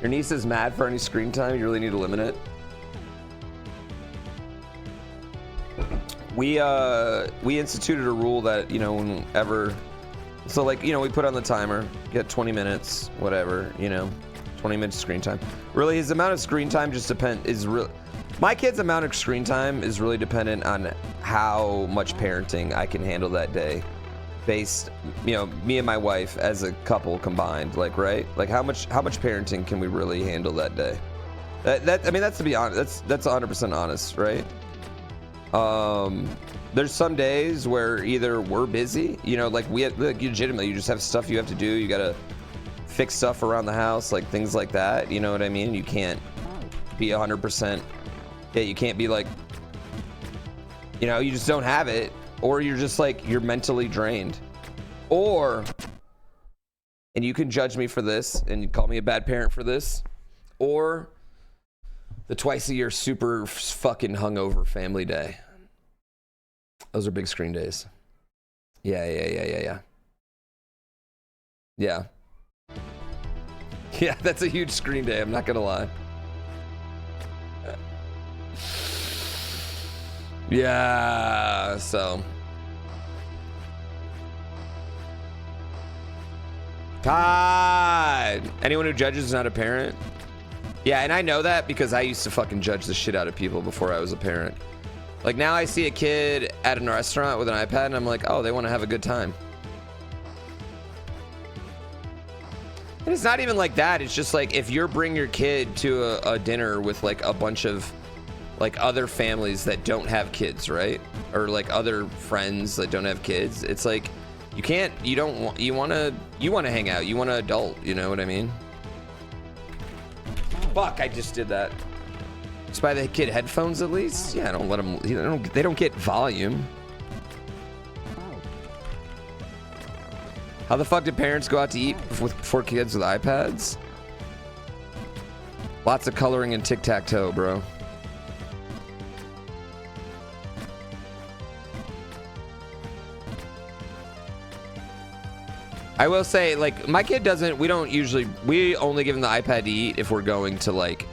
Your niece is mad for any screen time. You really need to limit it. We instituted a rule that, you know, whenever, so like, you know, we put on the timer, get 20 minutes, whatever, you know, 20 minutes screen time. Really, his amount of screen time just my kid's amount of screen time is really dependent on how much parenting I can handle that day. Based, you know, me and my wife as a couple combined, like, right? Like, how much parenting can we really handle that day? I mean, that's to be honest, that's 100% honest, right? There's some days where either we're busy, you know, like legitimately, you just have stuff you have to do. You gotta fix stuff around the house, like things like that. You know what I mean? You can't be 100%. Yeah, you can't be like, you know, you just don't have it. Or you're just like, you're mentally drained. Or, and you can judge me for this and you call me a bad parent for this, or the twice a year super fucking hungover family day. Those are big screen days. Yeah. Yeah, that's a huge screen day, I'm not gonna lie. Yeah, so. God. Anyone who judges is not a parent? Yeah, and I know that because I used to fucking judge the shit out of people before I was a parent. Like, now I see a kid at a restaurant with an iPad and I'm like, oh, they want to have a good time. And it's not even like that. It's just like, if you're bringing your kid to a dinner with like a bunch of like other families that don't have kids, right? Or like other friends that don't have kids. It's like, you want to hang out. You want to adult, you know what I mean? Fuck, I just did that. Just buy the kid headphones at least? Yeah, don't let them, they don't get volume. How the fuck did parents go out to eat for kids with iPads? Lots of coloring and tic-tac-toe, bro. I will say, like, my kid doesn't, we only give him the iPad to eat if we're going to like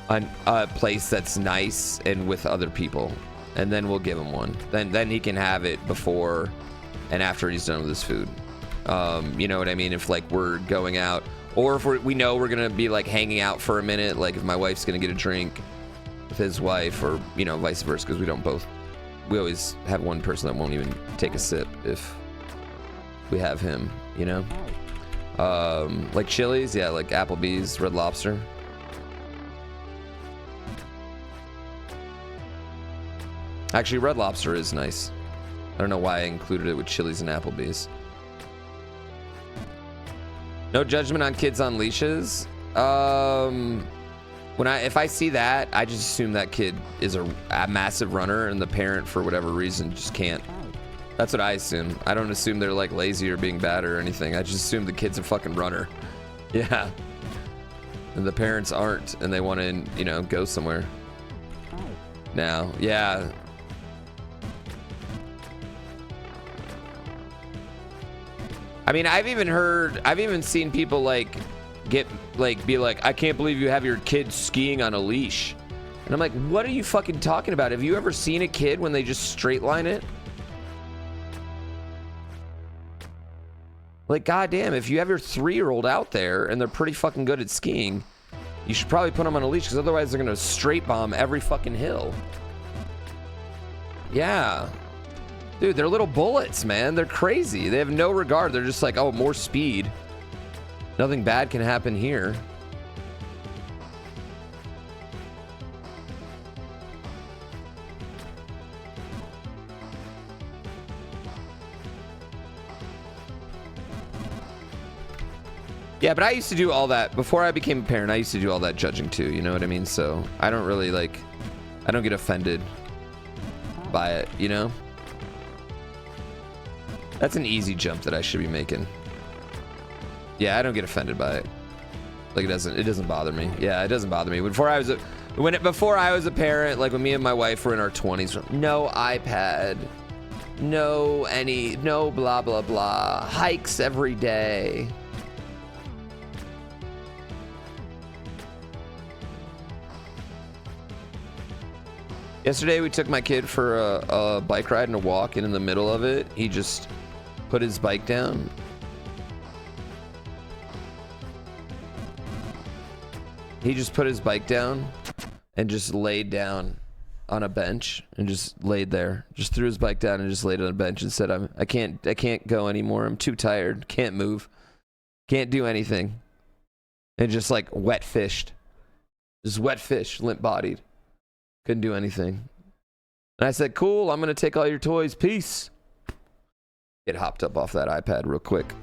a place that's nice and with other people. and then we'll give him one. Then he can have it before and after he's done with his food. You know what I mean? If like we're going out, or if we know we're gonna be like hanging out for a minute, like if my wife's gonna get a drink with his wife, or you know, vice versa, because we always have one person that won't even take a sip if we have him, you know. Like Chili's, yeah, like Applebee's, Red Lobster. Actually, Red Lobster is nice. I don't know why I included it with Chili's and Applebee's. No judgment on kids on leashes. If I see that, I just assume that kid is a massive runner, and the parent, for whatever reason, just can't. That's what I assume. I don't assume they're like lazy or being bad or anything. I just assume the kid's a fucking runner. Yeah. And the parents aren't, and they want to, you know, go somewhere. Now, yeah. I mean, I've even seen people like be like, I can't believe you have your kid skiing on a leash. And I'm like, what are you fucking talking about? Have you ever seen a kid when they just straight line it? Like, goddamn, if you have your 3-year-old out there and they're pretty fucking good at skiing, you should probably put them on a leash, because otherwise they're gonna straight bomb every fucking hill. Yeah. Dude, they're little bullets, man. They're crazy. They have no regard. They're just like, oh, more speed. Nothing bad can happen here. Yeah, but I used to do all that before I became a parent. I used to do all that judging too, you know what I mean? So I don't really like, I don't get offended by it, you know? That's an easy jump that I should be making. Yeah, I don't get offended by it. Like it doesn't bother me. Yeah, it doesn't bother me. Before I was a parent, like when me and my wife were in our 20s, no iPad, no blah blah blah, hikes every day. Yesterday we took my kid for a bike ride and a walk, and in the middle of it, he just put his bike down. He just put his bike down and just laid down on a bench and just laid there. Just threw his bike down and just laid on a bench and said, I can't go anymore. I'm too tired. Can't move. Can't do anything. And just like wet fished. Just wet fish, limp bodied. Couldn't do anything. And I said, cool, I'm gonna take all your toys. Peace. It hopped up off that iPad real quick.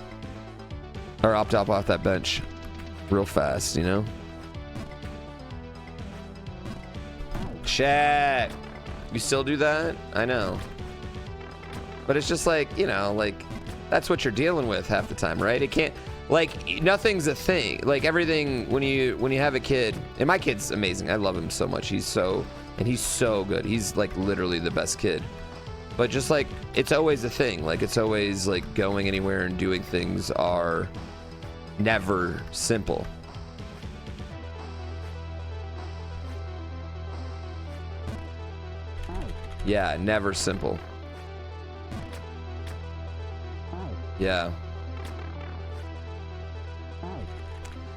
Or hopped up off that bench real fast, you know? Chat. You still do that? I know. But it's just like, you know, like, that's what you're dealing with half the time, right? It can't, like, nothing's a thing. Like, everything, when you have a kid, and my kid's amazing. I love him so much. He's so good. He's, like, literally the best kid. But just, like, it's always a thing. Like, it's always, like, going anywhere and doing things are never simple. Yeah, never simple. Yeah.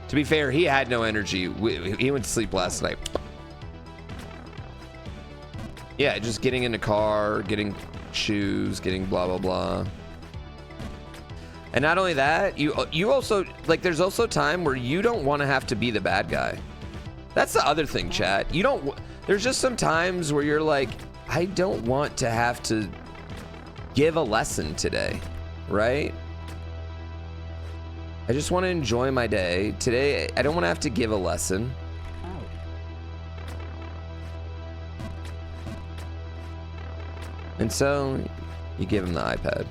To be fair, he had no energy. He went to sleep last night. Yeah, just getting in the car, getting shoes, getting blah, blah, blah. And not only that, you also, like, there's also time where you don't want to have to be the bad guy. That's the other thing, chat. There's just some times where you're like, I don't want to have to give a lesson today, right? I just want to enjoy my day. Today, I don't want to have to give a lesson. And so, you give him the iPad.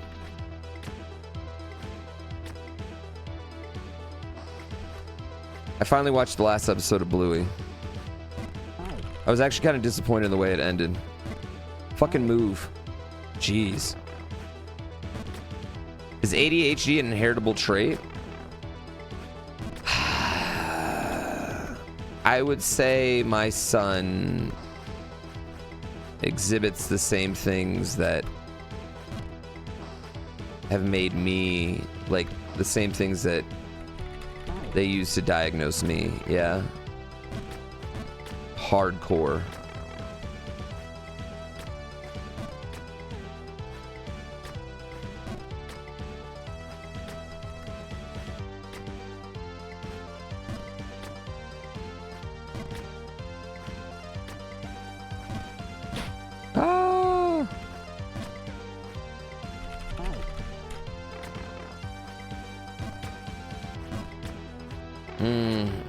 I finally watched the last episode of Bluey. I was actually kind of disappointed in the way it ended. Fucking move. Jeez. Is ADHD an inheritable trait? I would say my son exhibits the same things that have made me, like, the same things that they use to diagnose me. Yeah. Hardcore.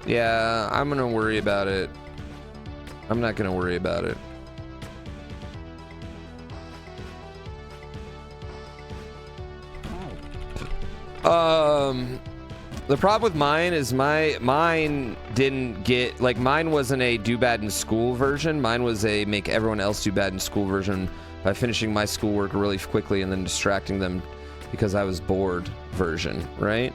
Yeah, I'm gonna worry about it. I'm not gonna worry about it. The problem with mine is mine didn't get, like, mine wasn't a do bad in school version. Mine was a make everyone else do bad in school version by finishing my schoolwork really quickly and then distracting them because I was bored version, right?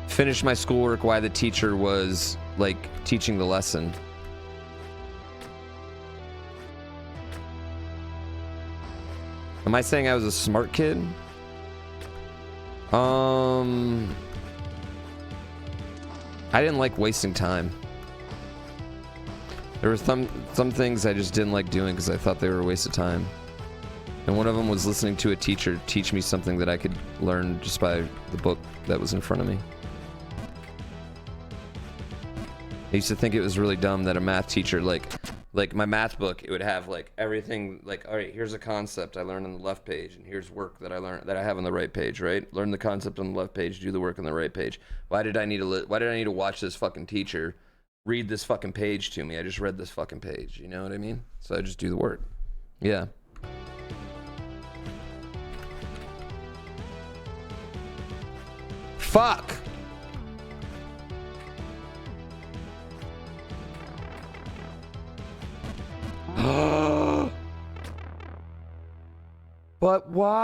Finish my schoolwork while the teacher was, like, teaching the lesson. Am I saying I was a smart kid? I didn't like wasting time. There were some things I just didn't like doing because I thought they were a waste of time. And one of them was listening to a teacher teach me something that I could learn just by the book that was in front of me. I used to think it was really dumb that a math teacher, like my math book, it would have, like, everything, like, all right, here's a concept I learned on the left page, and here's work that I learned that I have on the right page, right? Learn the concept on the left page, do the work on the right page. Why did I need to watch this fucking teacher read this fucking page to me? I just read this fucking page, you know what I mean? So I just do the work. Yeah. Fuck. But why?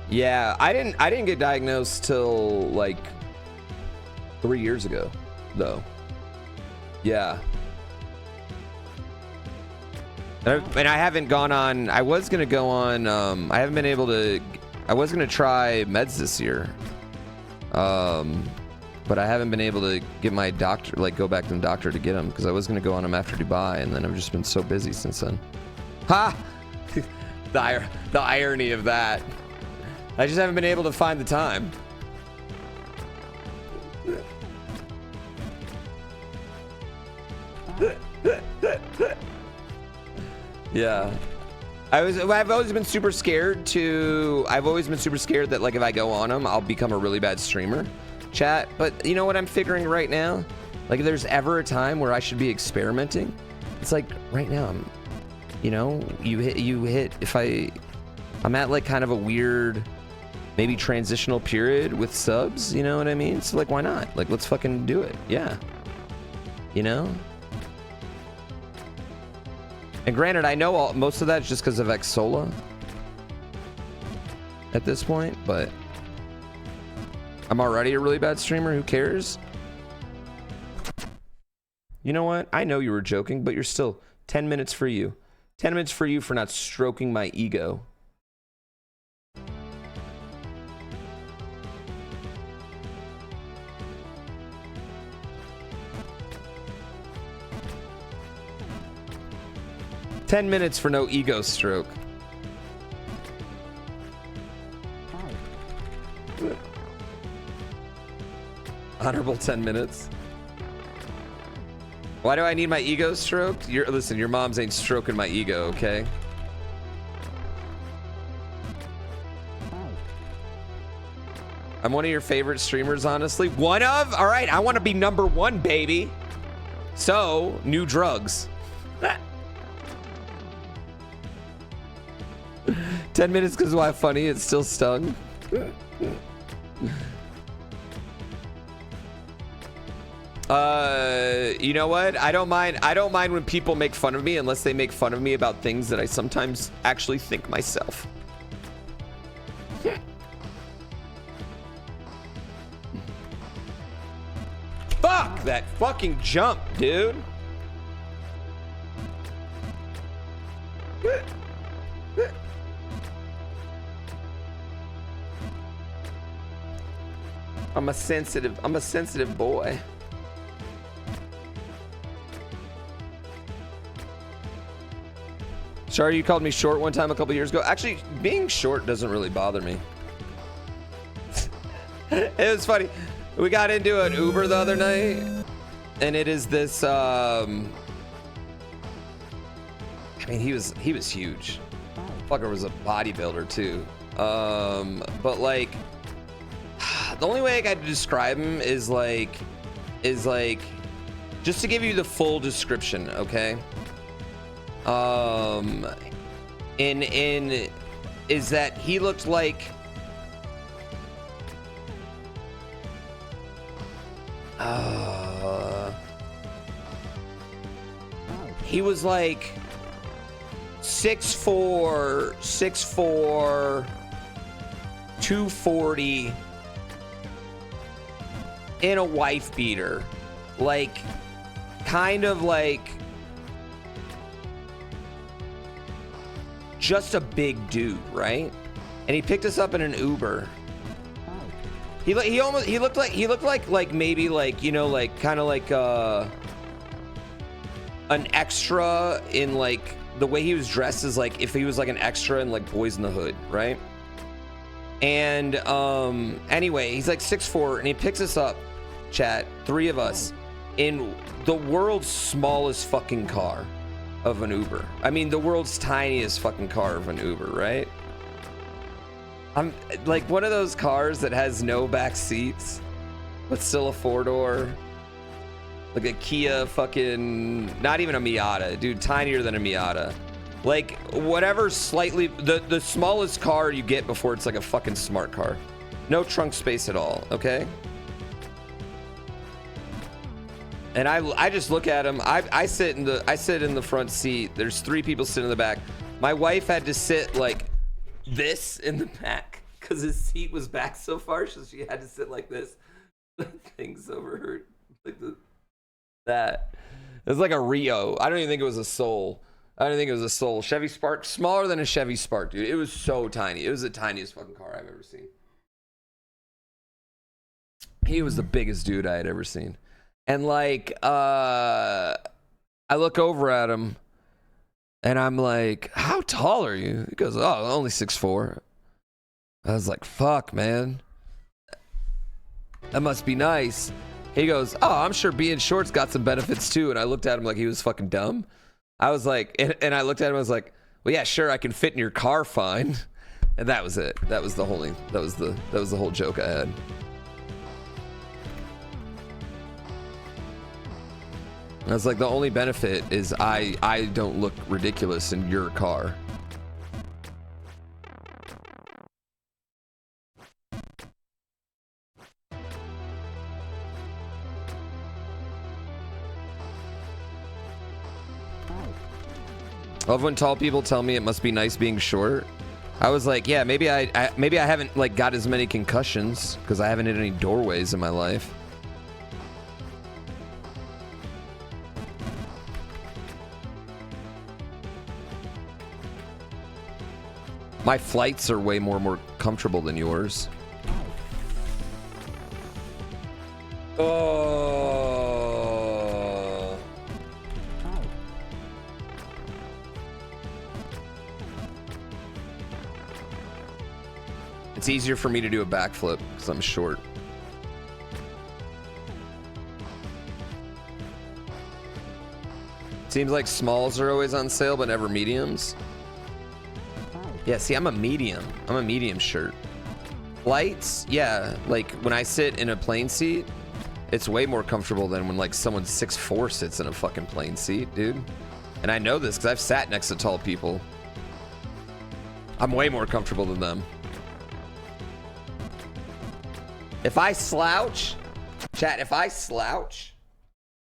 Yeah, I didn't get diagnosed till, like, 3 years ago, though. Yeah. And I haven't gone on. I was gonna go on. I haven't been able to. I was gonna try meds this year. But I haven't been able to get my doctor, like, go back to the doctor to get them, because I was going to go on them after Dubai, and then I've just been so busy since then. Ha! the irony of that. I just haven't been able to find the time. Yeah. I've always been super scared that, like, if I go on them, I'll become a really bad streamer. Chat, but you know what I'm figuring right now? Like, if there's ever a time where I should be experimenting, it's like right now. I'm, you know, you hit. If I'm at, like, kind of a weird, maybe transitional period with subs. You know what I mean? So, like, why not? Like, let's fucking do it. Yeah. You know. And granted, I know most of that's just because of Xsola at this point, but I'm already a really bad streamer. Who cares? You know what? I know you were joking, but you're still 10 minutes for you. 10 minutes for you for not stroking my ego. "10 minutes for no ego stroke." Honorable 10 minutes. Why do I need my ego stroked? Listen, your moms ain't stroking my ego, okay? I'm one of your favorite streamers, honestly. One of? All right, I want to be number one, baby. So, new drugs. 10 minutes because why funny? It still stung. You know what? I don't mind when people make fun of me, unless they make fun of me about things that I sometimes actually think myself. Fuck that fucking jump, dude. I'm a sensitive boy. Sorry, you called me short one time a couple years ago. Actually, being short doesn't really bother me. It was funny. We got into an Uber the other night, and it is this. I mean, he was huge. Fucker was a bodybuilder too. But like, the only way I got to describe him is like, just to give you the full description, okay? Is that he looked like he was like 6'4", 240 in a wife beater, like kind of like just a big dude, right? And he picked us up in an Uber. He looked like maybe like, you know, like kind of like an extra in like the way he was dressed is like if he was like an extra in like Boys in the Hood, right? And anyway, he's like 6'4", and he picks us up, chat, 3 of us, in the world's smallest fucking car of an Uber. I mean, the world's tiniest fucking car of an Uber, right? I'm like one of those cars that has no back seats, but still a 4-door. Like a Kia fucking, not even a Miata, dude, tinier than a Miata. Like whatever slightly, the smallest car you get before it's like a fucking smart car. No trunk space at all, okay? And I just look at him. I sit in the front seat. There's 3 people sitting in the back. My wife had to sit like this in the back because his seat was back so far, so she had to sit like this. Things over her, like that. It was like a Rio. I don't even think it was a Soul. Chevy Spark, smaller than a Chevy Spark, dude. It was so tiny. It was the tiniest fucking car I've ever seen. He was the biggest dude I had ever seen. And like, I look over at him and I'm like, how tall are you? He goes, oh, only 6'4". I was like, fuck, man. That must be nice. He goes, oh, I'm sure being short's got some benefits too. And I looked at him like he was fucking dumb. I was like, and I looked at him, I was like, well, yeah, sure, I can fit in your car fine. And that was it. That was the whole joke I had. I was like, the only benefit is I don't look ridiculous in your car. Love when tall people tell me it must be nice being short. I was like, yeah, maybe I haven't like got as many concussions because I haven't hit any doorways in my life. My flights are way more comfortable than yours. Oh. It's easier for me to do a backflip because I'm short. Seems like smalls are always on sale, but never mediums. Yeah, see, I'm a medium. I'm a medium shirt. Lights, yeah, like when I sit in a plane seat, it's way more comfortable than when like someone 6'4" sits in a fucking plane seat, dude. And I know this because I've sat next to tall people. I'm way more comfortable than them. If I slouch, chat, if I slouch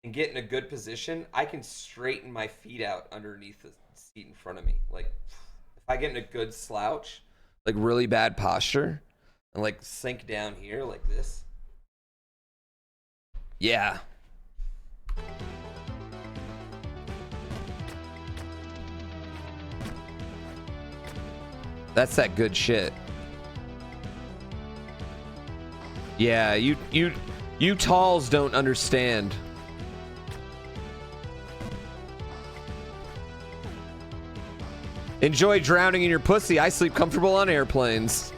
and get in a good position, I can straighten my feet out underneath the seat in front of me. Like, if I get in a good slouch, like really bad posture, and like sink down here like this. Yeah. That's that good shit. Yeah, you talls don't understand. Enjoy drowning in your pussy. I sleep comfortable on airplanes.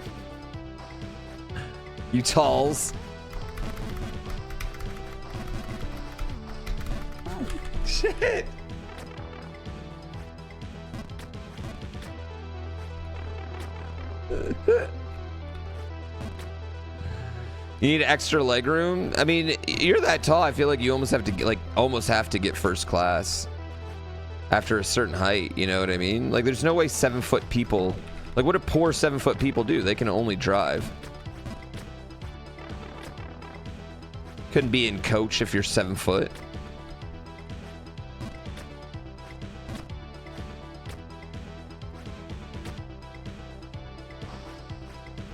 You talls. Shit. You need extra leg room? I mean, you're that tall. I feel like you almost have to get first class after a certain height. You know what I mean? Like, there's no way 7-foot people. Like, what do poor 7-foot people do? They can only drive. Couldn't be in coach if you're 7 foot.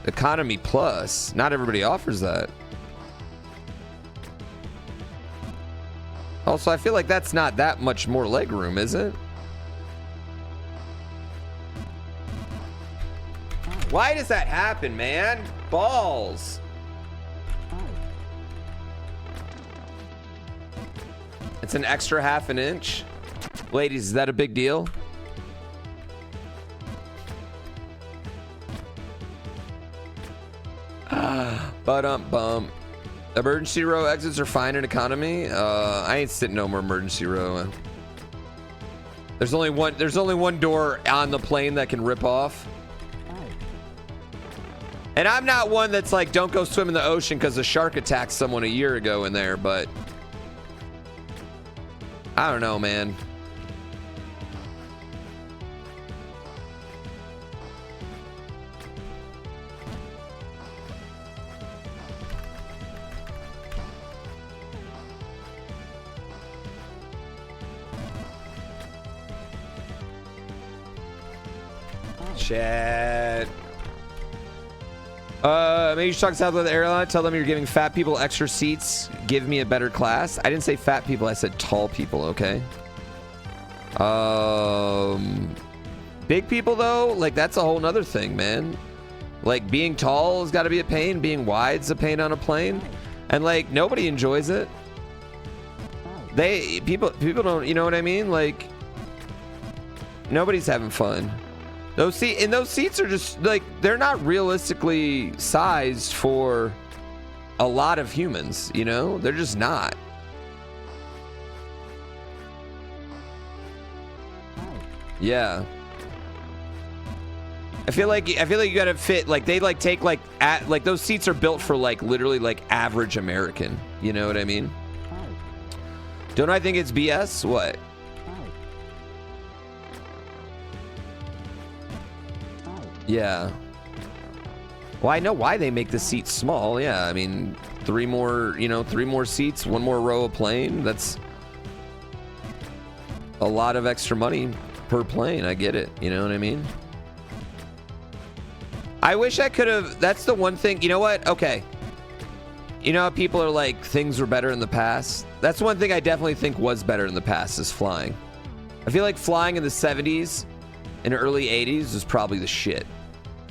Economy Plus. Not everybody offers that. Also, I feel like that's not that much more leg room, is it? Why does that happen, man? Balls. It's an extra ½ an inch. Ladies, is that a big deal? Bum. Emergency row exits are fine in economy. I ain't sitting no more emergency row. There's only one door on the plane that can rip off. And I'm not one that's like, don't go swim in the ocean because a shark attacked someone a year ago in there, but I don't know, man. Chat. Maybe you should talk south with the airline. Tell them you're giving fat people extra seats. Give me a better class. I didn't say fat people. I said tall people. Okay. Big people though, like that's a whole nother thing, man. Like being tall has got to be a pain. Being wide's a pain on a plane, and like nobody enjoys it. People don't. You know what I mean? Like nobody's having fun. Those seats are just like, they're not realistically sized for a lot of humans, you know? They're just not. Yeah. I feel like you gotta fit, like they like take like those seats are built for like literally like average American, you know what I mean? Don't I think it's BS? What? Yeah. Well, I know why they make the seats small. Yeah, I mean, 3 more seats, 1 more row of plane. That's a lot of extra money per plane. I get it. You know what I mean? I wish I could have. That's the one thing. You know what? Okay. You know how people are like, things were better in the past? That's one thing I definitely think was better in the past is flying. I feel like flying in the 70s and early 80s was probably the shit.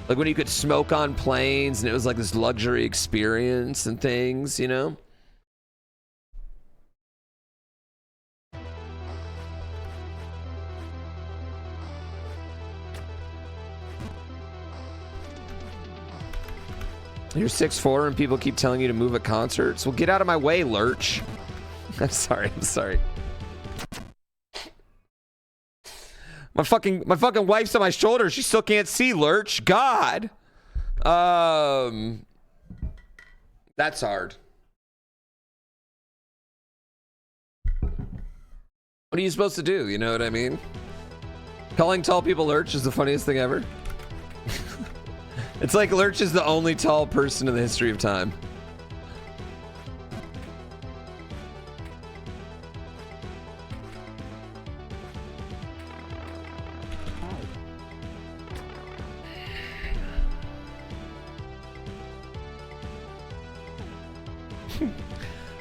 Like when you could smoke on planes and it was like this luxury experience and things, you know? You're 6'4" and people keep telling you to move at concerts. Well, get out of my way, Lurch. I'm sorry. My fucking wife's on my shoulder. She still can't see, Lurch. God. That's hard. What are you supposed to do? You know what I mean? Calling tall people Lurch is the funniest thing ever. It's like Lurch is the only tall person in the history of time.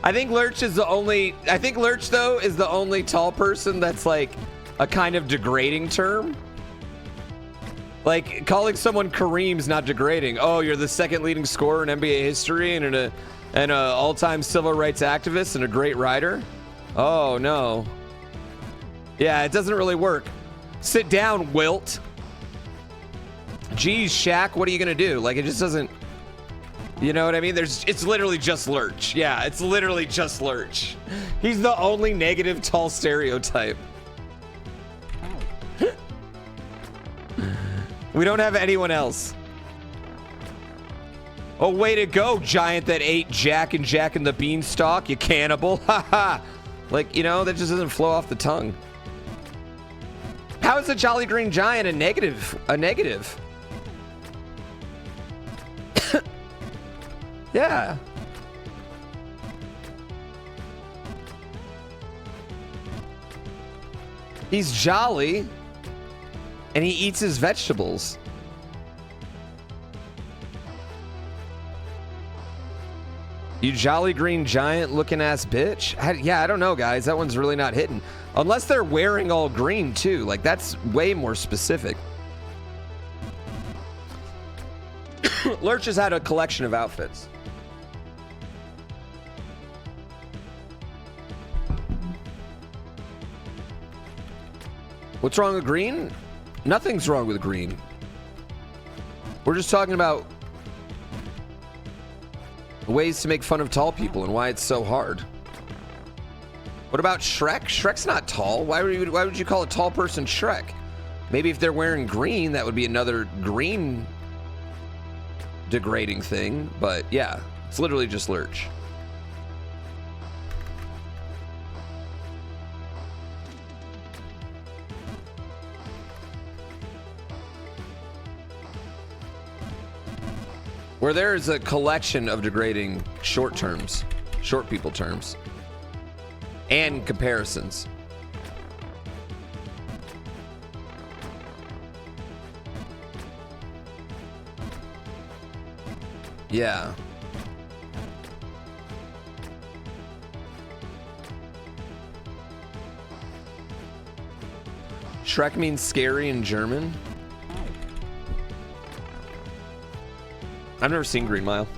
I think Lurch is the only. I think Lurch though is the only tall person that's like a kind of degrading term. Like calling someone Kareem's not degrading. Oh, you're the second leading scorer in NBA history and an all-time civil rights activist and a great writer. Oh no. Yeah, it doesn't really work. Sit down, Wilt. Geez, Shaq, what are you gonna do? Like, it just doesn't. You know what I mean? It's literally just Lurch. Yeah, it's literally just Lurch. He's the only negative tall stereotype. We don't have anyone else. Oh, way to go, giant that ate Jack and the Beanstalk, you cannibal. Haha. Like, you know, that just doesn't flow off the tongue. How is the Jolly Green Giant a negative? A negative? Yeah. He's jolly. And he eats his vegetables. You Jolly Green Giant looking ass bitch. Yeah, I don't know, guys. That one's really not hitting. Unless they're wearing all green, too. Like, that's way more specific. Lurch has had a collection of outfits. What's wrong with green? Nothing's wrong with green. We're just talking about ways to make fun of tall people and why it's so hard. What about Shrek? Shrek's not tall. Why would you call a tall person Shrek? Maybe if they're wearing green, that would be another green degrading thing. But yeah, it's literally just Lurch. Where there is a collection of degrading short people terms, and comparisons. Yeah. Shrek means scary in German. I've never seen Green Mile.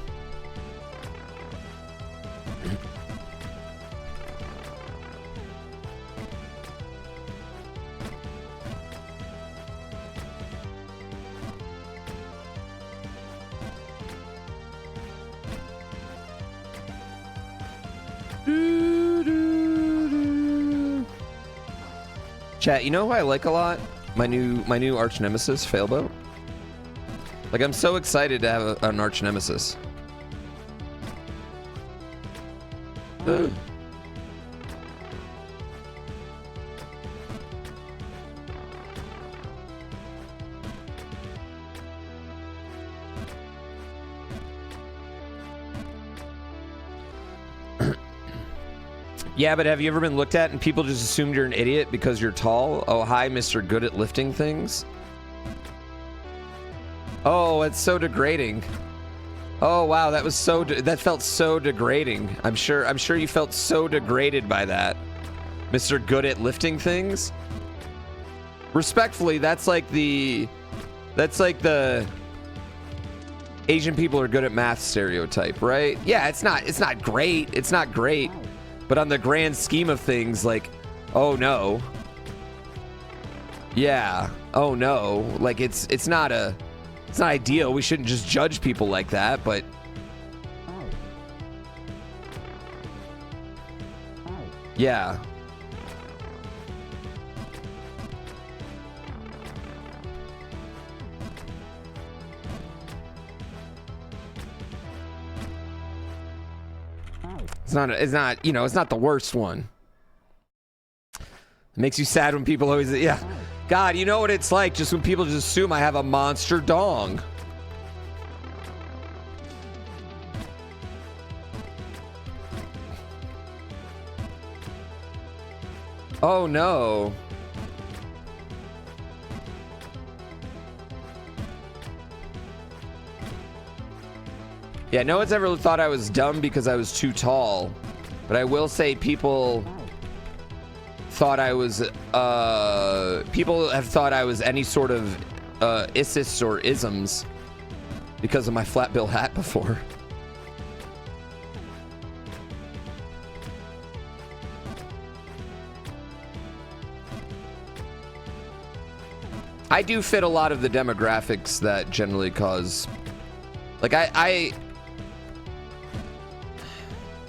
Chat, you know who I like a lot? My new arch nemesis, Failboat. Like, I'm so excited to have an arch nemesis. Yeah, but have you ever been looked at and people just assumed you're an idiot because you're tall? Oh, hi, Mr. Good at Lifting Things. Oh, it's so degrading. Oh wow, that felt so degrading. I'm sure you felt so degraded by that. Mr. Good at Lifting Things. Respectfully, that's like the Asian people are good at math stereotype, right? Yeah, it's not great. It's not great. But on the grand scheme of things, like, oh no. Yeah. Oh no. Like it's not ideal. We shouldn't just judge people like that, but yeah. It's not, you know, it's not the worst one. It makes you sad when people always, yeah. God, you know what it's like just when people just assume I have a monster dong. Oh no. Yeah, no one's ever thought I was dumb because I was too tall. But I will say people thought I was, people have thought I was any sort of isis or isms because of my flat bill hat before. I do fit a lot of the demographics that generally cause, like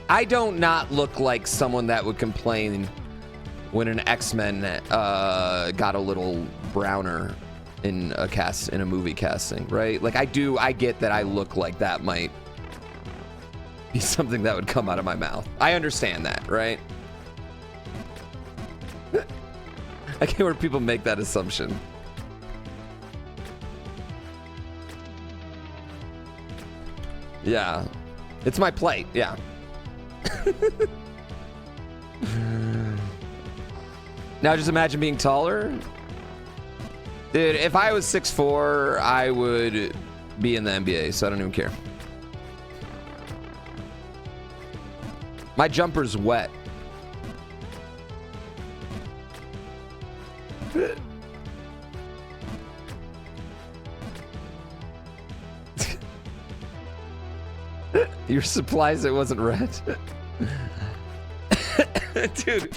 I don't not look like someone that would complain when an X-Men got a little browner in a movie casting, right? Like I get that I look like that might be something that would come out of my mouth. I understand that, right? I get where people make that assumption. Yeah, it's my plight. Yeah. Now just imagine being taller. Dude, if I was 6'4", I would be in the NBA, so I don't even care. My jumper's wet. Your supplies, it wasn't red. Dude,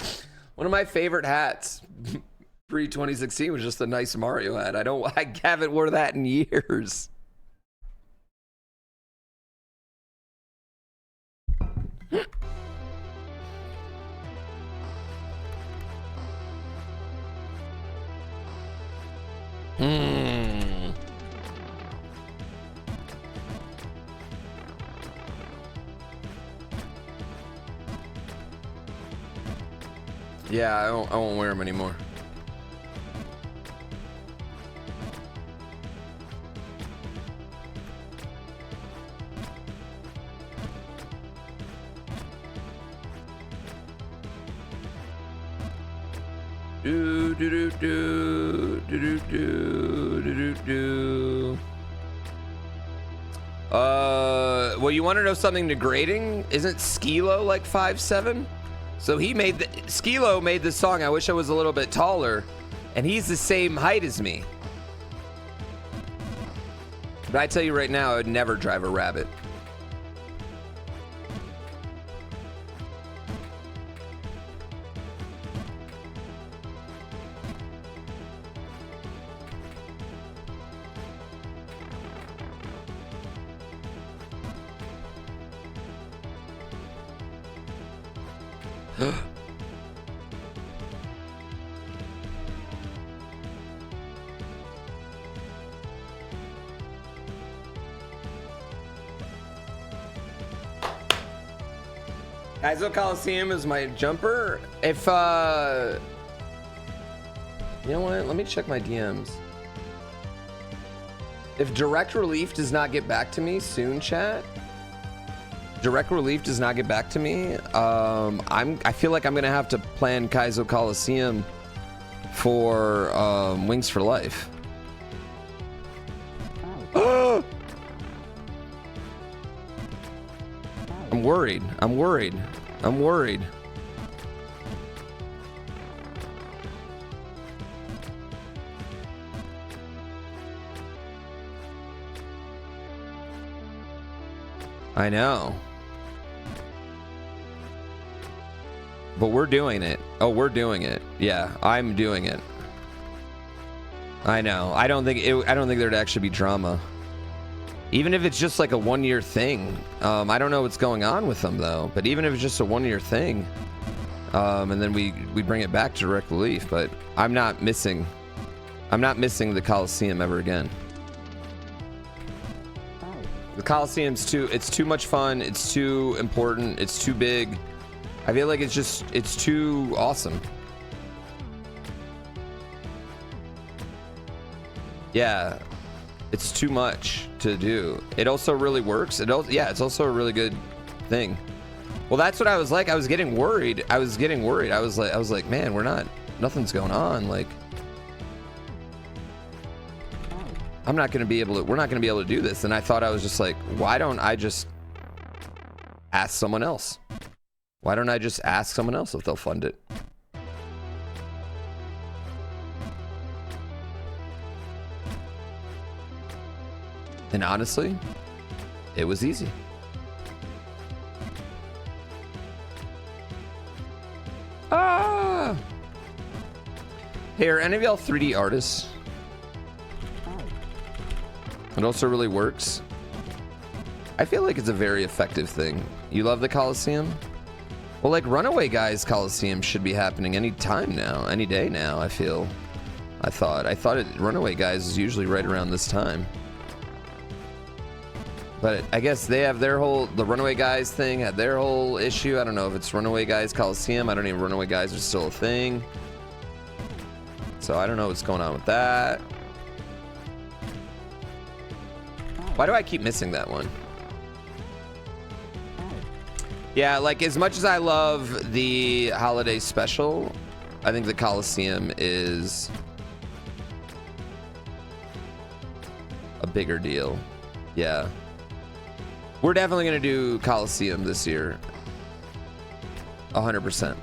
one of my favorite hats pre-2016 was just a nice Mario hat. I haven't worn that in years. Yeah, I won't wear them anymore. Do do do do do do do do do. Well, you want to know something degrading? Isn't Skilo like 5'7"? So Skilo made this song, I Wish I Was a Little Bit Taller, and he's the same height as me. But I tell you right now, I would never drive a rabbit. Kaizo Coliseum is my jumper. If you know what, let me check my DMs. If Direct Relief does not get back to me soon, chat. Direct Relief does not get back to me. I feel like I'm gonna have to plan Kaizo Coliseum for Wings for Life. I'm worried. I'm worried. I'm worried. I know. But we're doing it. Oh, we're doing it. Yeah, I'm doing it. I know. I don't think there'd actually be drama. Even if it's just like a 1-year thing. I don't know what's going on with them though, but even if it's just a 1-year thing, and then we bring it back to Direct Relief, but I'm not missing the Coliseum ever again. The Coliseum's too much fun, it's too important, it's too big. I feel like it's too awesome. Yeah. It's too much to do. It also really works. It's also a really good thing. Well, that's what I was like. I was getting worried. I was like, man, nothing's going on. Like, we're not gonna be able to do this. And I thought, I was just like, why don't I just ask someone else? Why don't I just ask someone else if they'll fund it? And honestly, it was easy. Ah! Hey, are any of y'all 3D artists? It also really works. I feel like it's a very effective thing. You love the Coliseum? Well, like Runaway Guys Coliseum should be happening any time now, any day now, I feel. I thought Runaway Guys is usually right around this time. But I guess they have their whole, the Runaway Guys thing had their whole issue. I don't know if it's Runaway Guys Coliseum. I don't even, Runaway Guys are still a thing. So I don't know what's going on with that. Why do I keep missing that one? Yeah, like as much as I love the holiday special, I think the Coliseum is a bigger deal. Yeah. We're definitely going to do Coliseum this year. 100%.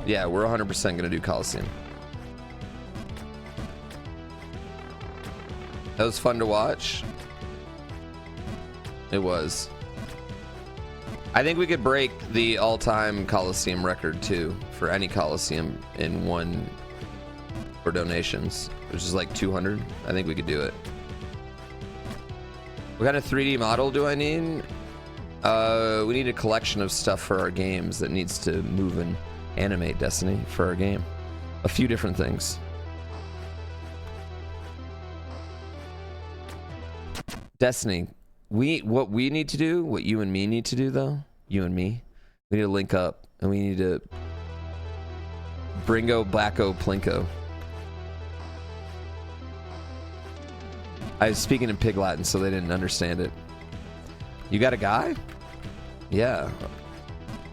Yeah, we're 100% going to do Coliseum. That was fun to watch. It was. I think we could break the all-time Coliseum record too for any Coliseum in one for donations, which is like 200. I think we could do it. What kind of 3D model do I need? We need a collection of stuff for our games that needs to move and animate Destiny for our game. A few different things. Destiny, what we need to do, what you and me need to do though, you and me, we need to link up and we need to Bringo Blacko Plinko. I was speaking in Pig Latin, so they didn't understand it. You got a guy? Yeah.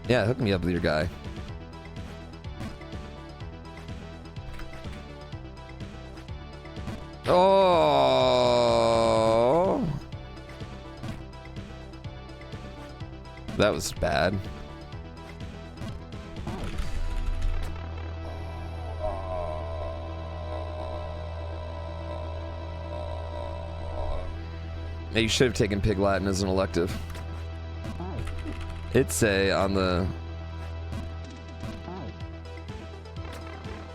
Yeah, hook me up with your guy. Oh. That was bad. Yeah, you should have taken Pig Latin as an elective. It's on the...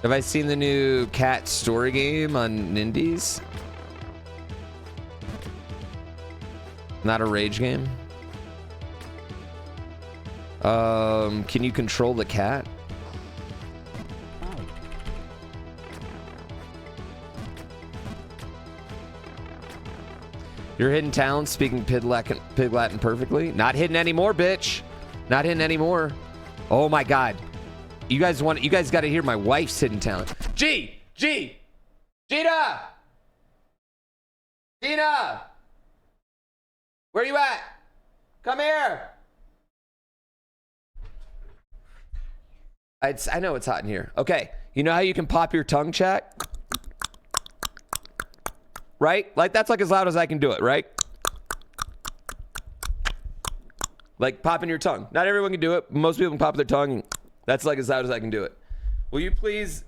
Have I seen the new cat story game on Nindies? Not a rage game? Can you control the cat? Your hidden talent, speaking Pig Latin perfectly. Not hidden anymore, bitch. Not hidden anymore. Oh my god. You guys got to hear my wife's hidden talent. Gina! Gina! Where you at? Come here. I know it's hot in here. Okay. You know how you can pop your tongue, chat? Right? Like, that's like as loud as I can do it, right? Like popping your tongue. Not everyone can do it. Most people can pop their tongue. That's like as loud as I can do it. Will you please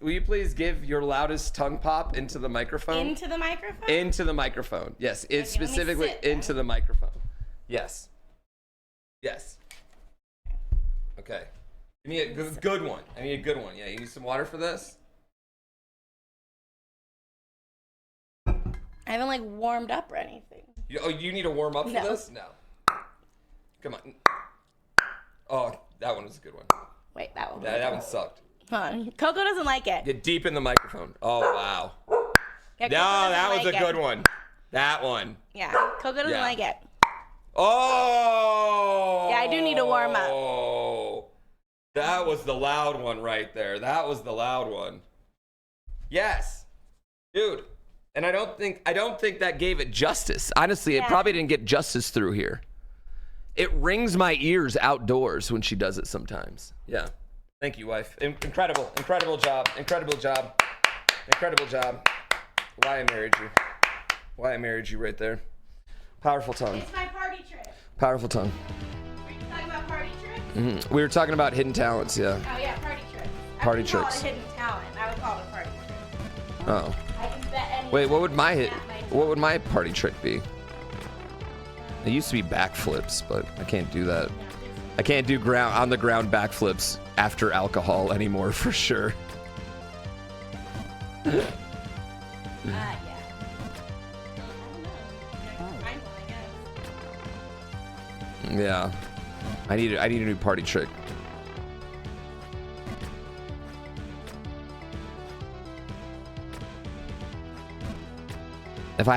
give your loudest tongue pop into the microphone? Into the microphone? Into the microphone. Yes, it's Okay, specifically into the microphone. Yes. Yes. Okay. Give me a good one. I need a good one. Yeah, you need some water for this? I haven't like warmed up or anything. You need to warm up for No. this? No. Come on. Oh, that one was a good one. Wait, that one. That one sucked. Hold on. Coco doesn't like it. Get deep in the microphone. Oh, wow. Yeah, No, Coco doesn't that was like a it. good one. That one. Yeah, Coco doesn't Yeah. like it. Oh! Yeah, I do need to warm up. Oh, that was the loud one right there. That was the loud one. Yes, dude. And I don't think that gave it justice. Honestly, it probably didn't get justice through here. It rings my ears outdoors when she does it sometimes. Yeah. Thank you, wife. Incredible job. Incredible job. Why I married you. Why I married you right there. Powerful tongue. It's my party trick. Powerful tongue. Were you talking about party tricks? We were talking about hidden talents, yeah. Oh yeah, party tricks. Party I wouldn't call tricks. it a hidden talent. I would call it a party trick. Oh. I can bet anyone. Wait, what would my that might- what would my party trick be? It used to be backflips, but I can't do that. I can't do on the ground backflips after alcohol anymore for sure. Yeah. I don't know. Find one, I guess. Yeah. I need a new party trick. If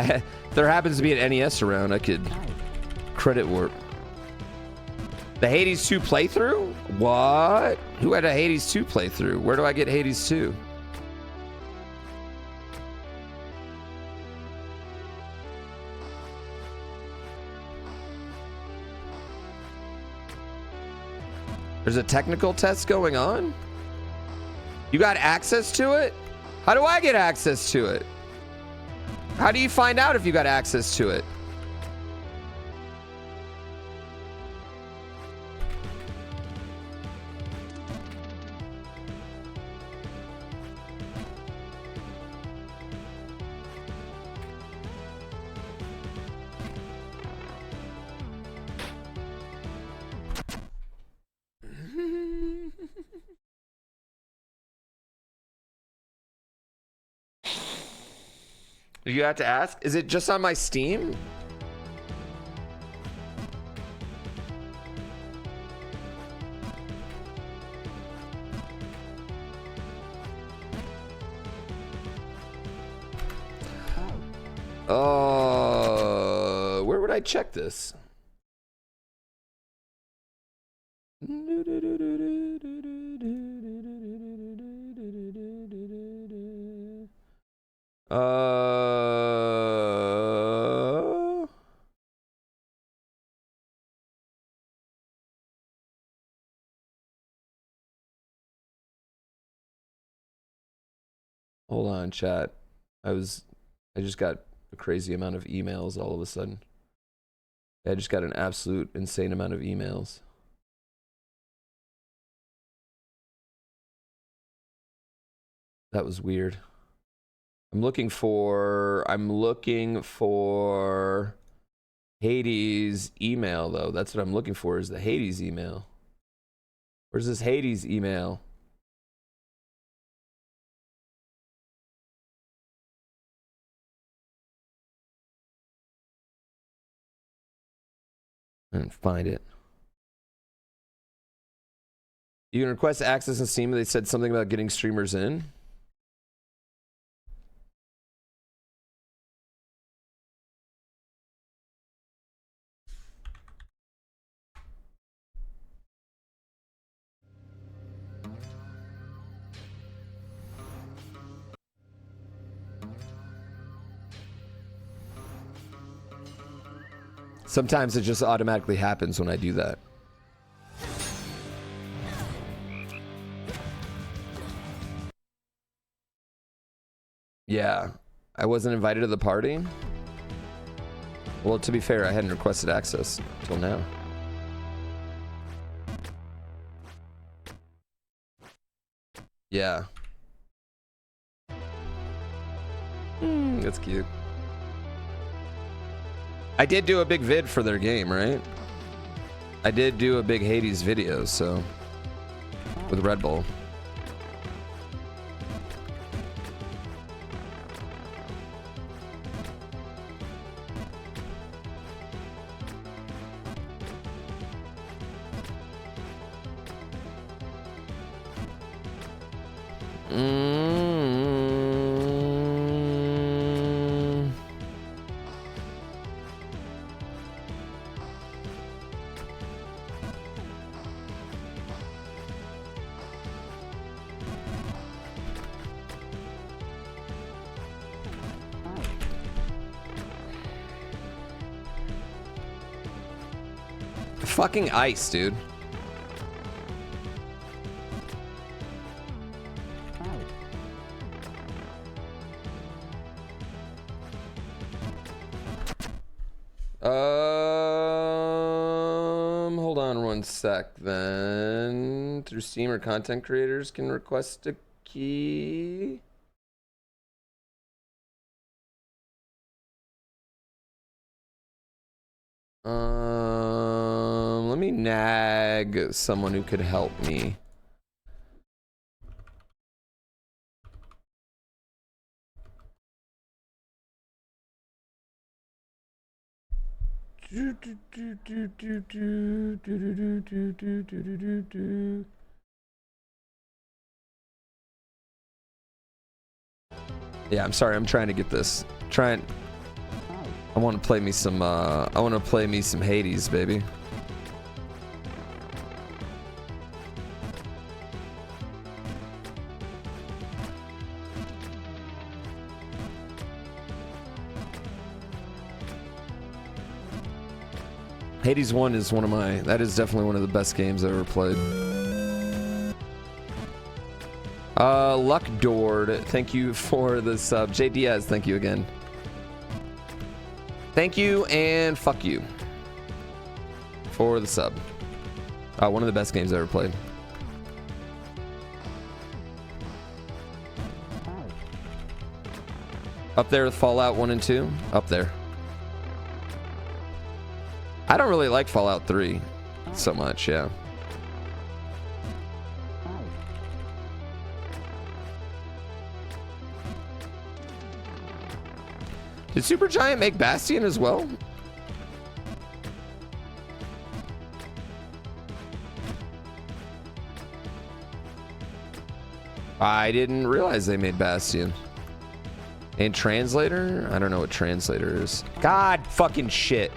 there happens to be an NES around, I could credit warp. The Hades 2 playthrough? What? Who had a Hades 2 playthrough? Where do I get Hades 2? There's a technical test going on? You got access to it? How do I get access to it? How do you find out if you got access to it? You have to ask? Is it just on my Steam? Where would I check this? Hold on, chat. I just got a crazy amount of emails all of a sudden. I just got an absolute insane amount of emails. That was weird. I'm looking for Hades email though. That's what I'm looking for, is the Hades email. Where's this Hades email? I didn't find it. You can request access in Steam. They said something about getting streamers in. Sometimes it just automatically happens when I do that. Yeah, I wasn't invited to the party. Well, to be fair, I hadn't requested access until now. Yeah. That's cute. I did do a big vid for their game, right? I did do a big Hades video, so with Red Bull. Fucking ice, dude. 1 sec then. Through Steam or content creators can request a key. Let me nag someone who could help me. Yeah, I'm sorry. I'm trying to get this. I want to play me some. I want to play me some Hades, baby. Hades 1 is one of my. That is definitely one of the best games I've ever played. Luck Dord, thank you for the sub. J Diaz, thank you again. Thank you and fuck you for the sub. One of the best games I ever played. Up there with Fallout 1 and 2. Up there. I don't really like Fallout 3 so much, yeah. Did Supergiant make Bastion as well? I didn't realize they made Bastion. And Translator? I don't know what Translator is. God fucking shit.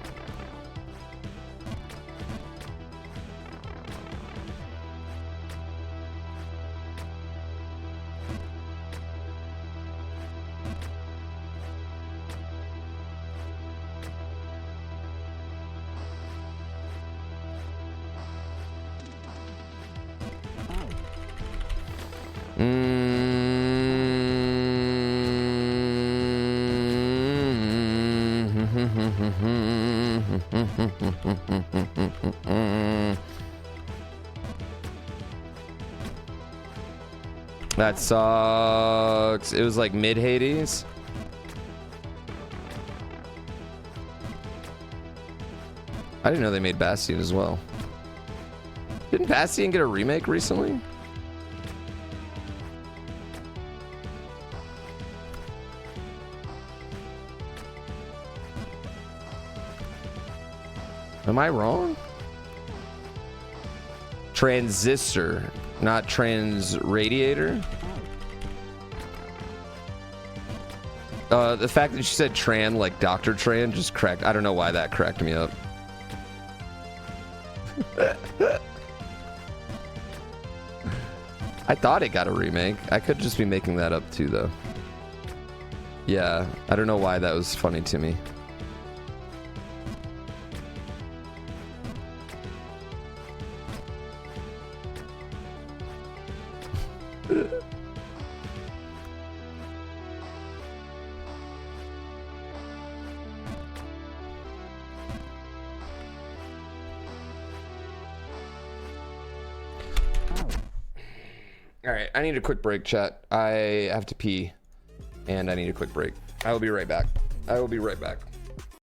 That sucks. It was like mid Hades. I didn't know they made Bastion as well. Didn't Bastion get a remake recently? Am I wrong? Transistor, not transradiator. The fact that she said Tran like Dr. Tran just cracked. I don't know why that cracked me up. I thought it got a remake. I could just be making that up too, though. Yeah, I don't know why that was funny to me. All right, I need a quick break, chat. I have to pee, and I need a quick break. I will be right back. I will be right back.